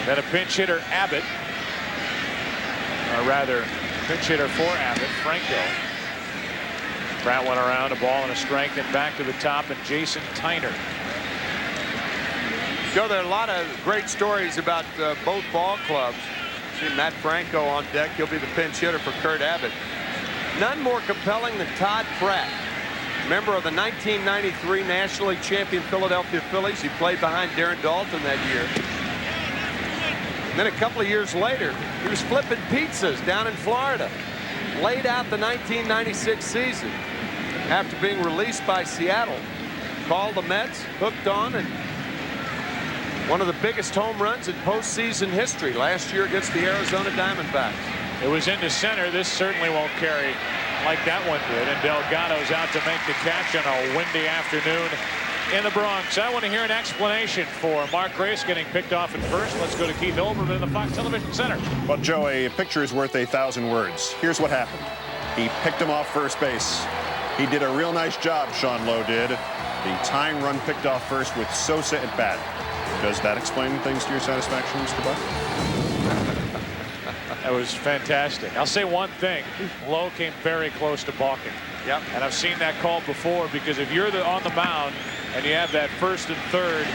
Then a pinch hitter, Abbott. Or rather, pinch hitter for Abbott, Franco. Pratt went around, a ball and a strike, and back to the top, and Jason Tyner. Joe, there are a lot of great stories about both ball clubs. See Matt Franco on deck. He'll be the pinch hitter for Kurt Abbott. None more compelling than Todd Pratt, member of the 1993 National League champion Philadelphia Phillies. He played behind Darren Dalton that year. And then a couple of years later, he was flipping pizzas down in Florida. Laid out the 1996 season after being released by Seattle. Called the Mets, hooked on, and one of the biggest home runs in postseason history last year against the Arizona Diamondbacks. It was into center. This certainly won't carry like that one did. And Delgado's out to make the catch on a windy afternoon in the Bronx. I want to hear an explanation for Mark Grace getting picked off at first. Let's go to Keith Olbermann in the Fox Television Center. Well, Joe, a picture is worth 1,000 words. Here's what happened. He picked him off first base. He did a real nice job, Sean Lowe did. The tying run picked off first with Sosa at bat. Does that explain things to your satisfaction, Mr. Buck? That was fantastic. I'll say one thing. Lowe came very close to balking. Yep. And I've seen that call before, because if you're on the mound and you have that first and third,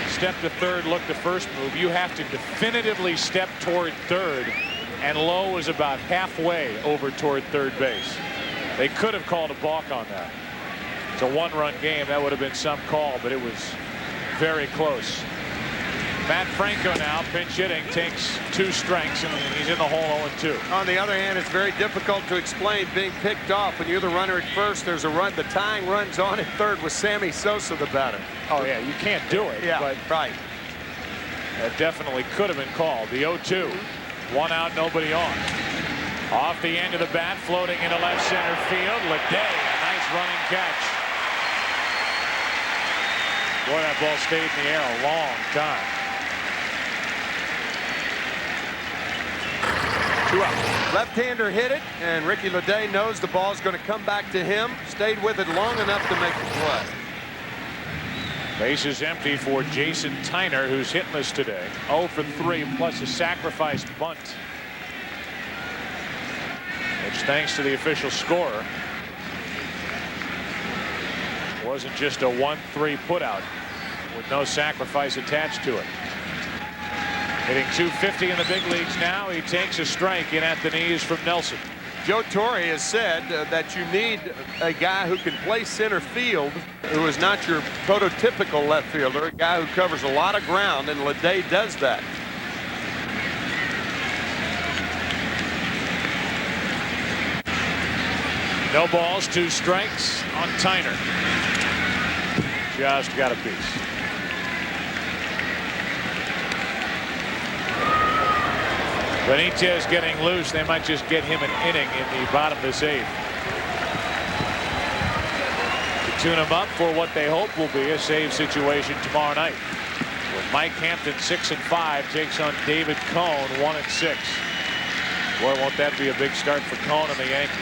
step to third, look to first move, you have to definitively step toward third. And Lowe was about halfway over toward third base. They could have called a balk on that. It's a 1-run game. That would have been some call, but it was very close. Matt Franco now pinch hitting, takes 2 strikes, and he's in the hole 0-2. On the other hand, it's very difficult to explain being picked off when you're the runner at first. There's a run. The tying run's on at third with Sammy Sosa, the batter. Oh yeah, you can't do it. Yeah, but right. That definitely could have been called. The 0-2, 1 out, nobody on. Off the end of the bat, floating into left center field. Leday, a nice running catch. Boy, that ball stayed in the air a long time. 2 out. Left-hander hit it, and Ricky Leday knows the ball's going to come back to him. Stayed with it long enough to make the play. Base is empty for Jason Tyner, who's hitless today. 0 for 3, plus a sacrificed bunt, which, thanks to the official scorer, wasn't just a 1-3 putout with no sacrifice attached to it. Hitting .250 in the big leagues now. He takes a strike in at the knees from Nelson. Joe Torre has said that you need a guy who can play center field, who is not your prototypical left fielder, a guy who covers a lot of ground, and Leday does that. No balls, 2 strikes on Tyner. Just got a piece. Benitez getting loose. They might just get him an inning in the bottom of this 8th. To tune him up for what they hope will be a save situation tomorrow night. With Mike Hampton 6-5 takes on David Cone 1-6. Boy, won't that be a big start for Cone and the Yankees.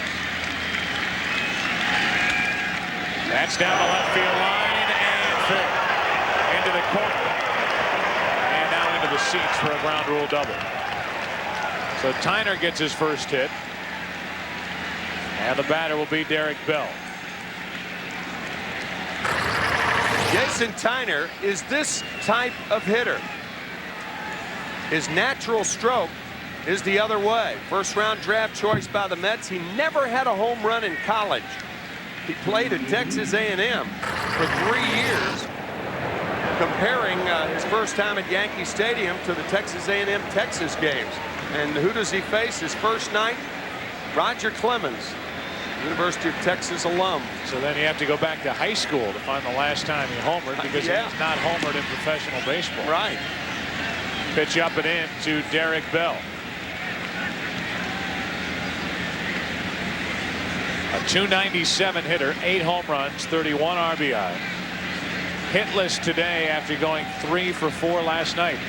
That's down the left field line and fair. Into the corner. And now into the seats for a ground rule double. So Tyner gets his first hit. And the batter will be Derek Bell. Jason Tyner is this type of hitter. His natural stroke is the other way. First round draft choice by the Mets. He never had a home run in college. He played at Texas A&M for 3 years. Comparing his first time at Yankee Stadium to the Texas A&M Texas games. And who does he face his first night? Roger Clemens, University of Texas alum. So then you have to go back to high school to find the last time he homered, because he's not homered in professional baseball. Right. Pitch up and in to Derek Bell. A .297 hitter, 8 home runs, 31 RBI. Hitless today after going 3 for 4 last night.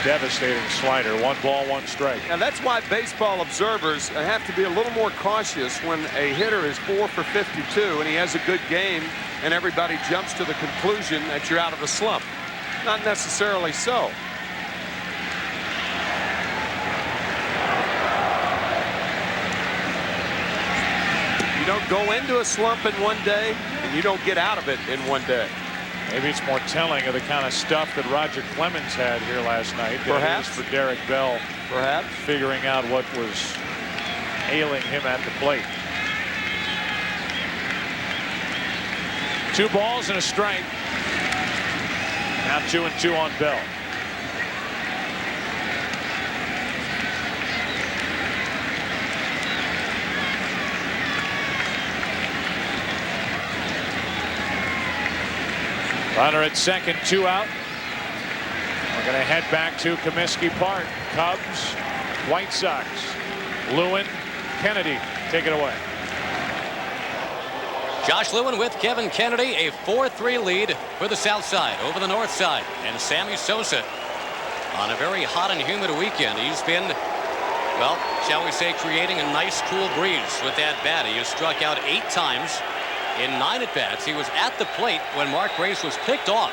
Devastating slider. 1 ball, 1 strike. And that's why baseball observers have to be a little more cautious when a hitter is 4 for 52 and he has a good game and everybody jumps to the conclusion that you're out of a slump. Not necessarily so. You don't go into a slump in one day and you don't get out of it in one day. Maybe it's more telling of the kind of stuff that Roger Clemens had here last night. Perhaps. For Derek Bell. Perhaps. Figuring out what was ailing him at the plate. 2 balls and a strike. Now 2-2 on Bell. Runner at second, 2 out. We're going to head back to Comiskey Park. Cubs, White Sox. Lewin, Kennedy, take it away. Josh Lewin with Kevin Kennedy, a 4-3 lead for the South Side over the North Side. And Sammy Sosa on a very hot and humid weekend. He's been, well, shall we say, creating a nice cool breeze with that bat. He has struck out 8 times. In 9 at-bats. He was at the plate when Mark Grace was picked off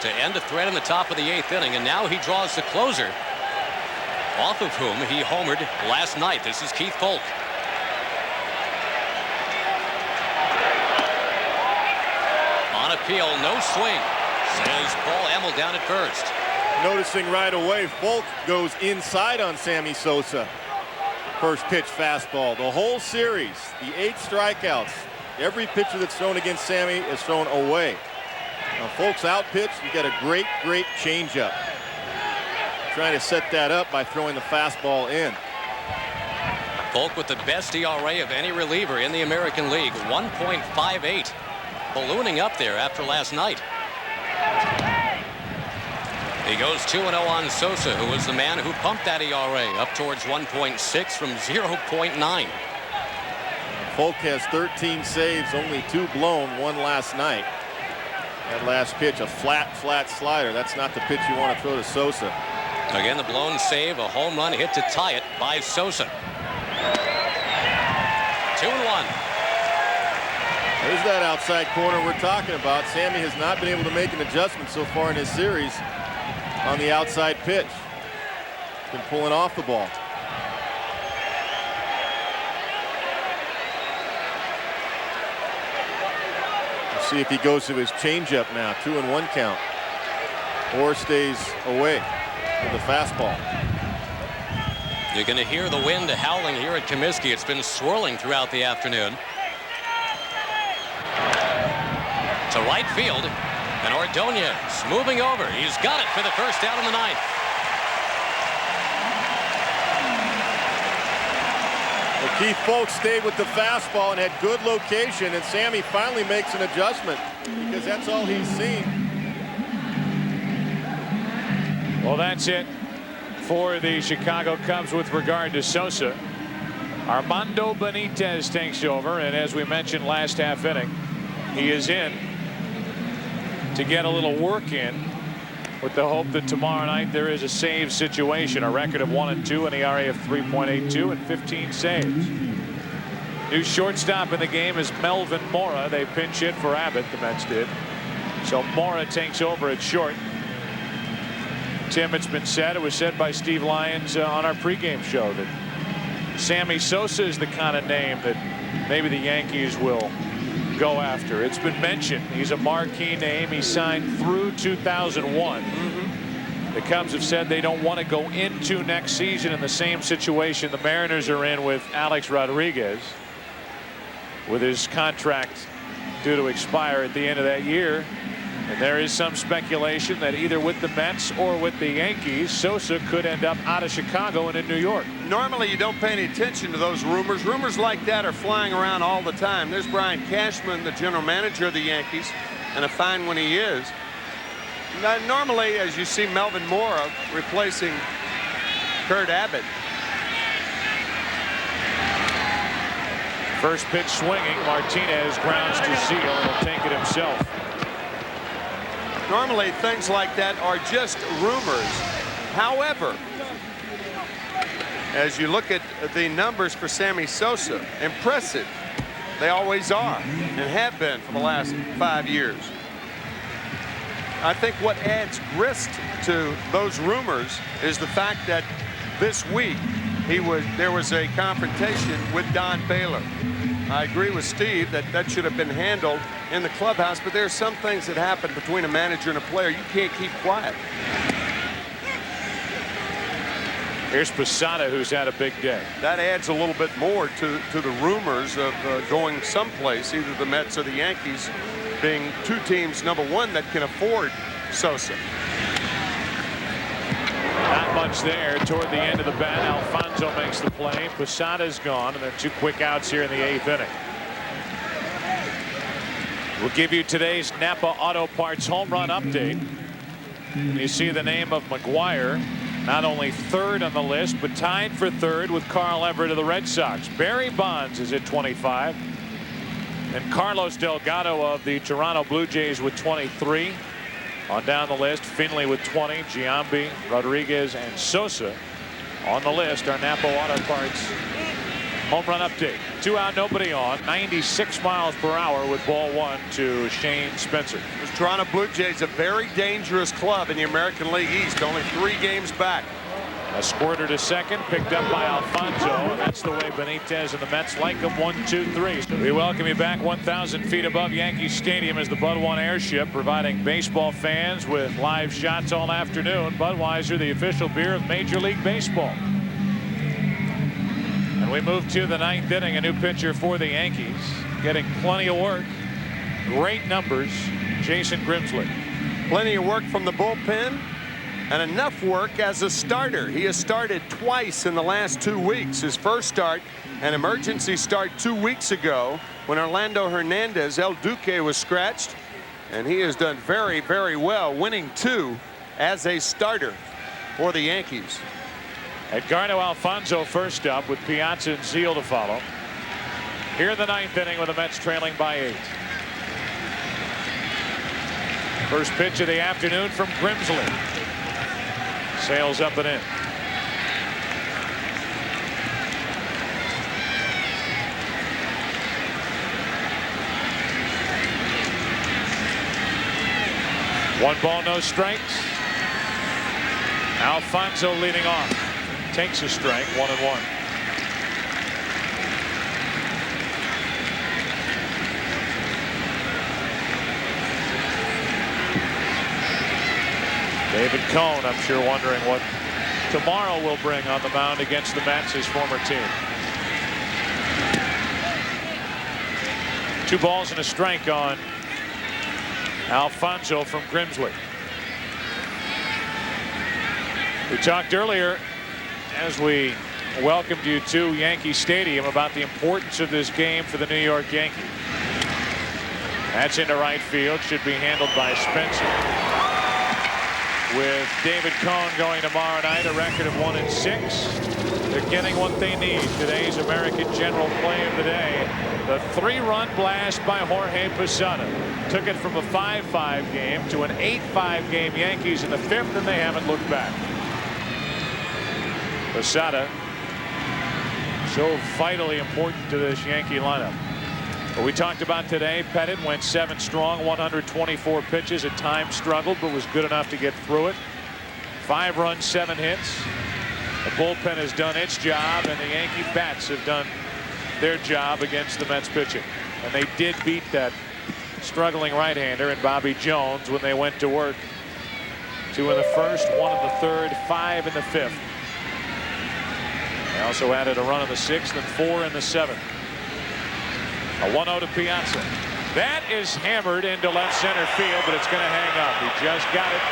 to end a threat in the top of the 8th inning, and now he draws the closer, off of whom he homered last night. This is Keith Polk. On appeal, no swing, says Paul Hamill down at first. Noticing right away, Polk goes inside on Sammy Sosa. First pitch fastball. The whole series, the 8 strikeouts. Every pitcher that's thrown against Sammy is thrown away. Now, Folks out pitch. You got a great changeup. Trying to set that up by throwing the fastball in. Polk with the best ERA of any reliever in the American League, 1.58. Ballooning up there after last night. He goes 2-0 on Sosa, who was the man who pumped that ERA up towards 1.6 from 0.9. Polk has 13 saves, only 2 blown, 1 last night. That last pitch, a flat slider. That's not the pitch you want to throw to Sosa. Again, the blown save, a home run hit to tie it by Sosa. 2-1. There's that outside corner we're talking about. Sammy has not been able to make an adjustment so far in his series on the outside pitch. Been pulling off the ball. See if he goes to his changeup now. 2-1 count. Or stays away with the fastball. You're going to hear the wind howling here at Comiskey. It's been swirling throughout the afternoon. To right field. And Ordonez moving over. He's got it for the first out in the ninth. Well, Keith Foulke stayed with the fastball and had good location, and Sammy finally makes an adjustment because that's all he's seen. Well, that's it for the Chicago Cubs with regard to Sosa. Armando Benitez takes over, and as we mentioned last half inning, he is in to get a little work in with the hope that tomorrow night there is a save situation. A record of 1-2, an ERA of 3.82, and 15 saves. New shortstop in the game is Melvin Mora. They pinch hit for Abbott, the Mets did. So Mora takes over at short. Tim, it's been said, it was said by Steve Lyons on our pregame show, that Sammy Sosa is the kind of name that maybe the Yankees will go after. It's been mentioned he's a marquee name. He signed through 2001. The Cubs have said they don't want to go into next season in the same situation the Mariners are in with Alex Rodriguez, with his contract due to expire at the end of that year. And there is some speculation that either with the Mets or with the Yankees, Sosa could end up out of Chicago and in New York. Normally you don't pay any attention to those rumors. Rumors like that are flying around all the time. There's Brian Cashman, the general manager of the Yankees, and a fine one he is. Now, normally, as you see Melvin Mora replacing Kurt Abbott. First pitch swinging. Martinez grounds to Zeal. He'll take it himself. Normally things like that are just rumors. However, as you look at the numbers for Sammy Sosa, impressive. They always are and have been for the last 5 years. I think what adds to those rumors is the fact that this week there was a confrontation with Don Baylor. I agree with Steve that should have been handled in the clubhouse, but there are some things that happen between a manager and a player you can't keep quiet. Here's Posada, who's had a big day. That adds a little bit more to the rumors of going someplace, either the Mets or the Yankees, being two teams, number one, that can afford Sosa. Not much there toward the end of the bat. Alfonso makes the play. Posada's gone, and then 2 quick outs here in the 8th inning. We'll give you today's Napa Auto Parts home run update. You see the name of McGuire, not only 3rd on the list, but tied for 3rd with Carl Everett of the Red Sox. Barry Bonds is at 25. And Carlos Delgado of the Toronto Blue Jays with 23. On down the list, Finley with 20, Giambi, Rodriguez, and Sosa on the list. Our Napa Auto Parts home run update. 2 out, nobody on. 96 miles per hour with ball 1 to Shane Spencer. The Toronto Blue Jays, a very dangerous club in the American League East, only 3 games back. A squirter to second, picked up by Alfonso, and that's the way Benitez and the Mets like him. 1, 2, 3. We welcome you back 1,000 feet above Yankee Stadium as the Bud One airship, providing baseball fans with live shots all afternoon. Budweiser, the official beer of Major League Baseball. And we move to the 9th inning. A new pitcher for the Yankees, getting plenty of work. Great numbers. Jason Grimsley. Plenty of work from the bullpen. And enough work as a starter. He has started twice in the last 2 weeks. His first start, an emergency start 2 weeks ago when Orlando Hernandez, El Duque, was scratched. And he has done very, very well, winning 2 as a starter for the Yankees. Edgardo Alfonso first up with Piazza and Zeal to follow. Here in the 9th inning with the Mets trailing by 8. First pitch of the afternoon from Grimsley. Sails up and in. One ball, no strikes. Alfonso leading off. Takes a strike, 1-1. David Cohn, I'm sure, wondering what tomorrow will bring on the mound against the Mets, his former team. 2 balls and a strike on Alfonso from Grimsley. We talked earlier as we welcomed you to Yankee Stadium about the importance of this game for the New York Yankees. That's into right field. Should be handled by Spencer. With David Cohn going tomorrow night, a record of 1-6. They're getting what they need. Today's American General play of the day. The 3-run blast by Jorge Posada. Took it from a 5-5 game to an 8-5 game Yankees in the 5th, and they haven't looked back. Posada, so vitally important to this Yankee lineup. But we talked about today, Pettitte went 7 strong, 124 pitches, at times struggled, but was good enough to get through it. 5 runs, 7 hits. The bullpen has done its job, and the Yankee bats have done their job against the Mets pitching. And they did beat that struggling right-hander in Bobby Jones when they went to work. 2 in the 1st, 1 in the 3rd, 5 in the 5th. They also added a run in the 6th and 4 in the 7th. A 1-0 to Piazza. That is hammered into left center field, but it's going to hang up. He just got it.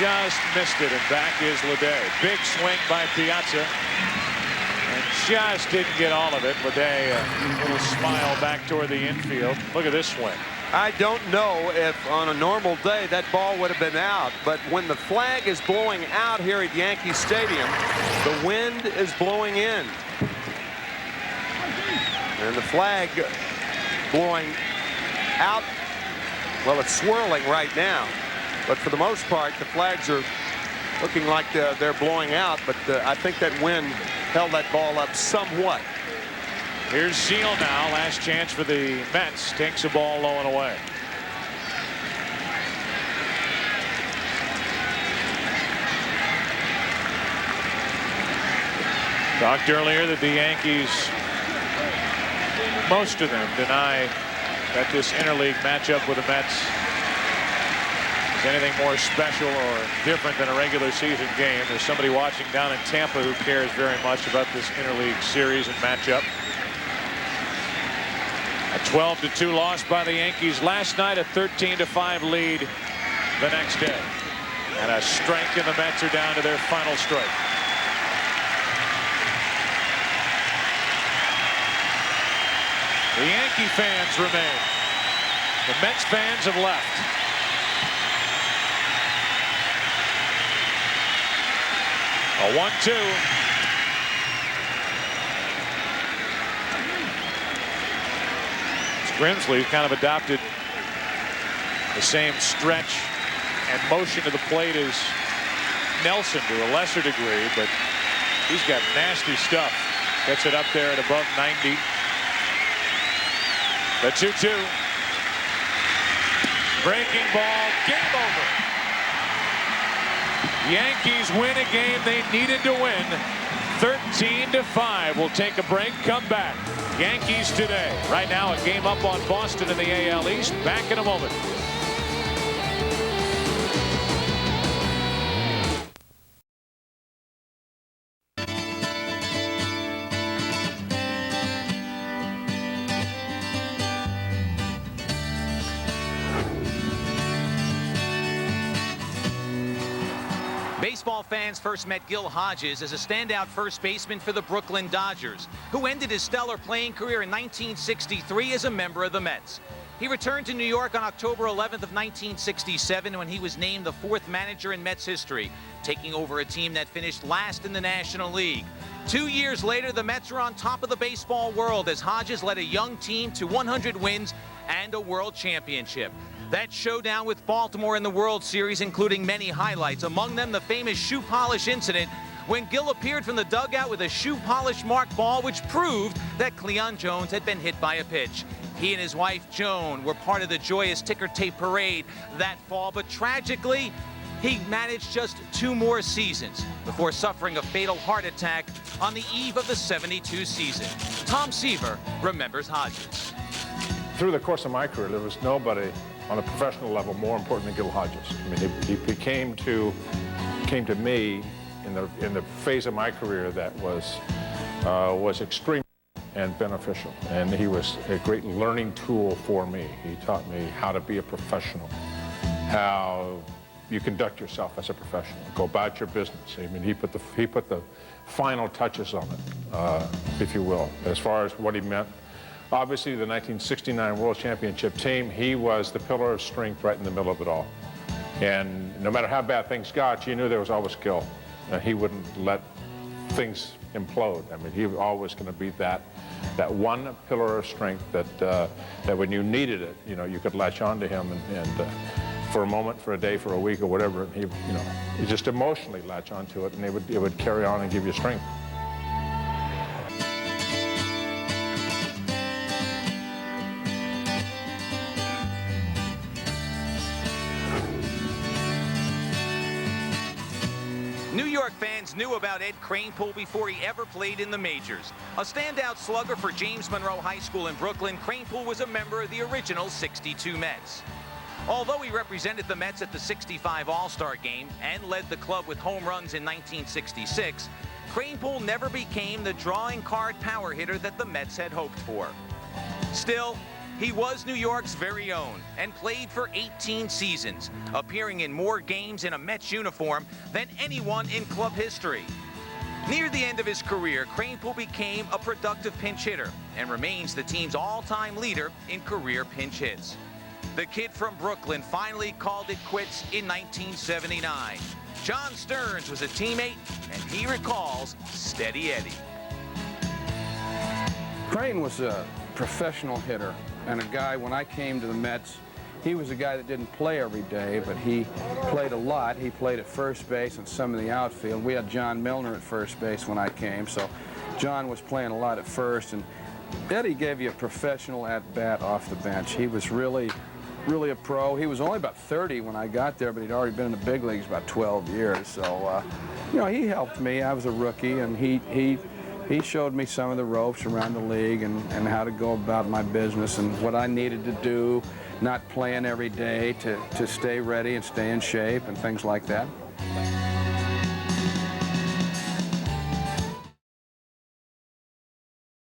Just missed it, and back is Leday. Big swing by Piazza. And just didn't get all of it. Leday, a little smile back toward the infield. Look at this swing. I don't know if on a normal day that ball would have been out, but when the flag is blowing out here at Yankee Stadium, the wind is blowing in. And the flag blowing out, well, it's swirling right now, but for the most part the flags are looking like they're blowing out, but I think that wind held that ball up somewhat. Here's Seal now. Last chance for the Mets. Takes the ball low and away. Talked earlier that the Yankees, most of them, deny that this interleague matchup with the Mets is anything more special or different than a regular season game. There's somebody watching down in Tampa who cares very much about this interleague series and matchup. A 12-2 loss by the Yankees last night, a 13-5 lead the next day. And a strike, and the Mets are down to their final strike. The Yankee fans remain. The Mets fans have left. A 1-2. Grimsley kind of adopted the same stretch and motion to the plate as Nelson to a lesser degree, but he's got nasty stuff. Gets it up there at above 90. The 2-2. Breaking ball. Game over. Yankees win a game they needed to win. 13-5. We'll take a break. Come back. Yankees today. Right now, a game up on Boston in the AL East. Back in a moment. Baseball fans first met Gil Hodges as a standout first baseman for the Brooklyn Dodgers, who ended his stellar playing career in 1963 as a member of the Mets. He returned to New York on October 11th of 1967 when he was named the 4th manager in Mets history, taking over a team that finished last in the National League. 2 years later, the Mets are on top of the baseball world as Hodges led a young team to 100 wins and a world championship. That showdown with Baltimore in the World Series, including many highlights, among them the famous shoe polish incident when Gil appeared from the dugout with a shoe polish marked ball which proved that Cleon Jones had been hit by a pitch. He and his wife Joan were part of the joyous ticker tape parade that fall, but tragically he managed just 2 more seasons before suffering a fatal heart attack on the eve of the '72 season. Tom Seaver remembers Hodges. Through the course of my career, there was nobody on a professional level more important than Gil Hodges. I mean, he came to me in the phase of my career that was extreme and beneficial, and he was a great learning tool for me. He taught me how to be a professional, how you conduct yourself as a professional, go about your business. I mean, he put the final touches on it, if you will, as far as what he meant. Obviously, the 1969 World Championship team, he was the pillar of strength right in the middle of it all. And no matter how bad things got, you knew there was always Gil. He wouldn't let things implode. I mean, he was always going to be that one pillar of strength that when you needed it, you know, you could latch on to him and for a moment, for a day, for a week, or whatever, and you just emotionally latch onto it, and it would carry on and give you strength. New York fans knew about Ed Kranepool before he ever played in the majors. A standout slugger for James Monroe High School in Brooklyn, Kranepool was a member of the original '62 Mets. Although he represented the Mets at the '65 All-Star Game and led the club with home runs in 1966, Kranepool never became the drawing card power hitter that the Mets had hoped for. Still, he was New York's very own and played for 18 seasons, appearing in more games in a Mets uniform than anyone in club history. Near the end of his career, Kranepool became a productive pinch hitter and remains the team's all-time leader in career pinch hits. The kid from Brooklyn finally called it quits in 1979. John Stearns was a teammate, and he recalls Steady Eddie. Crane was a professional hitter and a guy, when I came to the Mets, he was a guy that didn't play every day, but he played a lot. He played at first base and some of the outfield. We had John Milner at first base when I came, so John was playing a lot at first, and Eddie gave you a professional at-bat off the bench. He was really a pro. He was only about 30 when I got there, but he'd already been in the big leagues about 12 years. So, you know, he helped me. I was a rookie, and he showed me some of the ropes around the league and how to go about my business and what I needed to do, not playing every day to stay ready and stay in shape and things like that.